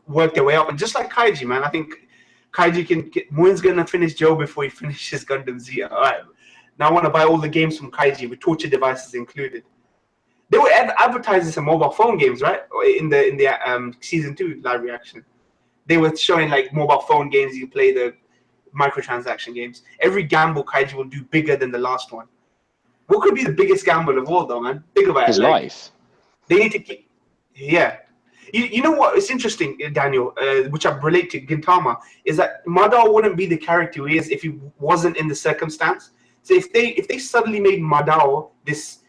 work their way up. And just like Kaiji, man, I think Kaiji can get... Moon's going to finish Joe before he finishes Gundam Z. All right. Now I want to buy all the games from Kaiji with torture devices included. They were advertising some mobile phone games, right? In the season 2 live reaction. They were showing, like, mobile phone games. You play the microtransaction games. Every gamble Kaiji will do bigger than the last one. What could be the biggest gamble of all, though, man? Think about his it. Like, life. They need to keep... Yeah. You know what? It's interesting, Daniel, which I relate to Gintama, is that Madara wouldn't be the character he is if he wasn't in the circumstance. So if they suddenly made Madara this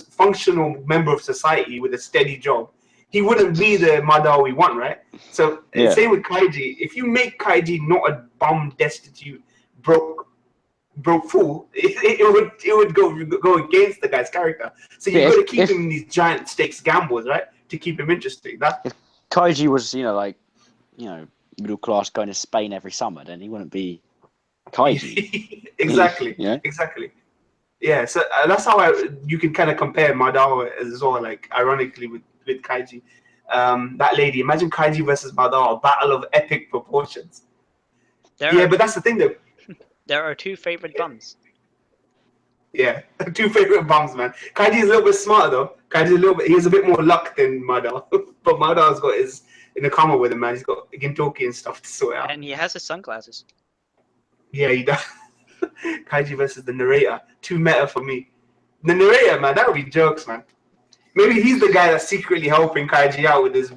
functional member of society with a steady job, he wouldn't be the Madara we want, right? So same with Kaiji. If you make Kaiji not a bum, destitute, broke fool, it would go against the guy's character. So you got to keep him in these giant stakes gambles, right, to keep him interesting. If Kaiji was, middle class going to Spain every summer, then he wouldn't be Kaiji. Exactly. Yeah. Exactly. Yeah. So that's how you can kind of compare Madara as well, like ironically with Kaiji. That lady. Imagine Kaiji versus Madara, battle of epic proportions. But that's the thing though. There are two favorite bums. Yeah, two favorite bums, man. Kaiji is a little bit smarter though. He has a bit more luck than Madara. But Madara's got his in the coma with him, man. He's got Gintoki and stuff to sort out. And he has his sunglasses. Yeah, he does. Kaiji versus the narrator. Too meta for me. The narrator, man, that would be jokes, man. Maybe he's the guy that's secretly helping Kaiji out with his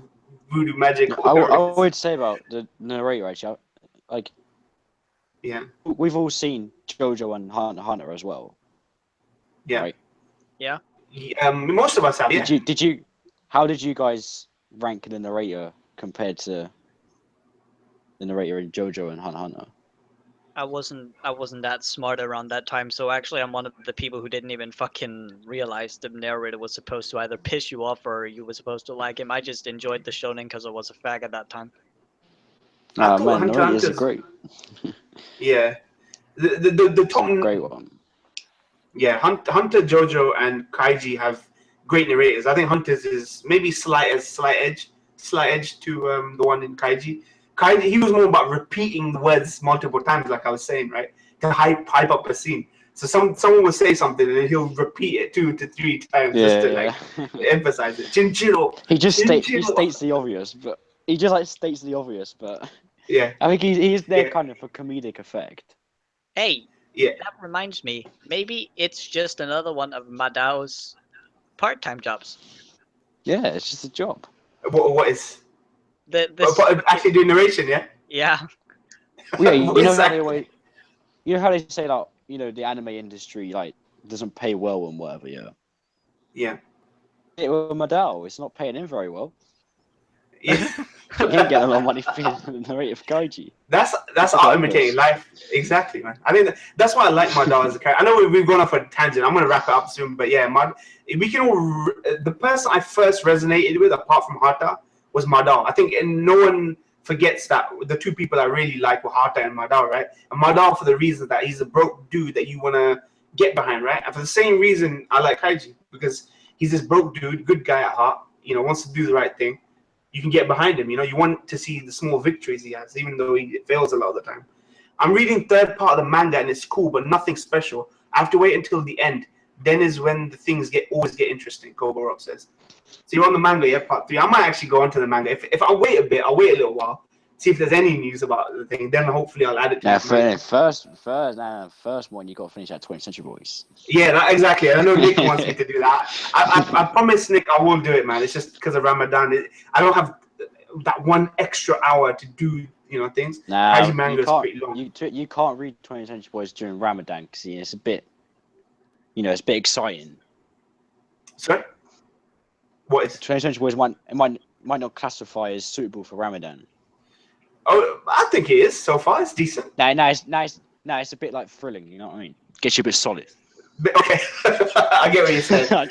voodoo magic. I would say about the narrator, actually, like, yeah, we've all seen JoJo and Hunter as well. Yeah. Right? Yeah. Most of us have. Did you? How did you guys rank the narrator compared to the narrator in JoJo and Hunter? I wasn't that smart around that time, so actually I'm one of the people who didn't even fucking realize the narrator was supposed to either piss you off or you were supposed to like him. I just enjoyed the shonen because I was a fag at that time. Oh man, narrators are great. Yeah, the top great one. Yeah, Hunter, JoJo, and Kaiji have great narrators. I think Hunter's is maybe slight edge to the one in Kaiji. Kaiji, he was more about repeating the words multiple times, like I was saying, right, to hype up a scene. So someone will say something and then he'll repeat it 2 to 3 times just to like emphasize it. Chinchiro. He states the obvious, but yeah, I think he's there kind of for comedic effect. Hey, yeah, that reminds me. Maybe it's just another one of Madao's part-time jobs. Yeah, it's just a job. What is? Actually doing narration, yeah. Yeah. Well, yeah, you know how they say that the anime industry like doesn't pay well and whatever, yeah. Yeah. With Madao, it's not paying him very well. Yeah. He ain't getting a lot of money for the narrator for Kaiji. That's art imitating life. Exactly, man. I think that's why I like Madao as a character. I know we've gone off a tangent. I'm gonna wrap it up soon, but yeah, we can all. The person I first resonated with, apart from Hata, was Madao. I think, and no one forgets that the two people I really like were Hata and Madao, right? And Madao for the reason that he's a broke dude that you wanna get behind, right? And for the same reason I like Kaiji, because he's this broke dude, good guy at heart, wants to do the right thing. You can get behind him, you want to see the small victories he has, even though he fails a lot of the time. I'm reading third part of the manga and it's cool, but nothing special. I have to wait until the end. Then is when the things always get interesting, Kogoro says. So you're on the manga, yeah, part 3. I might actually go onto the manga. If I wait a bit, I'll wait a little while, see if there's any news about the thing. Then hopefully I'll add it to first one you got to finish at 20th Century Boys. Yeah, exactly. I know Nick wants me to do that. I promise Nick I will do it, man. It's just because of Ramadan. I don't have that one extra hour to do things. Nah, Kaiji manga is pretty long. You can't read 20th Century Boys during Ramadan because it's a bit, it's a bit exciting. Sorry? What is 20th Century Boys might not classify as suitable for Ramadan. Oh, I think it is so far. It's decent. It's a bit like thrilling. You know what I mean? Gets you a bit solid. Okay, I get what you're saying. I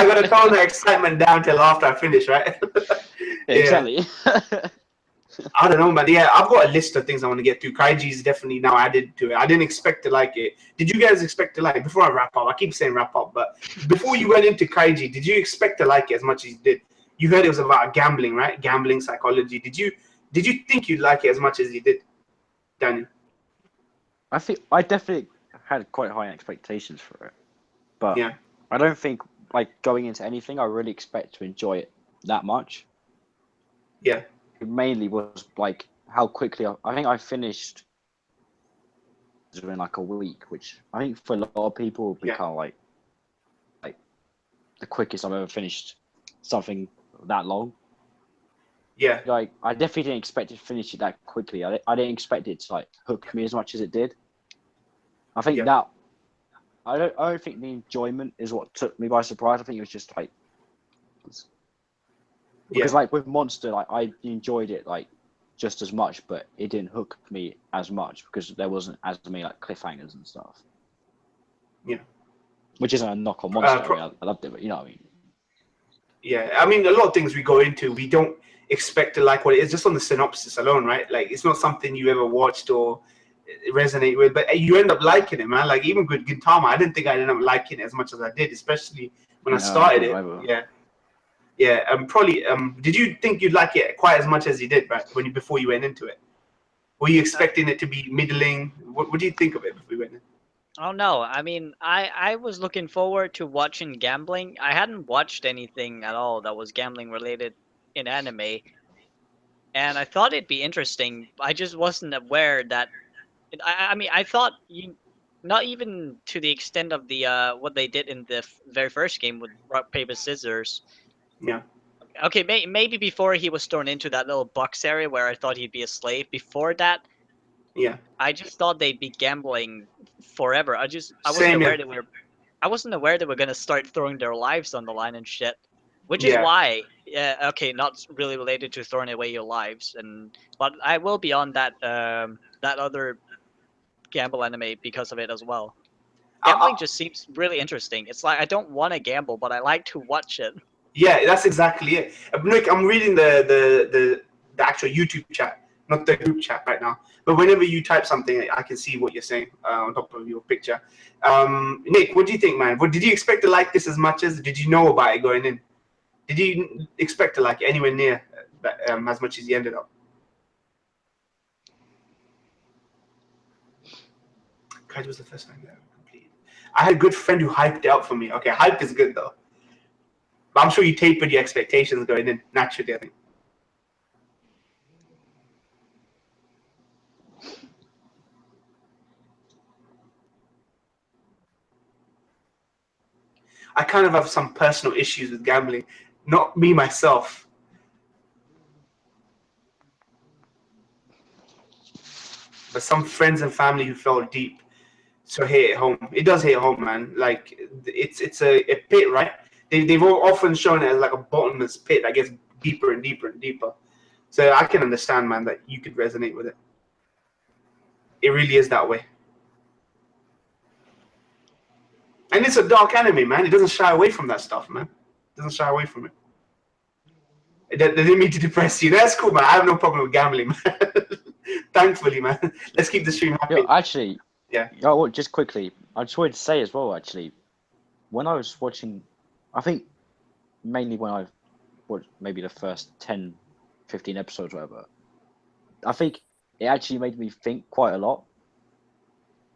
gotta tone the excitement down till after I finish, right? Yeah, exactly. I don't know, man. Yeah, I've got a list of things I want to get to. Kaiji is definitely now added to it. I didn't expect to like it. Did you guys expect to like it? Before I wrap up, I keep saying wrap up, but before you went into Kaiji, did you expect to like it as much as you did? You heard it was about gambling, right? Gambling psychology. Did you think you'd like it as much as you did, Daniel? I think I definitely had quite high expectations for it, but yeah, I don't think like going into anything I really expect to enjoy it that much. Yeah, it mainly was like how quickly I think I finished in like a week, which I think for a lot of people would be kind of like the quickest I've ever finished something that long. Yeah, like I definitely didn't expect it to finish it that quickly. I didn't expect it to like hook me as much as it did. I think that I don't think the enjoyment is what took me by surprise. I think it was just like because like with Monster, like I enjoyed it like just as much, but it didn't hook me as much because there wasn't as many like cliffhangers and stuff. Yeah, which isn't a knock on Monster. I loved it, but you know what I mean. Yeah, I mean a lot of things we go into, we don't expect to like what it is just on the synopsis alone, right? Like it's not something you ever watched or resonate with, but you end up liking it, man. Like even with Gintama, I didn't think I'd end up liking it as much as I did, especially when I started it. Probably. Did you think you'd like it quite as much as you did, right? Before you went into it, were you expecting it to be middling? What do you think of it before you went in? Oh no, I mean, I was looking forward to watching gambling. I hadn't watched anything at all that was gambling related in anime, and I thought it'd be interesting. I just wasn't aware that. I mean, I thought not even to the extent of the what they did in the very first game with rock paper scissors. Yeah. Okay, maybe before he was thrown into that little box area where I thought he'd be a slave. Before that, yeah, I just thought they'd be gambling forever. I wasn't aware I wasn't aware they were gonna start throwing their lives on the line and shit. Which is why, not really related to throwing away your lives, but I will be on that that other gamble anime because of it as well. Gambling just seems really interesting. It's like I don't want to gamble, but I like to watch it. Yeah, that's exactly it. Nick, I'm reading the actual YouTube chat, not the group chat right now. But whenever you type something, I can see what you're saying on top of your picture. Nick, what do you think, man? Did you expect to like this as much as? Did you know about it going in? Did you expect to like it anywhere near as much as you ended up? Kaiji was the first time that I completed. I had a good friend who hyped it up for me. Okay, hype is good though. But I'm sure you tapered your expectations going in naturally, I think. I kind of have some personal issues with gambling. Not me, myself. But some friends and family who fell deep. So hit home. It does hit home, man. Like, it's a pit, right? They've often shown it as like a bottomless pit that gets deeper and deeper and deeper. So I can understand, man, that you could resonate with it. It really is that way. And it's a dark anime, man. It doesn't shy away from that stuff, man. It doesn't shy away from it. They didn't mean to depress you. That's cool, man. I have no problem with gambling, man. Thankfully, man. Let's keep the stream happy. Actually, yeah. Oh, well, just quickly, I just wanted to say as well, actually, when I was watching, I think mainly when I watched maybe the first 10, 15 episodes, whatever, I think it actually made me think quite a lot.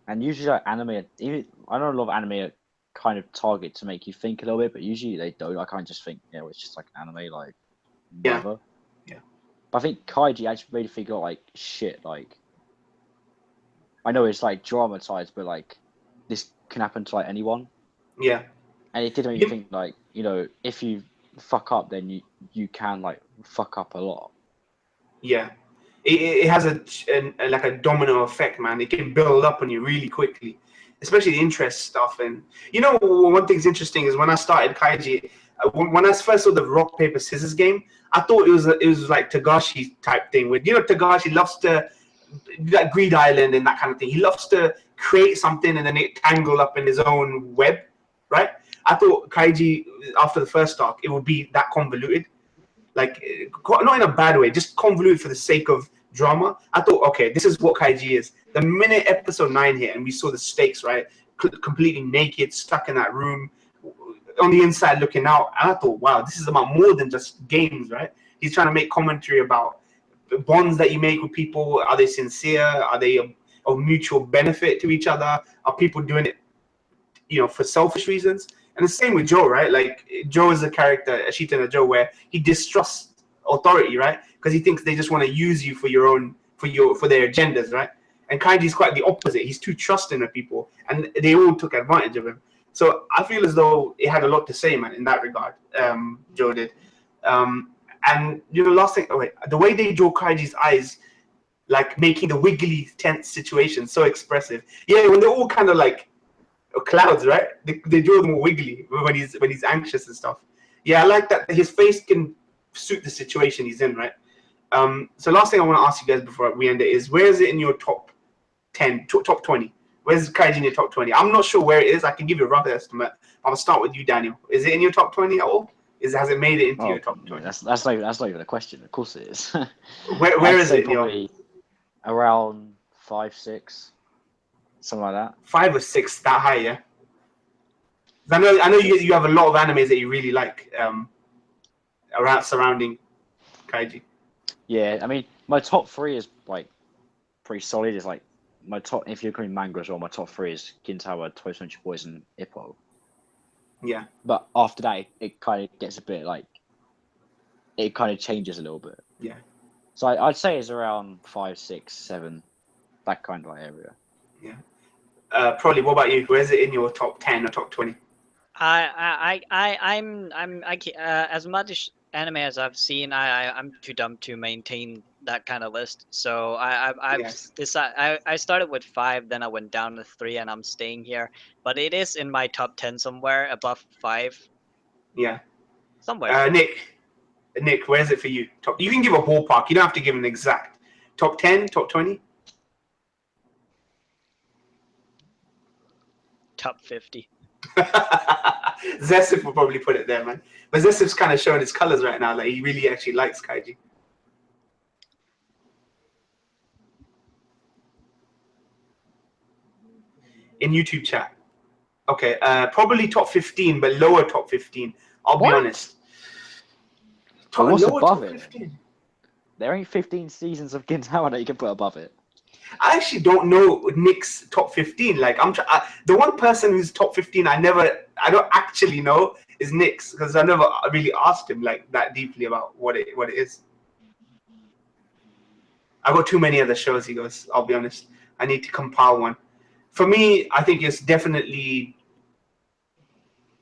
And usually, like anime, even I know a lot of anime kind of target to make you think a little bit, but usually they don't. I kind of just think, it's just like an anime, like whatever. Yeah. But I think Kaiji actually made me think like shit. Like I know it's like dramatized, but like this can happen to like anyone. Yeah. And it did make me think like if you fuck up, then you can like fuck up a lot. Yeah. it has a like a domino effect, man. It can build up on you really quickly, especially the interest stuff. And one thing's interesting is when I started Kaiji, when I first saw the rock paper scissors game, I thought it was like Togashi type thing. With Togashi loves to like Greed Island and that kind of thing. He loves to create something and then it tangle up in his own web, right? I thought Kaiji after the first arc it would be that convoluted. Like, not in a bad way, just convoluted for the sake of drama. I thought, okay, this is what Kaiji is. The minute episode 9 hit and we saw the stakes, right? Completely naked, stuck in that room, on the inside looking out. And I thought, wow, this is about more than just games, right? He's trying to make commentary about the bonds that you make with people. Are they sincere? Are they of mutual benefit to each other? Are people doing it, for selfish reasons? And the same with Joe, right? Like, Joe is a character, Ashita and Joe, where he distrusts authority, right? Because he thinks they just want to use you for their agendas, right? And Kaiji's quite the opposite. He's too trusting of people, and they all took advantage of him. So I feel as though it had a lot to say, man, in that regard. Joe did. And last thing, the way they draw Kaiji's eyes, like making the wiggly, tense situation so expressive. Yeah, when they're all kind of like clouds, right? They draw them all wiggly when he's anxious and stuff. Yeah, I like that his face can suit the situation he's in, right? So last thing I want to ask you guys before we end it is, where is it in your top 10, top 20? Where's Kaiji in your top 20? I'm not sure where it is. I can give you a rough estimate. I'll start with you, Daniel. Is it in your top 20 at all? Has it made it into your top 20? That's not even a question. Of course it is. Where is it in your... Around 5, 6, something like that. 5 or 6, that high, yeah. I know you have a lot of animes that you really like around surrounding Kaiji. Yeah, I mean, my top 3 is like pretty solid. It's like my top, if you're including manga as well, my top 3 is Gintama, Toy Century Boys, and Ippo. Yeah. But after that, it kind of gets a bit like, it kind of changes a little bit. Yeah. So I'd say it's around 5, 6, 7, that kind of area. Yeah. Prolly, what about you? Where's it in your top 10 or top 20? I'm as much anime as I've seen, I'm too dumb to maintain that kind of list. So I've decided I started with 5, then I went down to 3, and I'm staying here. But it is in my top 10 somewhere above 5. Yeah. Somewhere. Nick, where's it for you? You can give a ballpark. You don't have to give an exact. Top 10, top 20? Top 50. Zesif will probably put it there, man. But Zesif's kind of showing his colors right now. Like, he really actually likes Kaiji. In YouTube chat. Okay, probably top 15, but lower top 15. I'll be honest. What's above it? 15. There ain't 15 seasons of Gintama that you can put above it. I actually don't know Nick's top 15. Like, the one person who's top 15 I don't actually know is Nick's, because I never really asked him like that deeply about what it is. I got too many other shows, he goes. I'll be honest. I need to compile one. For me, I think it's definitely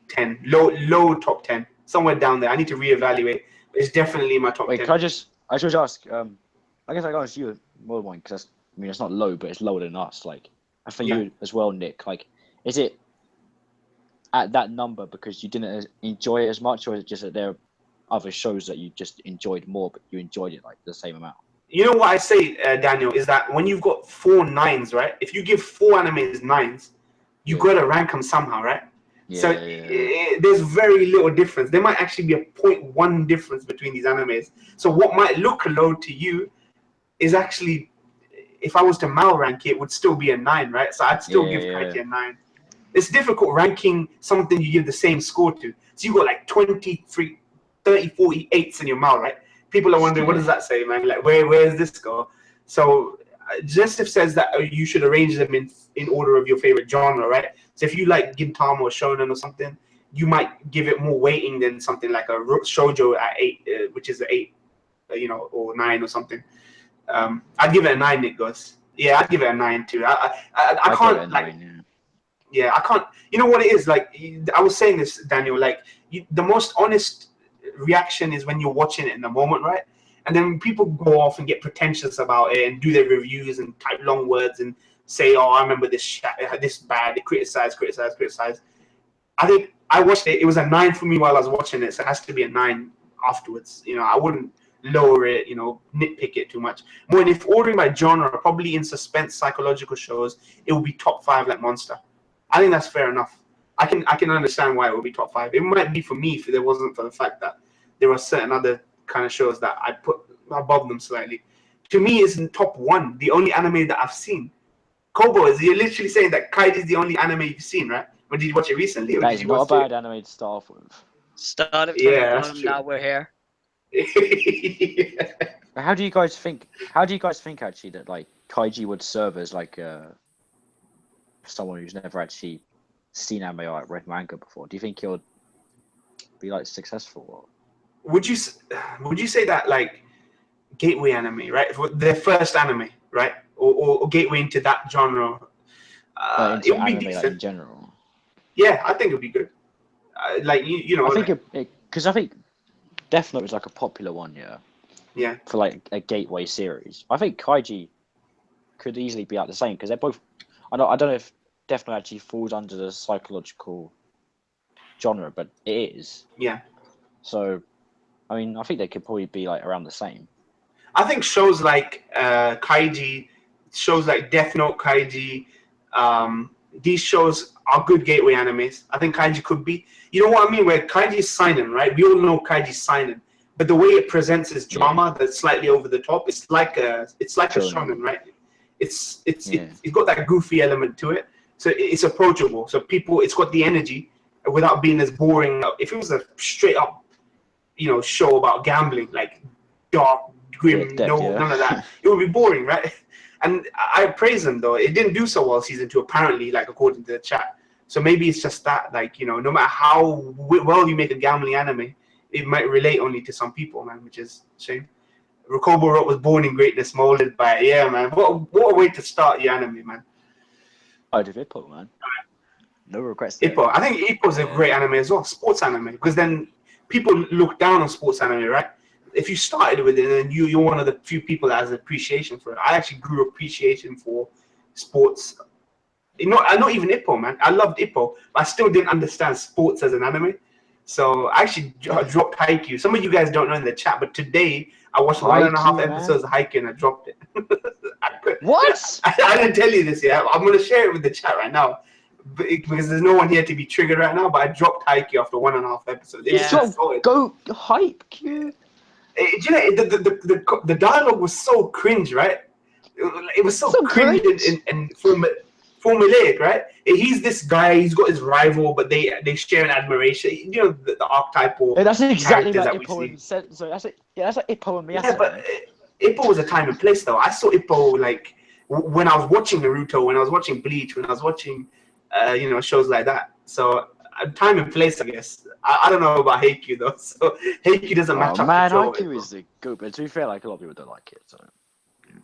10, low top 10, somewhere down there. I need to reevaluate. It's definitely my top 10. Wait, I just ask, I guess I got you more than one, because it's not low, but it's lower than us. Like, and for you as well, Nick, like, is it at that number because you didn't enjoy it as much, or is it just that there are other shows that you just enjoyed more, but you enjoyed it like the same amount? You know what I say, Daniel, is that when you've got 4 9s, right? If you give 4 animes 9s, you got to rank them somehow, right? There's very little difference. There might actually be a 0.1 difference between these animes. So what might look low to you is actually, if I was to mal rank it, would still be a 9, right? So I'd still give Kaiji a 9. It's difficult ranking something you give the same score to. So you got like 23, 30, 48s in your mal, right? People are wondering, what does that say, man? Like, where does this go? So Justif says that you should arrange them in order of your favorite genre, right? So if you like Gintama or Shonen or something, you might give it more weighting than something like a shoujo at 8, which is an 8, or 9 or something. I'd give it a 9, Nick goes. Yeah, I'd give it a 9 too. I can't like. Yeah, I can't. You know what it is? Like, I was saying this, Daniel. Like, the most honest reaction is when you're watching it in the moment, right? And then people go off and get pretentious about it and do their reviews and type long words and say, "Oh, I remember this bad." They criticize. I think I watched it. It was a 9 for me while I was watching it, so it has to be a 9 afterwards. I wouldn't lower it, nitpick it too much. More, and if ordering by genre, probably in suspense psychological shows, it would be top 5 like Monster. I think that's fair enough. I can understand why it would be top 5. It might be for me if there wasn't for the fact that there are certain other kind of shows that I put above them slightly. To me, it's in top 1, the only anime that I've seen. Kobo, you're literally saying that Kaiji is the only anime you've seen, right? Or did you watch it recently? Or that did is you not a watch bad anime to start off with. Started from Yeah, the that's bottom, true. now we're here. Yeah. How do you guys think? Actually that like Kaiji would serve as like someone who's never actually seen anime or like, read manga before? Do you think he'll be like successful? Or... Would you say that like gateway anime, right? For their first anime, right? Or gateway into that genre? into it would be anime decent. like, in general. Yeah, I think it would be good. Like you know, I think like, because I think Death Note was like a popular one, yeah, for like a gateway series. I think Kaiji could easily be like the same because they're both. I don't know if Death Note actually falls under the psychological genre, but it is. yeah. So, I mean, I think they could probably be like around the same. I think shows like Kaiji, shows like Death Note, Kaiji, these shows are good gateway animes. I think Kaiji could be. You know what I mean? Where Kaiji is seinen, right? We all know Kaiji's seinen, but the way it presents his drama that's slightly over the top, it's like a shonen, right? It's got that goofy element to it, so it's approachable. So it's got the energy without being as boring. If it was a straight up, show about gambling, like dark, grim, none of that, it would be boring, right? And I praise them though. It didn't do so well season 2, apparently, like according to the chat. So maybe it's just that, like, no matter how well you make a gambling anime, it might relate only to some people, man, which is a shame. Rakugo was born in greatness, molded by it. Yeah, man. What a way to start your anime, man. I did Ippo, man. No regrets there. Ippo. I think Ippo's a great anime as well, sports anime, because then people look down on sports anime, right? If you started with it, then you're one of the few people that has appreciation for it. I actually grew appreciation for sports. Not even Ippo, man. I loved Ippo, but I still didn't understand sports as an anime. So I actually dropped Haikyuu. Some of you guys don't know in the chat, but today I watched 1.5 episodes of Haikyuu and I dropped it. What? I didn't tell you this yet. I'm going to share it with the chat right now because there's no one here to be triggered right now. But I dropped Haikyuu after 1.5 episodes. It was just go Haikyuu. You know, the dialogue was so cringe, right? It was so cringe and formulaic, right? He's this guy. He's got his rival, but they share an admiration. You know, the archetypal. That's exactly like Ippo and said. So that's like Ippo and Miyata. Yeah, but Ippo was a time and place, though. I saw Ippo like when I was watching Naruto, when I was watching Bleach, when I was watching, shows like that. So time and place, I guess. I don't know about Haikyuu though. So Haikyuu doesn't match up. Man, Haikyuu is the good, but to be fair, like a lot of people don't like it. So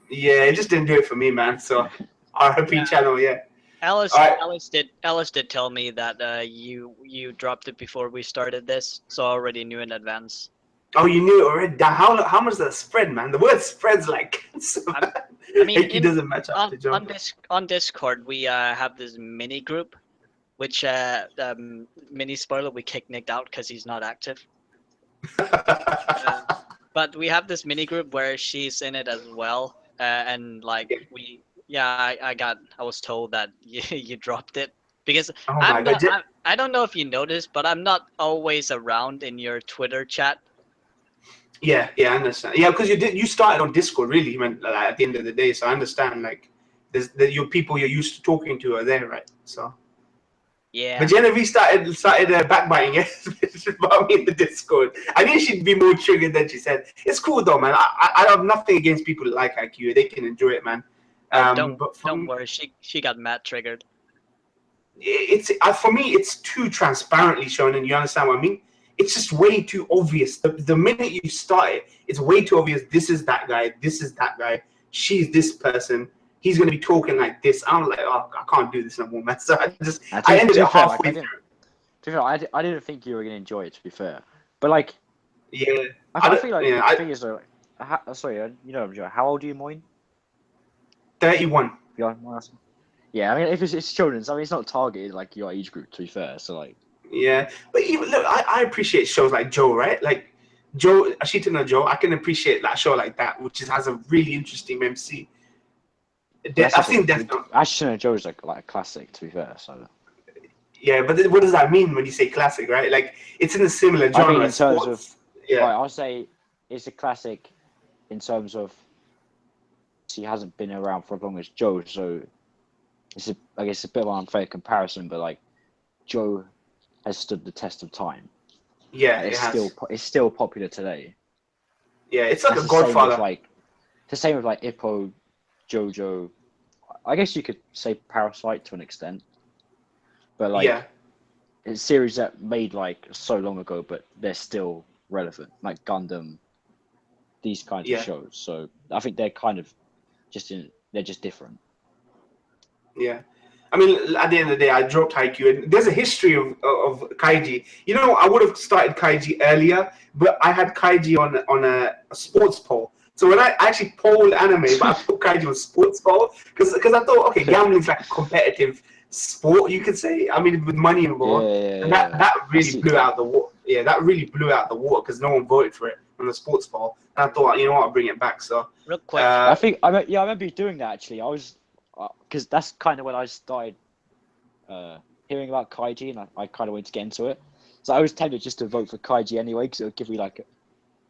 yeah, it just didn't do it for me, man. So RP channel, yeah. Alice did tell me that you dropped it before we started this, so I already knew in advance. Oh, you knew it already? How much does that spread, man? The word spreads like cancer. I mean, Haikyuu doesn't match up to John. On Discord, we have this mini group, which mini spoiler, we kicked Nick out because he's not active. But we have this mini group where she's in it as well, and like I was told that you dropped it because I don't know if you noticed, but I'm not always around in your Twitter chat. Yeah, I understand. Yeah, because you started on Discord, really, man, at the end of the day. So I understand, like, your people you're used to talking to are there, right? So. Yeah. But Genevieve started backbiting about me in the Discord. I knew she'd be more triggered than she said. It's cool though, man. I have nothing against people that like Haikyuu. They can enjoy it, man. Don't worry. She got mad triggered. For me, it's too transparently shown, and you understand what I mean. It's just way too obvious. The minute you start it, it's way too obvious. This is that guy. This is that guy. She's this person. He's going to be talking like this. I'm like, oh, I can't do this no more, man. So I ended it halfway through. I didn't think you were going to enjoy it, to be fair. But like, yeah, I feel like the thing is, though, sorry, how old are you, Moin? 31. Yeah, I mean, if it's children's, I mean, it's not targeted like your age group. To be fair, so like. Yeah, but even look, I appreciate shows like Joe, right? Like Joe, Ashita no Joe. I can appreciate that show like that, which has a really interesting MC. I've seen Death Note. Ashita no Joe is like a classic. To be fair, so. Yeah, but what does that mean when you say classic, right? Like it's in a similar genre. I mean, in terms of, yeah, right, I'll say it's a classic in terms of he hasn't been around for as long as Joe, so I guess a bit of an unfair comparison, but like Joe has stood the test of time. Yeah, it's still popular today. Yeah, it's like a Godfather. It's the same with like Ippo, JoJo. I guess you could say Parasite to an extent, but like it's series that made like so long ago, but they're still relevant. Like Gundam, these kinds of shows. So I think they're kind of they're just different. Yeah. I mean, at the end of the day, I dropped Haikyuu, and there's a history of Kaiji. You know, I would have started Kaiji earlier, but I had Kaiji on a sports poll. So when I actually polled anime, but I put Kaiji on sports poll because I thought, okay, gambling's like a competitive sport, you could say. I mean, with money involved, and that really blew out the water. Yeah, that really blew out the water because no one voted for it on the sports poll. And I thought, you know what, I'll bring it back. So real quick, I remember you doing that actually. I was. Because that's kind of when I started hearing about Kaiji, and I kind of wanted to get into it. So I was tempted just to vote for Kaiji anyway, because it would give me like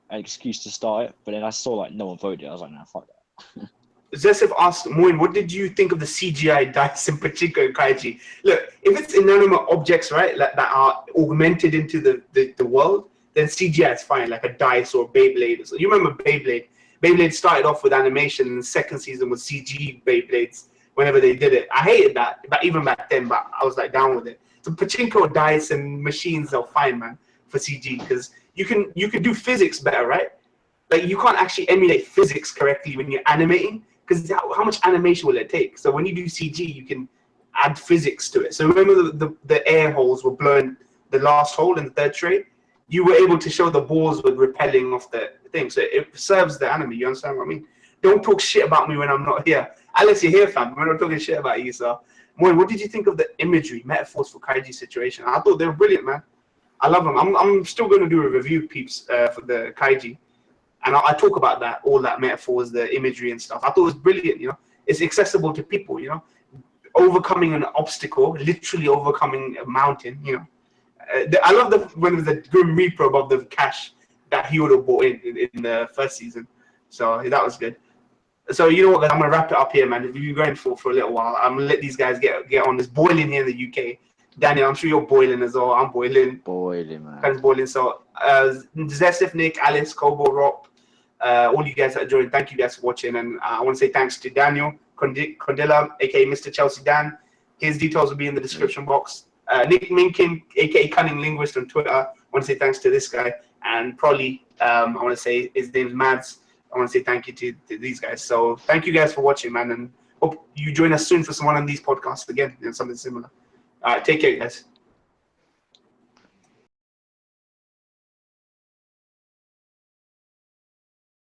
an excuse to start it. But then I saw like no one voted. I was like, nah, fuck that. Zesif asked Moin, what did you think of the CGI dice in Pachinko and Kaiji? Look, if it's inanimate objects, right, that are augmented into the world, then CGI is fine, like a dice or Beyblade. So you remember Beyblade? Beyblade started off with animation, and the second season was CG Beyblades. Whenever they did it, I hated that, but even back then, but I was like down with it. So Pachinko dice and machines are fine, man, for CG, because you can do physics better, right? Like you can't actually emulate physics correctly when you're animating, because how much animation will it take? So when you do CG, you can add physics to it. So remember the air holes were blowing the last hole in the third tray? You were able to show the balls were repelling off the thing, so it serves the anime. You understand what I mean? Don't talk shit about me when I'm not here. Alex, you're here, fam. We're not talking shit about you, so. Moin, what did you think of the imagery, metaphors for Kaiji situation? I thought they were brilliant, man. I love them. I'm still going to do a review, peeps, for the Kaiji. And I talk about that, all that metaphors, the imagery and stuff. I thought it was brilliant, you know. It's accessible to people, you know. Overcoming an obstacle, literally overcoming a mountain, you know. I love when the Grim Reaper above the cash that he would have bought in the first season. So that was good. So you know what, guys, I'm gonna wrap it up here, man. If you've been going for a little while, I'm gonna let these guys get on. It's boiling here in the UK. Daniel, I'm sure you're boiling as well. I'm boiling. Boiling, man. Kind of boiling. So Zesif, Nick, Alice, Kobo, Rob, all you guys that joined, thank you guys for watching. And I want to say thanks to Daniel Condilla, aka MrChelseaDan. His details will be in the description box. Nick Minkin, aka Cunning Linguist on Twitter. I want to say thanks to this guy. And Prolly, I want to say his name's Mads. I want to say thank you to these guys. So thank you guys for watching, man, and hope you join us soon for one of these podcasts again and something similar. All right, take care, guys.